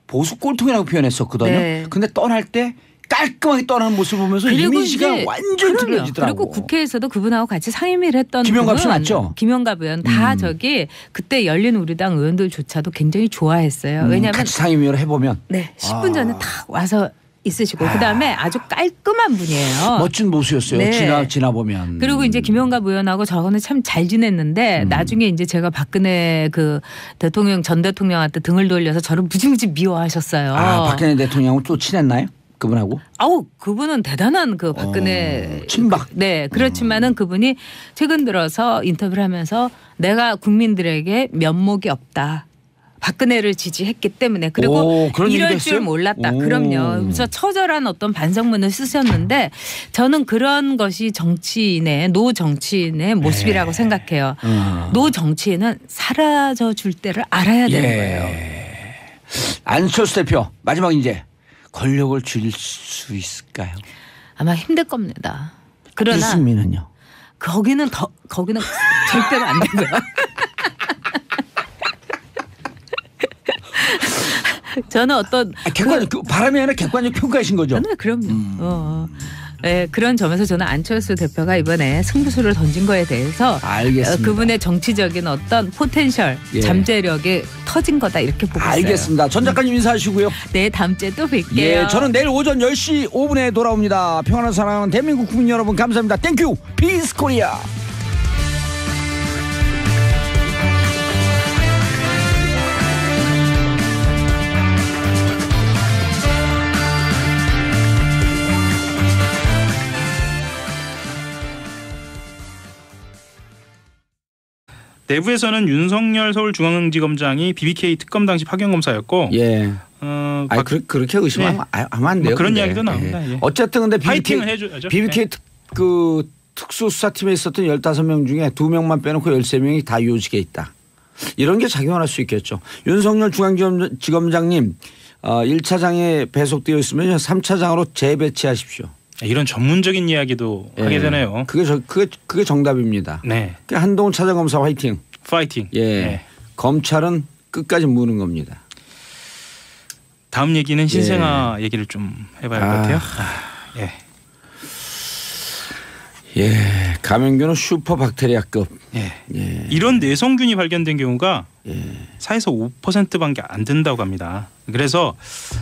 보수 꼴통이라고 표현했었거든요. 네. 근데 떠날 때 깔끔하게 떠나는 모습을 보면서 이미지가 완전히 틀려지더라고. 그리고 국회에서도 그분하고 같이 상임위를 했던 김영갑 씨 분은 맞죠? 김영갑 의원 다 저기 그때 열린 우리당 의원들조차도 굉장히 좋아했어요. 왜냐하면 같이 상임위를 해보면 네 10분 전에 딱 와서 있으시고 그다음에 아주 깔끔한 분이에요. 멋진 모습이었어요. 네. 지나 보면. 그리고 이제 김영갑 의원하고 저거는 참 잘 지냈는데 나중에 이제 제가 박근혜 그 전 대통령한테 등을 돌려서 저를 무지무지 미워하셨어요. 박근혜 대통령하고 또 친했나요? 그분하고? 아우 그분은 대단한 그 박근혜 친박. 네 그렇지만은 그분이 최근 들어서 인터뷰를 하면서 내가 국민들에게 면목이 없다. 박근혜를 지지했기 때문에 그리고 그런 얘기도 이럴 줄 했어요? 몰랐다. 그럼요. 그래서 처절한 어떤 반성문을 쓰셨는데 저는 그런 것이 노 정치인의 모습이라고 생각해요. 노 정치인은 사라져 줄 때를 알아야 되는 거예요. 안철수 대표 마지막 이제 권력을 줄일 수 있을까요? 아마 힘들 겁니다. 그러나 유승민은요? 거기는 절대로 안 되고요. 저는 어떤 바람이 아니라 객관적 평가이신 거죠? 네, 그럼요. 네, 그런 점에서 저는 안철수 대표가 이번에 승부수를 던진 거에 대해서 알겠습니다. 그분의 정치적인 어떤 포텐셜, 예. 잠재력이 터진 거다 이렇게 보고 있어요. 알겠습니다. 전 작가님 인사하시고요. 네, 다음 주에 또 뵐게요. 예, 저는 내일 오전 10시 5분에 돌아옵니다. 평안을 사랑하는 대한민국 국민 여러분 감사합니다. 땡큐 피스 코리아. 내부에서는 윤석열 서울중앙지검장이 BBK 특검 당시 파견 검사였고, 예. 그렇게 의심하면 예. 하면 안 돼요. 뭐 그런 근데. 이야기도 나옵니다. 예. 예. 어쨌든 근데 파이팅을 해줘야죠. BBK 그 특수수사팀에 있었던 15명 중에 2명만 빼놓고 13명이 다 요직에 있다. 이런 게 작용할 수 있겠죠. 윤석열 중앙지검장님 1차장에 배속되어 있으면 3차장으로 재배치하십시오. 이런 전문적인 이야기도 하게 되네요. 그게 정답입니다. 네. 한동훈 차장검사 화이팅. 파이팅. 예. 네. 검찰은 끝까지 무는 겁니다. 다음 얘기는 신생아 얘기를 좀 해봐야 할 것 같아요. 예. 예. 감염균은 슈퍼 박테리아급. 예. 예. 이런 내성균이 발견된 경우가 예. 4에서 5%밖에 안 된다고 합니다. 그래서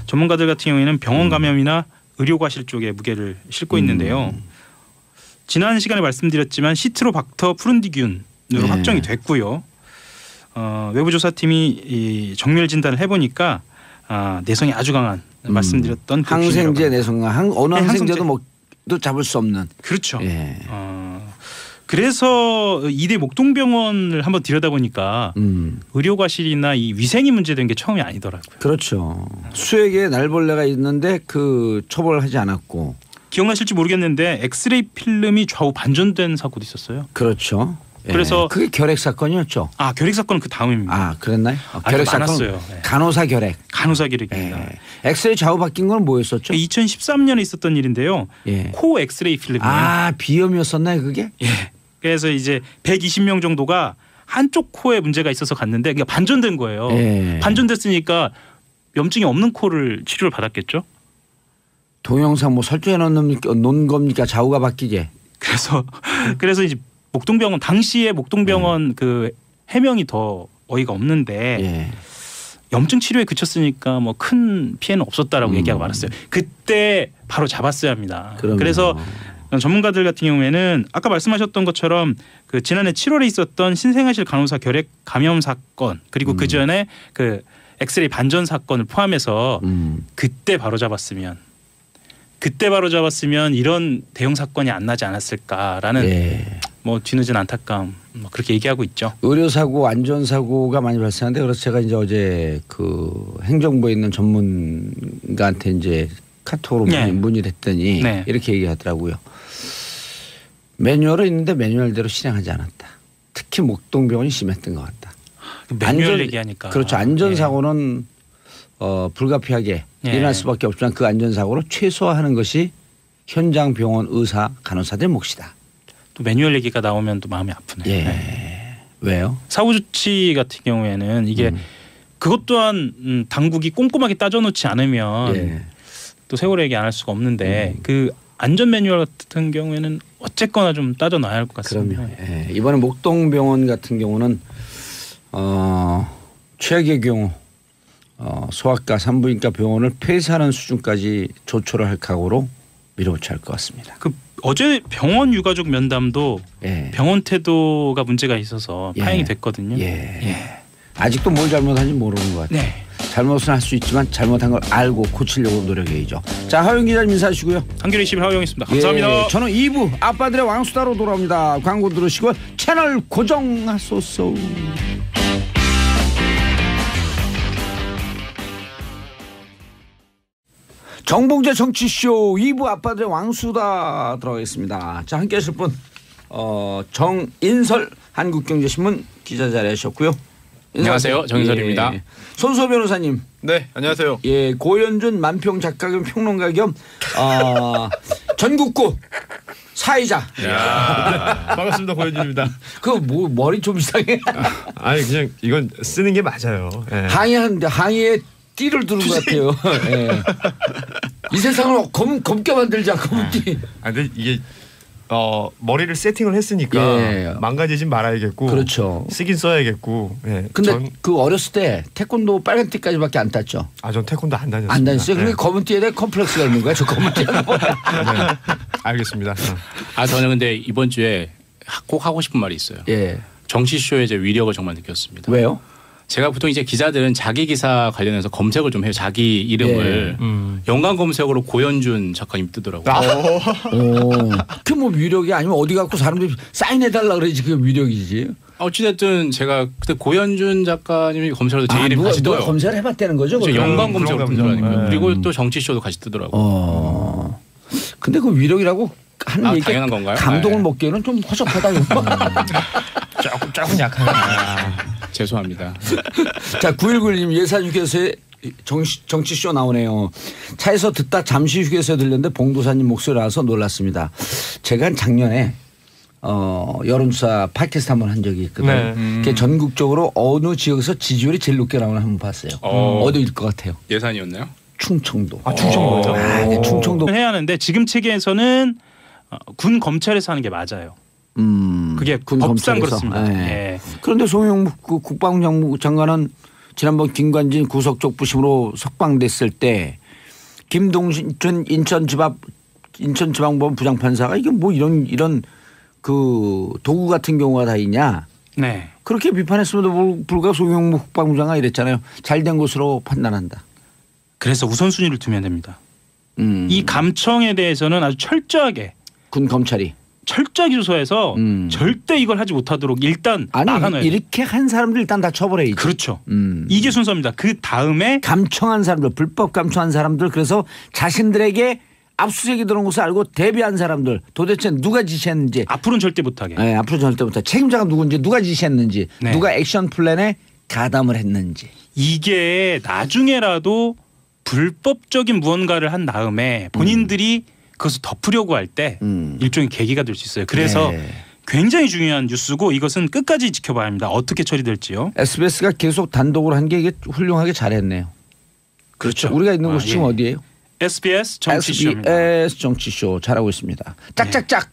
전문가들 같은 경우에는 병원 감염이나 의료과실 쪽에 무게를 싣고 있는데요. 지난 시간에 말씀드렸지만 시트로박터 푸른디균으로 네. 확정이 됐고요. 외부 조사팀이 이 정밀 진단을 해보니까 내성이 아주 강한 말씀드렸던 그 항생제 균이라고 내성과 어느 네, 항생제도 뭐도 잡을 수 없는. 그렇죠. 예. 그래서 이대 목동병원을 한번 들여다보니까 의료과실이나 이 위생이 문제된 게 처음이 아니더라고요. 그렇죠. 수액에 날벌레가 있는데 그 처벌하지 않았고. 기억나실지 모르겠는데 엑스레이 필름이 좌우 반전된 사고도 있었어요. 그렇죠. 예. 그래서 그게 결핵 사건이었죠. 결핵 사건은 그 다음입니다. 아 그랬나요? 결핵 많았어요. 예. 간호사 결핵. 간호사 결핵입니다. 예. 엑스레이 좌우 바뀐 건 뭐였었죠? 2013년에 있었던 일인데요. 예. 코 엑스레이 필름이에요. 비염이었었나요 그게? 예. 그래서 이제 120명 정도가 한쪽 코에 문제가 있어서 갔는데 그게 반전된 거예요. 예. 반전됐으니까 염증이 없는 코를 치료를 받았겠죠. 동영상 뭐 설정해 놓은 겁니까 좌우가 바뀌게? 그래서 이제 목동병원 당시에 목동병원 그 해명이 더 어이가 없는데 예. 염증 치료에 그쳤으니까 뭐 큰 피해는 없었다라고 얘기하고 말았어요. 그때 바로 잡았어야 합니다. 그럼요. 그래서 전문가들 같은 경우에는 아까 말씀하셨던 것처럼 그 지난해 7월에 있었던 신생아실 간호사 결핵 감염 사건 그리고 그 전에 그 엑스레이 반전 사건을 포함해서 그때 바로 잡았으면 이런 대형 사건이 안 나지 않았을까라는 예. 뭐 뒤늦은 안타까움 뭐 그렇게 얘기하고 있죠. 의료사고 안전사고가 많이 발생하는데 그래서 제가 이제 어제 그 행정부에 있는 전문가한테 이제 카톡으로 문의를 했더니 이렇게 얘기하더라고요. 매뉴얼은 있는데 매뉴얼대로 실행하지 않았다. 특히 목동병원이 심했던 것 같다. 매뉴얼 얘기하니까. 그렇죠. 안전사고는 불가피하게 일어날 수밖에 없지만 그 안전사고를 최소화하는 것이 현장 병원 의사 간호사들의 몫이다. 또 매뉴얼 얘기가 나오면 또 마음이 아프네요. 예. 네. 왜요? 사후 조치 같은 경우에는 이게 그것 또한 당국이 꼼꼼하게 따져놓지 않으면 또 세월호 얘기 안 할 수가 없는데 그 안전 매뉴얼 같은 경우에는 어쨌거나 좀 따져놔야 할 것 같습니다. 예. 이번에 목동병원 같은 경우는 최악의 경우 소아과 산부인과 병원을 폐쇄하는 수준까지 조처를 할 각오로 밀어붙여야 할 것 같습니다. 그 어제 병원 유가족 면담도 병원 태도가 문제가 있어서 파행이 됐거든요. 아직도 뭘 잘못한지 모르는 것 같아요. 네. 잘못은 할 수 있지만 잘못한 걸 알고 고치려고 노력해야죠. 자, 하영 기자님 인사하시고요. 한겨레 21 하영이었습니다. 감사합니다. 저는 2부 아빠들의 왕수다로 돌아옵니다. 광고 들으시고 채널 고정하소서. 정봉재 정치쇼 2부 아빠들의 왕수다 들어가겠습니다. 자, 함께 하실 분 정인설 한국경제신문 기자 자리하셨고요. 안녕하세요. 정인설입니다. 손수호 변호사님. 네, 안녕하세요. 예, 고현준 만평 작가 겸 평론가 겸 전국구 사회자. 반갑습니다. 고현준입니다. 그 뭐 머리 좀 이상해. 아니 그냥 이건 쓰는 게 맞아요. 예. 항의하는데 항의에 띠를 두는 것 같아요. 예. 이 세상을 검게 만들자 검띠. 근데 이게 머리를 세팅을 했으니까 망가지진 말아야겠고. 그렇죠. 쓰긴 써야겠고. 예. 근데 그 어렸을 때 태권도 빨간 띠까지밖에 안 땄죠. 전 태권도 안 다녔어요. 안 다녔어요. 그러니까 검은 띠에 대해 컴플렉스가 있는 거야. 저 검은 띠 하나. 알겠습니다. 저는 근데 이번 주에 꼭 하고 싶은 말이 있어요. 예. 정치쇼의 제 위력을 정말 느꼈습니다. 왜요? 제가 보통 이제 기자들은 자기 기사 관련해서 검색을 좀 해요. 자기 이름을 연관 검색어로 고현준 작가님 뜨더라고요. 그 뭐 위력이 아니면 어디 갖고 사람들이 사인해달라 그러지 그게 위력이지. 어찌됐든 제가 그때 고현준 작가님이 검색을 제 이름 같이 떠요. 검색을 해봤다는 거죠? 연관 검색어로 뜨더라고요. 그리고 또 정치쇼도 같이 뜨더라고요. 근데 그 위력이라고 하는 얘기 당연한 건가요? 감동을 먹기에는 좀 허접하다. 조금 약하네. 죄송합니다. 자, 919님 예산 휴게소에 정치쇼 나오네요. 차에서 듣다 잠시 휴게소에 들렸는데 봉도사님 목소리 나와서 놀랐습니다. 제가 작년에 여론조사 팟캐스트 한번 한 적이 있거든요. 네. 그게 전국적으로 어느 지역에서 지지율이 제일 높게 나오나 한번 봤어요. 어디일 것 같아요? 예산이었나요? 충청도. 충청도요? 이게 충청도. 해야 하는데 지금 체계에서는 군 검찰에서 하는 게 맞아요. 그게 군 법상 검찰에서. 그렇습니다. 네. 예. 그런데 송영무 국방부 장관은 지난번 김관진 구속적 부심으로 석방됐을 때 김동준 인천지방법원 부장판사가 이게 뭐 이런 그 도구 같은 경우가 다 있냐. 네. 그렇게 비판했음에도 불구하고 송영무 국방부 장관이 이랬잖아요. 잘된 것으로 판단한다. 그래서 우선순위를 두면 됩니다. 이 감청에 대해서는 아주 철저하게 군 검찰이. 조사해서 절대 이걸 하지 못하도록 일단 막아놔야 돼요. 이렇게 한 사람들 일단 다 처벌해야지. 그렇죠. 이게 순서입니다. 그 다음에 감청한 사람들, 불법 감청한 사람들, 그래서 자신들에게 압수수색이 들어온 것을 알고 대비한 사람들 도대체 누가 지시했는지. 앞으로는 절대 못하게. 네, 앞으로 절대 못해. 책임자가 누군지, 누가 지시했는지, 네. 누가 액션 플랜에 가담을 했는지. 이게 나중에라도 불법적인 무언가를 한 다음에 본인들이 그것을 덮으려고 할 때 일종의 계기가 될 수 있어요. 그래서 네. 굉장히 중요한 뉴스고 이것은 끝까지 지켜봐야 합니다. 어떻게 처리될지요. SBS가 계속 단독으로 한 게 이게 훌륭하게 잘했네요. 그렇죠. 우리가 있는 곳이 지금 예. 어디예요? SBS 정치쇼입니다. SBS 정치쇼 잘하고 있습니다. 짝짝짝.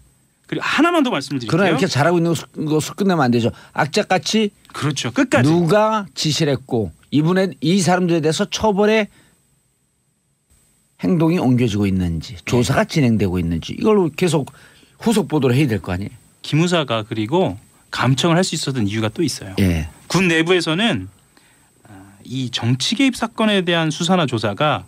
그리고 하나만 더 말씀드릴게요. 그러나 이렇게 잘하고 있는 것을 끝내면 안 되죠. 악착같이 그렇죠. 끝까지. 누가 지시를 했고 이 사람들에 대해서 처벌의 행동이 옮겨지고 있는지 조사가 진행되고 있는지 이걸 계속 후속 보도를 해야 될 거 아니에요. 기무사가 그리고 감청을 할 수 있었던 이유가 또 있어요. 예. 군 내부에서는 이 정치 개입 사건에 대한 수사나 조사가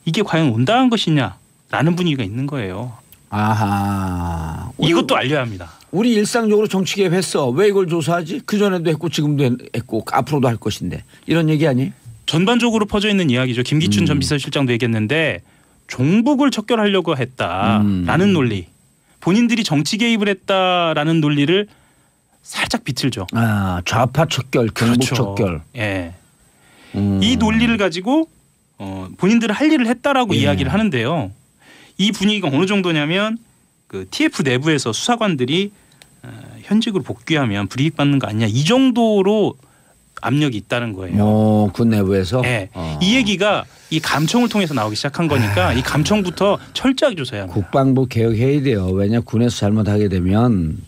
이게 과연 온당한 것이냐라는 분위기가 있는 거예요. 아하. 이것도 알려야 합니다. 우리 일상적으로 정치 개입했어. 왜 이걸 조사하지? 그전에도 했고 지금도 했고 앞으로도 할 것인데. 이런 얘기 아니에요? 전반적으로 퍼져 있는 이야기죠. 김기춘 전 비서실장도 얘기했는데 종북을 척결하려고 했다라는 논리. 본인들이 정치 개입을 했다라는 논리를 살짝 비틀죠. 아, 좌파 척결, 경북 그렇죠. 척결. 예. 이 논리를 가지고 본인들은 할 일을 했다라고 예. 이야기를 하는데요. 이 분위기가 어느 정도냐면 그 TF 내부에서 수사관들이 현직으로 복귀하면 불이익 받는 거 아니냐 이 정도로 압력이 있다는 거예요. 군 내부에서. 네. 이 얘기가 이 감청을 통해서 나오기 시작한 거니까 이 감청부터 철저하게 조사해야 합니다. 국방부 개혁해야 돼요. 왜냐 군에서 잘못하게 되면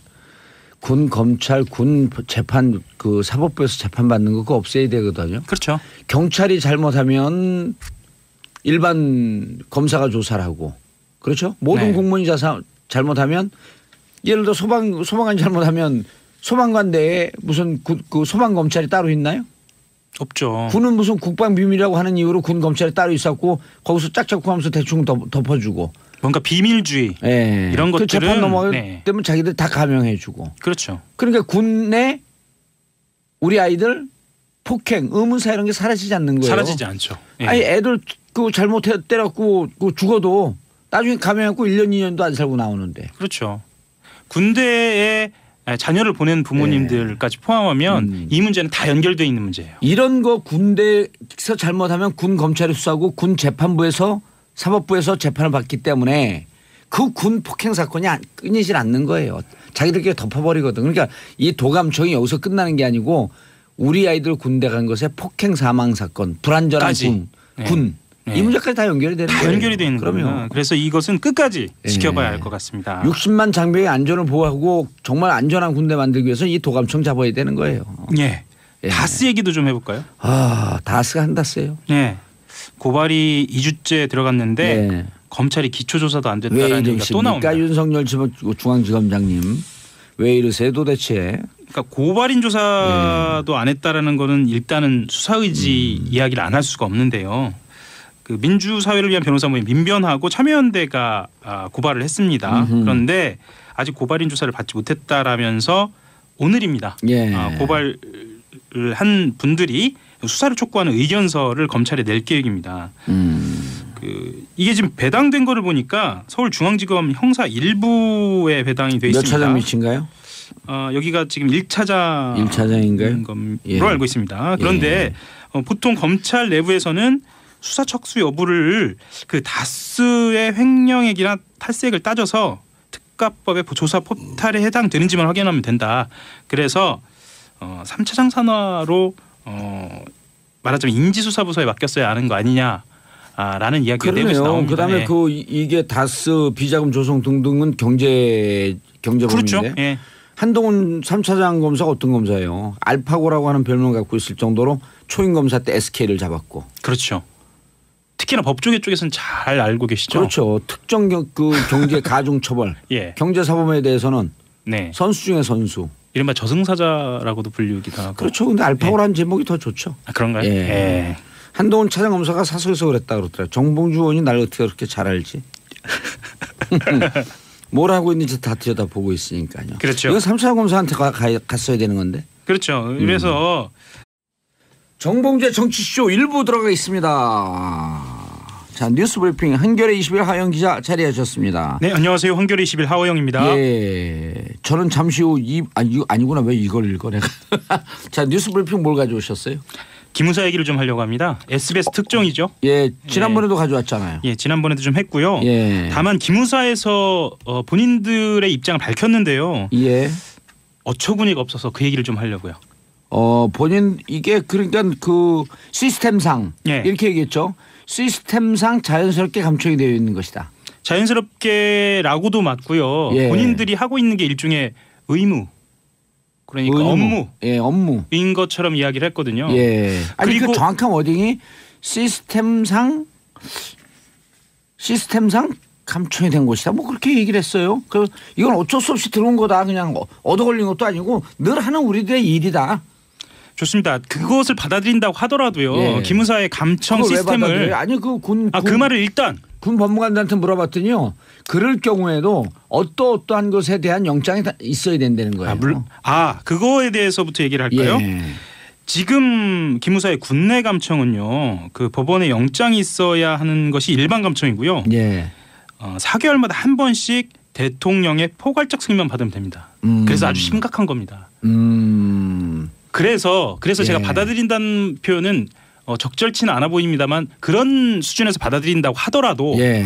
군 검찰 군 재판 그 사법부에서 재판 받는 거 그거 없애야 되거든요. 그렇죠. 경찰이 잘못하면 일반 검사가 조사를 하고 그렇죠. 모든 네. 공무원이 잘못하면 예를 들어 소방관이 잘못하면 소방관 내에 무슨 그 소방 검찰이 따로 있나요? 없죠. 군은 무슨 국방 비밀이라고 하는 이유로 군 검찰이 따로 있었고 거기서 짝짝꿍 하면서 대충 덮어주고. 뭔가 비밀주의 예. 이런 그 것들은 재판 넘어가게 네. 되면 자기들 다 감형해주고. 그렇죠. 그러니까 군내 우리 아이들 폭행, 의문사 이런 게 사라지지 않는 거예요. 사라지지 않죠. 예. 아니 애들 그 잘못해 때렸고 그 죽어도 나중에 감형하고 1년 2년도 안 살고 나오는데. 그렇죠. 군대에 자녀를 보낸 부모님들까지 포함하면 이 문제는 다 연결되어 있는 문제예요. 이런 거 군대에서 잘못하면 군 검찰이 수사하고 군 재판부에서 사법부에서 재판을 받기 때문에 그 군 폭행 사건이 끊이질 않는 거예요. 자기들끼리 덮어버리거든. 그러니까 이 도감청이 여기서 끝나는 게 아니고 우리 아이들 군대 간 것에 폭행 사망 사건, 불안전한 군. 네. 이 문제까지 다 연결이 되는 다 거예요. 연결이 되어 있는 그럼요. 거예요. 그래서 이것은 끝까지 지켜봐야 예. 할 것 같습니다. 60만 장병의 안전을 보호하고 정말 안전한 군대 만들기 위해서 이 도감청 잡아야 되는 거예요. 예. 예. 다스 얘기도 좀 해볼까요? 아, 다스가 한다스요. 예. 고발이 2주째 들어갔는데 네. 검찰이 기초조사도 안 왜 됐다라는 얘기가 또 나옵니다. 이러십니까? 윤석열 중앙지검장님. 왜 이러세요 도대체. 그러니까 고발인 조사도 안 했다라는 거는 일단은 수사 의지 이야기를 안 할 수가 없는데요. 그 민주사회를 위한 변호사 모임 민변하고 참여연대가 고발을 했습니다. 그런데 아직 고발인 조사를 받지 못했다라면서 오늘입니다. 예. 고발을 한 분들이 수사를 촉구하는 의견서를 검찰에 낼 계획입니다. 이게 지금 배당된 거를 보니까 서울중앙지검 형사 1부에 배당이 돼 몇 있습니다. 차장 밑인가요? 여기가 지금 1차장 1차장인가요? 걸로 예. 알고 있습니다. 그런데 보통 검찰 내부에서는 수사 척수 여부를 그 다스의 횡령액이나 탈세액을 따져서 특가법의 조사 포탈에 해당되는지만 확인하면 된다. 그래서 3차장 산하로 말하자면 인지수사부서에 맡겼어야 하는 거 아니냐라는 이야기가 내부에서 그러네요. 나옵니다. 그다음에 예. 이게 다스 비자금 조성 등등은 경제범인데 그렇죠. 예. 한동훈 3차장 검사가 어떤 검사예요? 알파고라고 하는 별명을 갖고 있을 정도로 초임 검사 때 SK를 잡았고. 그렇죠. 특히나 법조계 쪽에서는 잘 알고 계시죠. 그렇죠. 특정 경제 가중처벌, 예. 경제사범에 대해서는 네. 선수 중에 선수. 이른바 저승사자라고도 불리기도 하고. 그렇죠. 근데 알파고라는 제목이 더 좋죠. 아, 그런가요? 예. 예. 한동훈 차장 검사가 사석에서 그랬다 그러더라고요. 정봉주 의원이 날 어떻게 그렇게 잘 알지? 뭘 하고 있는지 다 들여다보고 있으니까요. 그렇죠. 이건 3차장 검사한테 갔어야 되는 건데. 그렇죠. 그래서 정봉주의 정치쇼 일부 들어가 있습니다. 자, 뉴스 브리핑 한겨레 20일 하영 기자 자리하셨습니다. 네, 안녕하세요. 한겨레 20일 하호영입니다. 예. 저는 잠시 후 아니구나. 왜 이걸 읽어 내가. 자, 뉴스 브리핑 뭘 가져오셨어요? 기무사 얘기를 좀 하려고 합니다. SBS 특종이죠. 예, 지난번에도 가져왔잖아요. 예, 지난번에도 좀 했고요. 예. 다만 기무사에서 본인들의 입장을 밝혔는데요. 예. 어처구니가 없어서 그 얘기를 좀 하려고요. 본인 이게 그러니까 그 시스템상 예. 이렇게 얘기했죠. 시스템상 자연스럽게 감청이 되어 있는 것이다. 자연스럽게라고도 맞고요. 예. 본인들이 하고 있는 게 일종의 의무. 그러니까 업무인 예, 업무. 것처럼 이야기를 했거든요. 예. 아니 그리고 그 정확한 워딩이 시스템상 감청이 된 것이다. 뭐 그렇게 얘기를 했어요. 그 이건 어쩔 수 없이 들어온 거다. 그냥 얻어 걸린 것도 아니고 늘 하는 우리들의 일이다. 좋습니다. 그것을 받아들인다고 하더라도요. 예. 기무사의 감청 그걸 왜 받아들여요? 시스템을 아니 그 말을 일단 군 법무관들한테 물어봤더니요. 그럴 경우에도 어떠한 것에 대한 영장이 있어야 된다는 거예요. 그거에 대해서부터 얘기를 할까요? 예. 지금 기무사의 군내 감청은요. 그 법원에 영장이 있어야 하는 것이 일반 감청이고요. 예. 4개월마다 한 번씩 대통령의 포괄적 승인만 받으면 됩니다. 그래서 아주 심각한 겁니다. 그래서 제가 예. 받아들인다는 표현은 적절치는 않아 보입니다만 그런 수준에서 받아들인다고 하더라도 예.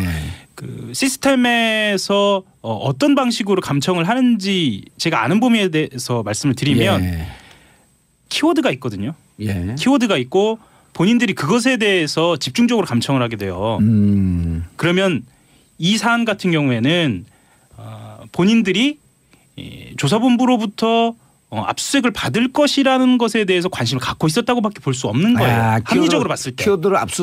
그 시스템에서 어떤 방식으로 감청을 하는지 제가 아는 범위에 대해서 말씀을 드리면 예. 키워드가 있거든요. 예. 키워드가 있고 본인들이 그것에 대해서 집중적으로 감청을 하게 돼요. 그러면 이 사안 같은 경우에는 본인들이 조사본부로부터 압수수색을 받을 것이라는 것에 대해서 관심을 갖고 있었다고밖에 볼 수 없는 거예요. 합리적으로 봤을 때. 키워드를 압수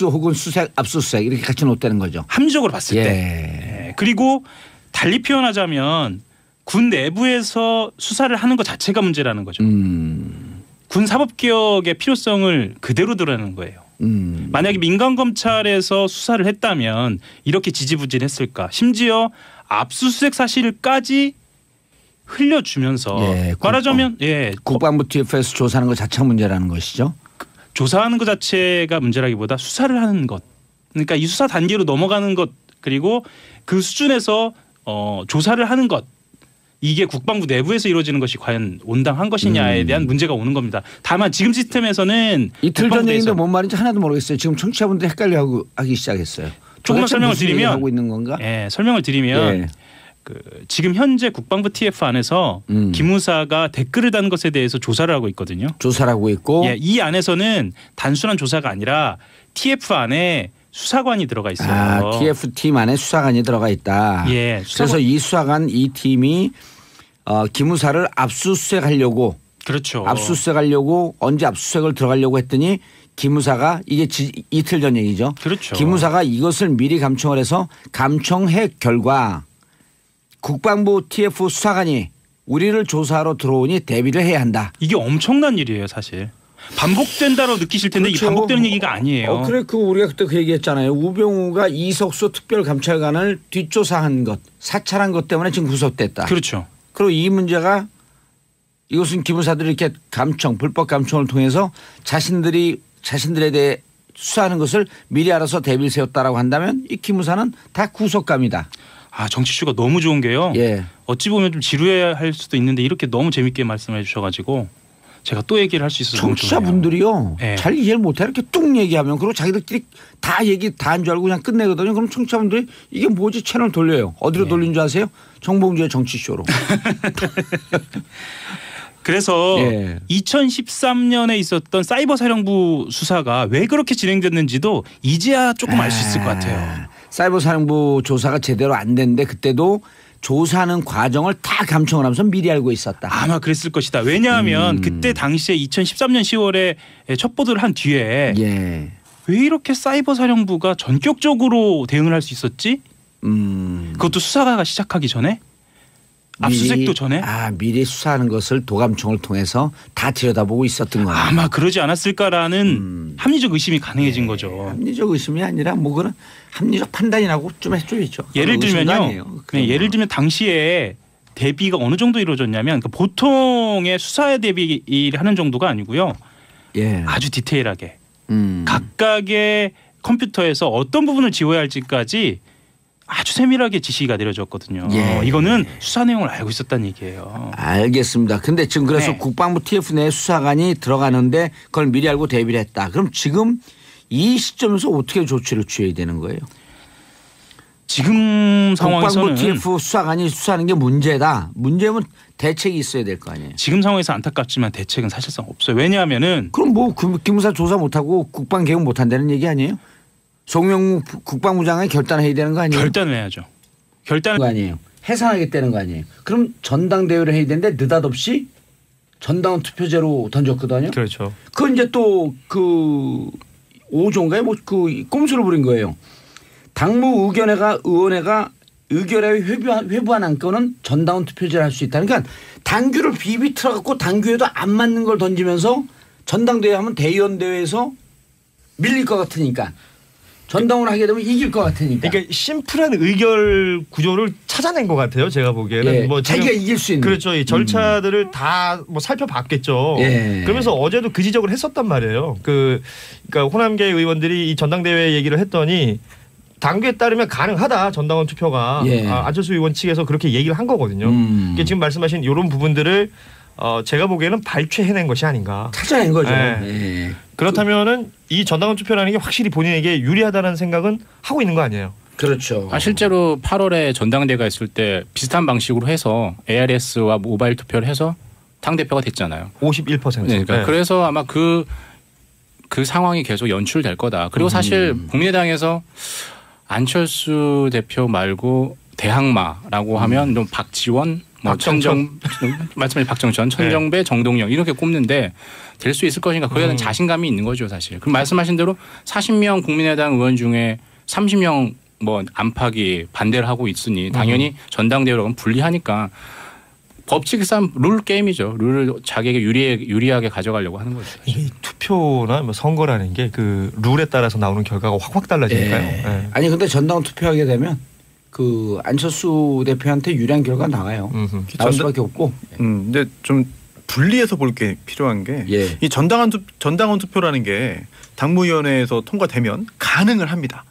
혹은 압수수색 이렇게 같이 놓다는 거죠. 합리적으로 봤을 예. 때. 그리고 달리 표현하자면 군 내부에서 수사를 하는 것 자체가 문제라는 거죠. 군 사법개혁의 필요성을 그대로 드러내는 거예요. 만약에 민간 검찰에서 수사를 했다면 이렇게 지지부진했을까. 심지어 압수수색 사실까지 흘려주면서 말하자면 국방부 TF에서 조사하는 것 자체가 문제라는 것이죠. 조사하는 것 자체가 문제라기보다 수사를 하는 것. 그러니까 이 수사 단계로 넘어가는 것 그리고 그 수준에서 조사를 하는 것. 이게 국방부 내부에서 이루어지는 것이 과연 온당한 것이냐에 대한 문제가 오는 겁니다. 다만 지금 시스템에서는 이틀 전 얘기인데 뭔 말인지 하나도 모르겠어요. 지금 청취자분들 헷갈려 하기 시작했어요. 조금만 설명을 드리면 하고 있는 건가? 설명을 드리면 지금 현재 국방부 TF 안에서 기무사가 댓글을 단 것에 대해서 조사를 하고 있거든요. 조사를 하고 있고 이 안에서는 단순한 조사가 아니라 TF 안에 수사관이 들어가 있어요. TF팀 안에 수사관이 들어가 있다. 그래서 이 수사관 이 팀이 기무사를 압수수색하려고 그렇죠. 압수수색하려고 언제 압수수색을 들어가려고 했더니 기무사가 이게 이틀 전 얘기죠. 그렇죠. 기무사가 이것을 미리 감청을 해서 감청해 결과 국방부 TF 수사관이 우리를 조사하러 들어오니 대비를 해야 한다. 이게 엄청난 일이에요, 사실. 반복된다로 느끼실 텐데 그렇죠. 이 반복되는 얘기가 아니에요. 그래 우리가 그때 그 얘기했잖아요. 우병우가 이석수 특별감찰관을 뒷조사한 것, 사찰한 것 때문에 지금 구속됐다. 그렇죠. 그리고 이 문제가 이것은 기무사들이 이렇게 불법 감청을 통해서 자신들에 대해 수사하는 것을 미리 알아서 대비를 세웠다라고 한다면 이 기무사는 다 구속감이다. 정치 이슈가 너무 좋은 게요. 예. 어찌 보면 좀 지루해할 수도 있는데 이렇게 너무 재밌게 말씀해 주셔가지고 제가 또 얘기를 할 수 있어서 너무 좋네요. 청취자분들이요. 예. 잘 이해를 못해. 이렇게 뚝 얘기하면 그리고 자기들끼리 다 얘기 다 한 줄 알고 그냥 끝내거든요. 그럼 청취자분들이 이게 뭐지 채널 돌려요. 어디로 돌린 줄 아세요? 정봉주의 정치쇼로. 그래서 예. 2013년에 있었던 사이버 사령부 수사가 왜 그렇게 진행됐는지도 이제야 조금 알 수 있을 것 같아요. 사이버 사령부 조사가 제대로 안 됐는데 그때도 조사하는 과정을 다 감청을 하면서 미리 알고 있었다. 아마 그랬을 것이다. 왜냐하면 그때 당시에 2013년 10월에 첩보를 한 뒤에 예. 왜 이렇게 사이버 사령부가 전격적으로 대응을 할 수 있었지? 그것도 수사가 시작하기 전에? 압수수색도 전에? 미리 수사하는 것을 도감청을 통해서 다 들여다보고 있었던 거예요. 아마 그러지 않았을까라는 합리적 의심이 가능해진 거죠. 합리적 의심이 아니라 뭐 그런 합리적 판단이라고 좀 해줘야죠. 예를 들면요. 예를 들면 당시에 대비가 어느 정도 이루어졌냐면 보통의 수사에 대비를 하는 정도가 아니고요. 예. 아주 디테일하게 각각의 컴퓨터에서 어떤 부분을 지워야 할지까지 아주 세밀하게 지시가 내려졌거든요. 예. 이거는 수사 내용을 알고 있었다는 얘기예요. 알겠습니다. 근데 지금 그래서 네. 국방부 TF 내 수사관이 들어가는데 그걸 미리 알고 대비를 했다. 그럼 지금 이 시점에서 어떻게 조치를 취해야 되는 거예요? 지금 상황에서는 국방부 TF 수사관이 수사하는 게 문제다. 문제면 대책이 있어야 될 거 아니에요. 지금 상황에서 안타깝지만 대책은 사실상 없어요. 왜냐하면은 그럼 뭐 기무사 조사 못하고 국방 개혁 못한다는 얘기 아니에요? 송영무 국방부 장관이 결단해야 되는 거 아니에요? 결단을 해야죠. 결단 거 아니에요. 해산하겠다는 거 아니에요. 그럼 전당대회를 해야 되는데 느닷없이 전당원 투표제로 던졌거든요. 그렇죠. 그건 이제 또 그 5조인가요? 뭐 그 꼼수를 부린 거예요. 당무 의원회가 의결에 회부한 안건은 전당원 투표제를 할 수 있다. 그러니까 당규를 비비 틀어갖고 당규에도 안 맞는 걸 던지면서 전당대회 하면 대의원대회에서 밀릴 것 같으니까 전당원을 하게 되면 이길 것 같으니까. 그러니까 심플한 의결 구조를 찾아낸 것 같아요. 제가 보기에는 예, 뭐 자기가 이길 수 있는. 그렇죠. 이 절차들을 다 뭐 살펴봤겠죠. 예. 그러면서 어제도 그 지적을 했었단 말이에요. 그러니까 호남계 의원들이 이 전당대회 얘기를 했더니 당규에 따르면 가능하다 전당원 투표가 예. 안철수 의원 측에서 그렇게 얘기를 한 거거든요. 이게 지금 말씀하신 이런 부분들을 제가 보기에는 발췌해낸 것이 아닌가. 찾아낸 거죠. 예. 예. 그렇다면은 이 전당원 투표라는 게 확실히 본인에게 유리하다는 생각은 하고 있는 거 아니에요? 그렇죠. 실제로 8월에 전당대회가 있을 때 비슷한 방식으로 해서 ARS와 모바일 투표를 해서 당대표가 됐잖아요. 51%. 네, 그러니까 그래서 아마 그 상황이 계속 연출될 거다. 그리고 사실 국민의당에서 안철수 대표 말고 대항마라고 하면 좀 박지원, 뭐 말씀하신 박정천, 천정배, 정동영 이렇게 꼽는데 될 수 있을 것인가 그에 대한 자신감이 있는 거죠 사실. 그럼 말씀하신 대로 40명 국민의당 의원 중에 30명 뭐 안팎이 반대를 하고 있으니 당연히 전당대회로 가면 불리하니까 법칙상 룰 게임이죠. 룰을 자기에게 유리하게 가져가려고 하는 거죠. 이 투표나 뭐 선거라는 게 그 룰에 따라서 나오는 결과가 확 달라지니까요. 예. 예. 아니 근데 전당원 투표하게 되면 그 안철수 대표한테 유리한 결과 나와요. 나올 수밖에 없고. 근데 좀 분리해서 볼 게 필요한 게 예. 이 전당원 투표라는 게 당무위원회에서 통과되면 가능을 합니다.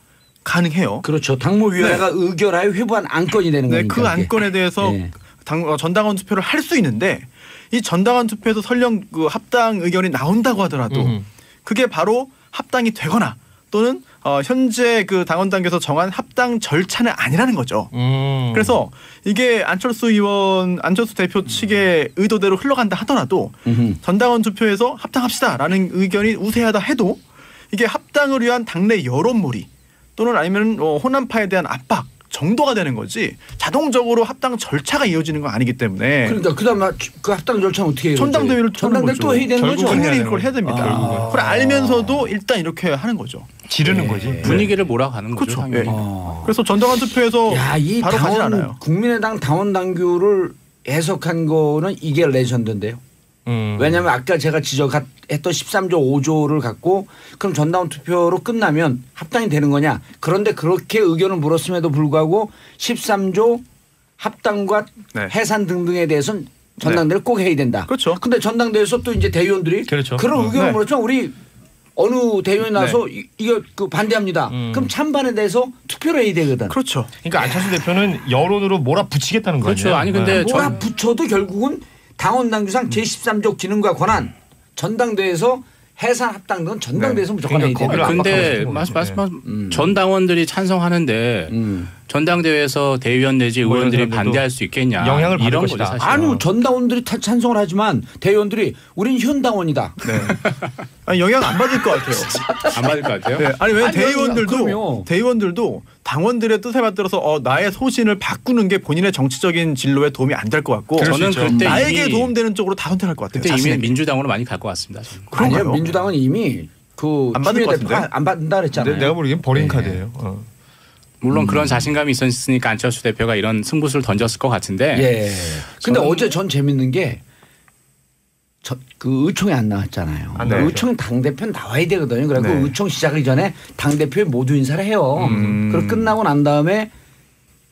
가능해요. 그렇죠. 당무위원회가 의결하에 회부한 안건이 되는 네, 거니까. 그 이게. 안건에 대해서 예. 전당원 투표를 할 수 있는데 이 전당원 투표에서 설령 그 합당 의견이 나온다고 하더라도 그게 바로 합당이 되거나 또는 현재 그 당원 단계에서 정한 합당 절차는 아니라는 거죠. 그래서 이게 안철수 대표 측의 의도대로 흘러간다 하더라도 전당원 투표에서 합당합시다라는 의견이 우세하다 해도 이게 합당을 위한 당내 여론몰이 또는 아니면 호남파에 대한 압박 정도가 되는 거지 자동적으로 합당 절차가 이어지는 건 아니기 때문에 그러니까 그다음 그 합당 절차는 어떻게 해요? 전당대회를 전당대회 또 해야 되는 거죠. 당연히 그걸 해야 됩니다. 결국은. 그걸 알면서도 일단 이렇게 하는 거죠. 지르는 거지. 분위기를 몰아가는 거죠. 그렇죠. 당연히. 그래서 전당원 투표에서 야, 이 바로 가진 당원 않아요. 국민의당 당원 당규를 해석한 거는 이게 레전드인데요. 왜냐하면 아까 제가 지적했던 13조 5조를 갖고 그럼 전당원 투표로 끝나면 합당이 되는 거냐. 그런데 그렇게 의견을 물었음에도 불구하고 13조 합당과 네. 해산 등등에 대해서는 전당대회를 꼭 해야 된다. 그렇죠. 근데 전당대회에서 또 이제 대의원들이 그렇죠. 그런 의견을 네. 물었지만 우리 어느 대의원이 나서 이거 그 반대합니다. 그럼 찬반에 대해서 투표를 해야 되거든. 그렇죠. 그러니까 안철수 대표는 여론으로 몰아붙이겠다는 거예요. 그렇죠. 아니 근데 몰아붙여도 결국은 당원당규상 제13조 기능과 권한 전당대회에서 해산 합당 등 전당대회에서 무조건 그러니까 해야 돼요. 근데 말씀 전 당원들이 찬성하는데 전당대회에서 대의원 내지 의원들이 반대할 수 있겠냐 영향을 받을 이런 것이다. 거죠 사실. 아니요 전당원들이 찬성을 하지만 대의원들이 우린 현당원이다. 네. 아니 영향 안 받을 것 같아요. 안 받을 것 같아요? 네. 아니 왜 아니, 그럼요. 대의원들도 당원들의 뜻에 맞들어서 나의 소신을 바꾸는 게 본인의 정치적인 진로에 도움이 안 될 것 같고 저는 그때 나에게 이미 도움되는 쪽으로 다 선택할 것 같아요. 그때 이미 자신에게. 민주당으로 많이 갈 것 같습니다. 저는. 아니요 그런가요? 민주당은 이미 그 안 받을 것 추미애 대표가 같은데? 안 받는다 그랬잖아요. 내가 보기엔 버린 네. 카드예요. 물론 그런 자신감이 있었으니까 안철수 대표가 이런 승부수를 던졌을 것 같은데 예. 근데 어제 전 재밌는 게 그 의총에 안 나왔잖아요. 안 나왔죠. 의총 당대표 나와야 되거든요. 그래서 네. 의총 시작하기 전에 당대표에 모두 인사를 해요. 그리고 끝나고 난 다음에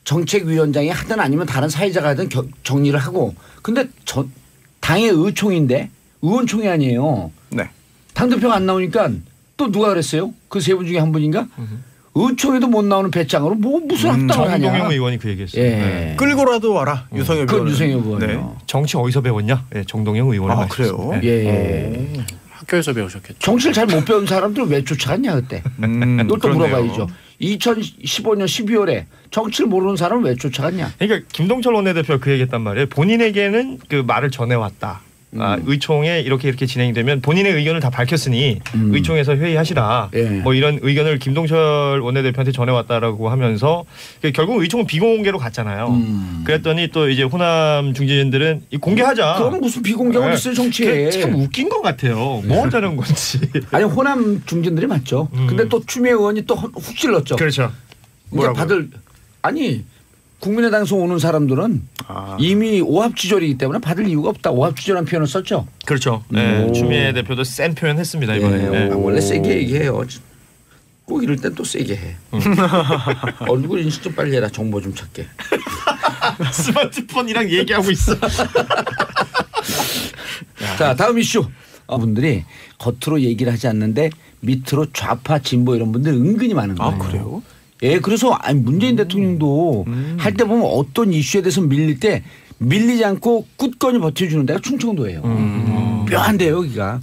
정책위원장이 하든 아니면 다른 사회자가 하든 정리를 하고. 근데 당의 의총인데 의원총회 아니에요. 네. 당대표가 안 나오니까 또 누가 그랬어요? 그 세 분 중에 한 분인가? 의총에도 못 나오는 배짱으로 무슨 합당을 하냐. 정동영 의원이 그 얘기했어요. 예. 네. 끌고라도 와라 유성엽 그건 의원은. 유성엽 의원이요. 네. 정치 어디서 배웠냐? 예, 정동영 의원이 아 그래요? 말씀하셨습니다. 예. 학교에서 배우셨겠죠. 정치를 잘 못 배운 사람들 왜 쫓아갔냐 그때. 이걸 또 그렇네요. 물어봐야죠. 2015년 12월에 정치를 모르는 사람은 왜 쫓아갔냐. 그러니까 김동철 원내대표가 그 얘기했단 말이에요. 본인에게는 그 말을 전해왔다. 의총에 이렇게 진행되면 본인의 의견을 다 밝혔으니 의총에서 회의하시라. 예. 뭐 이런 의견을 김동철 원내대표한테 전해왔다라고 하면서 결국 의총은 비공개로 갔잖아요. 그랬더니 또 이제 호남 중진들은 공개하자. 그건 무슨 비공개가 있어요 정치에. 참 웃긴 것 같아요. 뭐 하자는 건지. 아니 호남 중진들이 맞죠. 근데 또 추미애 의원이 또 훅 찔렀죠. 그렇죠. 이제 받을 아니 국민의당에서 오는 사람들은 이미 오합지졸이기 때문에 받을 이유가 없다. 오합지졸한 표현을 썼죠. 그렇죠. 네. 추미애 대표도 센 표현했습니다 이번에. 네. 원래 세게 얘기해요. 꼭 이럴 땐 또 세게 해. 얼굴 인식 좀 빨리 해라. 정보 좀 찾게. 스마트폰이랑 얘기하고 있어. 자 다음 이슈. 분들이 겉으로 얘기를 하지 않는데 밑으로 좌파 진보 이런 분들 은근히 많은 거예요. 아 그래요? 예, 그래서 문재인 대통령도 할 때 보면 어떤 이슈에 대해서 밀릴 때 밀리지 않고 굳건히 버텨주는 데가 충청도예요. 묘한데요, 여기가.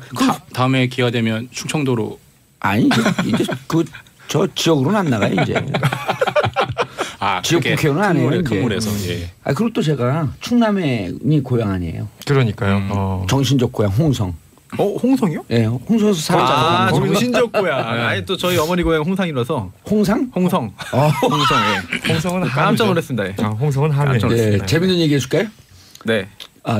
다음에 기회가 되면 충청도로 아니 이제 저 지역으로는 안 나가요 이제. 지역 국회의원은 안 해요. 이제. 큰물에서. 예. 그리고 또 제가 충남이 고향 아니에요. 그러니까요. 정신적 고향 홍성. 홍성이요? 예, 홍성에서 살았잖아요. 정신적 고향. 아니 또 저희 어머니 고향 홍상이라서. 홍상? 홍성. 홍성. 예. 홍성은 깜짝 놀랐습니다. 예. 홍성은 깜짝 하네. 네, 재밌는 얘기 해줄까요? 네.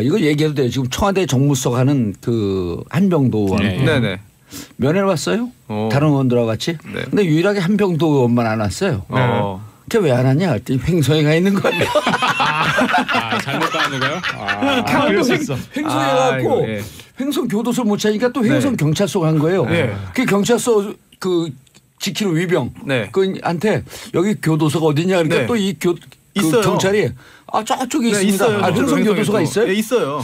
이거 얘기해도 돼요. 지금 청와대 정무석 하는 그 한병도 의원. 네네. 면회를 왔어요. 다른 의원들하고 같이. 네. 근데 유일하게 한병도 의원만 안 왔어요. 걔 왜 안 왔냐? 그랬더니 횡성에 가 있는 거예요. 잘못 가는 거요? 그럴 수 있어. 횡성에 가고 예. 횡성 교도소를 못 찾으니까 또 횡성 경찰서 간 거예요. 네. 그 경찰서 그 지키는 위병 네. 그한테 여기 교도소가 어디냐 그러니까 네. 또 이 있어요. 경찰이 저쪽에 있습니다. 있어요. 횡성 교도소가 있어요? 네, 있어요.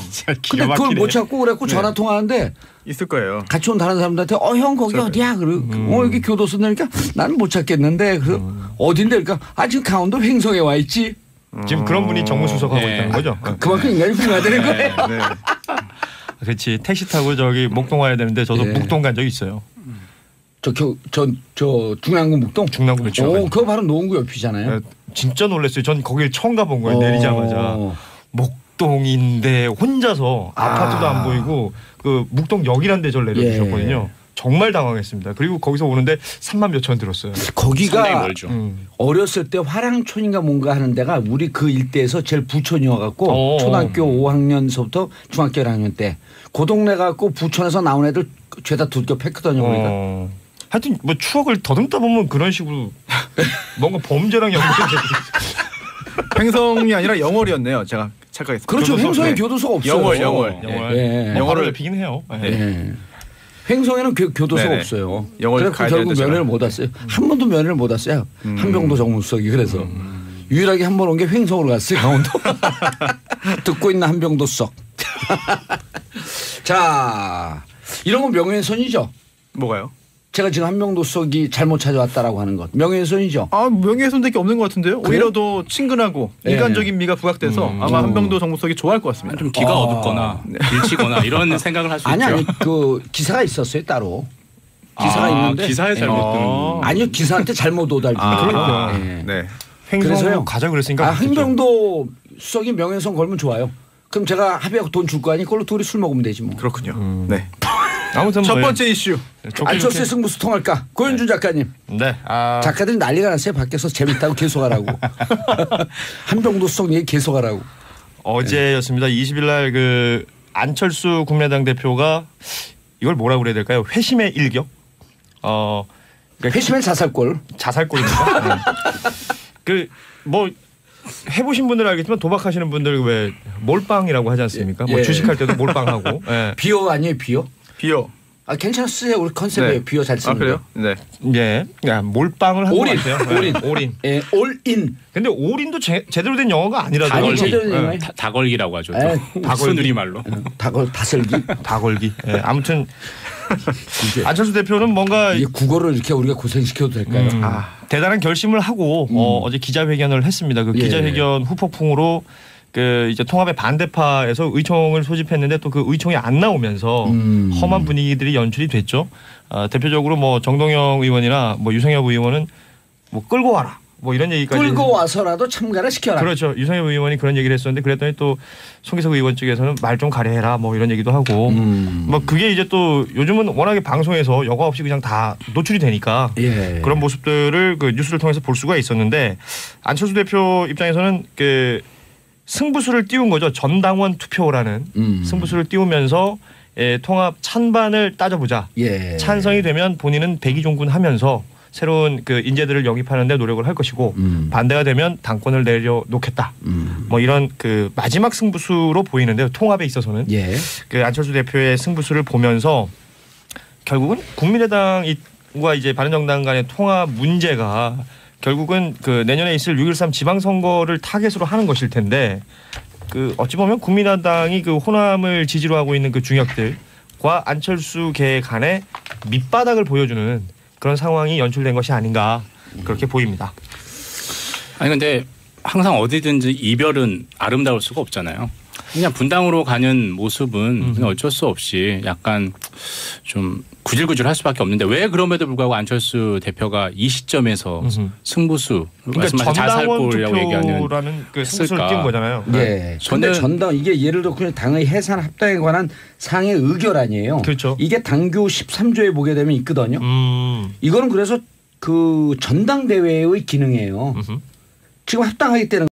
근데 그걸 못 찾고 그래갖고 전화 통화하는데 있을 거예요. 같이 온 다른 사람들한테 형 거기 어디야? 그러고 여기 교도소 내니까 나는 못 찾겠는데 어딘데? 그러니까 지금 강원도 횡성에 와 있지. 지금 그런 분이 정무수석하고 네. 있다는 거죠. 그만큼 인간이 훌륭하다는 거예요. 네. 그렇지. 택시 타고 저기 목동 와야 되는데 저도 예. 목동 간 적 있어요. 저 중랑구 목동. 중랑구 목동. 그거 바로 노원구 옆이잖아요. 진짜 놀랐어요. 전 거길 처음 가본 거예요. 내리자마자. 목동인데 혼자서 아파트도 안 보이고 그 목동역이란 데절 내려주셨거든요. 정말 당황했습니다. 그리고 거기서 오는데 3만 몇천 들었어요. 상당히 거기가 멀죠. 어렸을 때 화랑촌인가 뭔가 하는 데가 우리 그 일대에서 제일 부촌이어갖고 초등학교 5학년서부터 중학교 1학년 때 그 동네 갖고 부촌에서 나온 애들 죄다 두들겨 팼거든요. 그러니까. 하여튼 뭐 추억을 더듬다 보면 그런 식으로 뭔가 범죄랑 연관돼. 횡성이 아니라 영월이었네요. 제가 착각했어요. 그렇죠. 교도소? 횡성에 네. 교도소가 없어요. 영월. 예. 영어를 피긴 해요. 예. 횡성에는 교도소가 네네. 없어요. 영월 그래서 가야 결국 되는데 면회를 못 왔어요. 한 번도 면회를 못 왔어요. 한병도 정무수석이 그래서 유일하게 한 번 온 게 횡성으로 갔어요. 강원도. 듣고 있는 한병도 수석. 자, 이런 건 명예훼손이죠. 뭐가요? 제가 지금 한명도 수석이 잘못 찾아왔다라고 하는 것 명예훼손이죠. 아 명예훼손될 게 없는 것 같은데요. 오히려 더 친근하고 네. 인간적인 미가 부각돼서 아마 한명도 정무수석이 좋아할 것 같습니다. 좀 기가 어둡거나 길치거나 이런 생각을 할 수 아니 있죠. 아니 그 기사가 있었어요 따로. 기사가 있는데 기사에 잘못 든 아니요 기사한테 잘못 오달지. 그렇구나. 네. 횡성으로 그래서요. 가자 그랬으니까. 한명도 수석이 명예훼손 걸면 좋아요. 그럼 제가 합의하고 돈 줄 거 아니 그걸로 둘이 술 먹으면 되지 뭐. 그렇군요. 네. 아무튼 첫 뭐 번째 이슈. 안철수의 승부수 통할까? 고현준 작가님. 네. 작가들이 난리가 났어요. 밖에서 재밌다고 계속하라고. 한병도 수석 얘기 계속하라고. 어제였습니다. 20일 날 그 안철수 국민의당 대표가 이걸 뭐라고 그래야 될까요? 회심의 일격. 그러니까 회심의 자살골. 자살골입니까? 그 뭐 해보신 분들은 알겠지만 도박하시는 분들 왜 몰빵이라고 하지 않습니까? 뭐 예. 주식할 때도 몰빵하고. 예. 비어 아니에요 비어? 비어. 아 괜찮았어요. 우리 컨셉이에요. 네. 비어 잘 쓰는 아 그래요? 거. 네. 예. 그러니까 몰빵을 한 것 올인. 같아요. 예. 올인. 올인. 예, 올인. 근데 올인도 제대로 된 영어가 아니라서. 아니 걸기. 제대로 된 거예요. 다걸기라고 하죠. 에, 다걸누리말로. 다슬기. 다걸기. 예. 아무튼 안철수 대표는 뭔가 이게 국어를 이렇게 우리가 고생시켜도 될까요? 대단한 결심을 하고 어제 기자회견을 했습니다. 그 예. 기자회견 후폭풍으로 그 이제 통합의 반대파에서 의총을 소집했는데 또 그 의총이 안 나오면서 험한 분위기들이 연출이 됐죠. 대표적으로 뭐 정동영 의원이나 뭐 유성엽 의원은 뭐 끌고 와라. 뭐 이런 얘기까지 끌고 와서라도 참가를 시켜라. 그렇죠. 유성엽 의원이 그런 얘기를 했었는데 그랬더니 또 송기석 의원 측에서는 말 좀 가려해라 뭐 이런 얘기도 하고 뭐 그게 이제 또 요즘은 워낙에 방송에서 여과 없이 그냥 다 노출이 되니까 예. 그런 모습들을 그 뉴스를 통해서 볼 수가 있었는데 안철수 대표 입장에서는 그 승부수를 띄운 거죠. 전당원 투표라는 승부수를 띄우면서 통합 찬반을 따져보자. 예. 찬성이 되면 본인은 백의종군하면서 새로운 그 인재들을 영입하는데 노력을 할 것이고 반대가 되면 당권을 내려놓겠다. 뭐 이런 그 마지막 승부수로 보이는데요. 통합에 있어서는 예. 그 안철수 대표의 승부수를 보면서 결국은 국민의당과 이제 바른정당 간의 통합 문제가 결국은 그 내년에 있을 6.13 지방선거를 타겟으로 하는 것일 텐데 그 어찌 보면 국민의당이 그 호남을 지지로 하고 있는 그 중역들과 안철수계 간의 밑바닥을 보여주는 그런 상황이 연출된 것이 아닌가 그렇게 보입니다. 아니 근데 항상 어디든지 이별은 아름다울 수가 없잖아요. 그냥 분당으로 가는 모습은 그냥 어쩔 수 없이 약간 좀 구질구질할 수밖에 없는데 왜 그럼에도 불구하고 안철수 대표가 이 시점에서 승부수 그러니까 말씀하신 전당원 자살골이라고 얘기하는 투표라는 그 승부수를 했을까? 띄운 거잖아요. 예. 근데 저는- 전당 이게 예를 들어 그냥 당의 해산 합당에 관한 상의 의결 아니에요. 그렇죠. 이게 당규 13조에 보게 되면 있거든요. 음. 이거는 그래서 그 전당대회의 기능이에요. 지금 합당하기 때는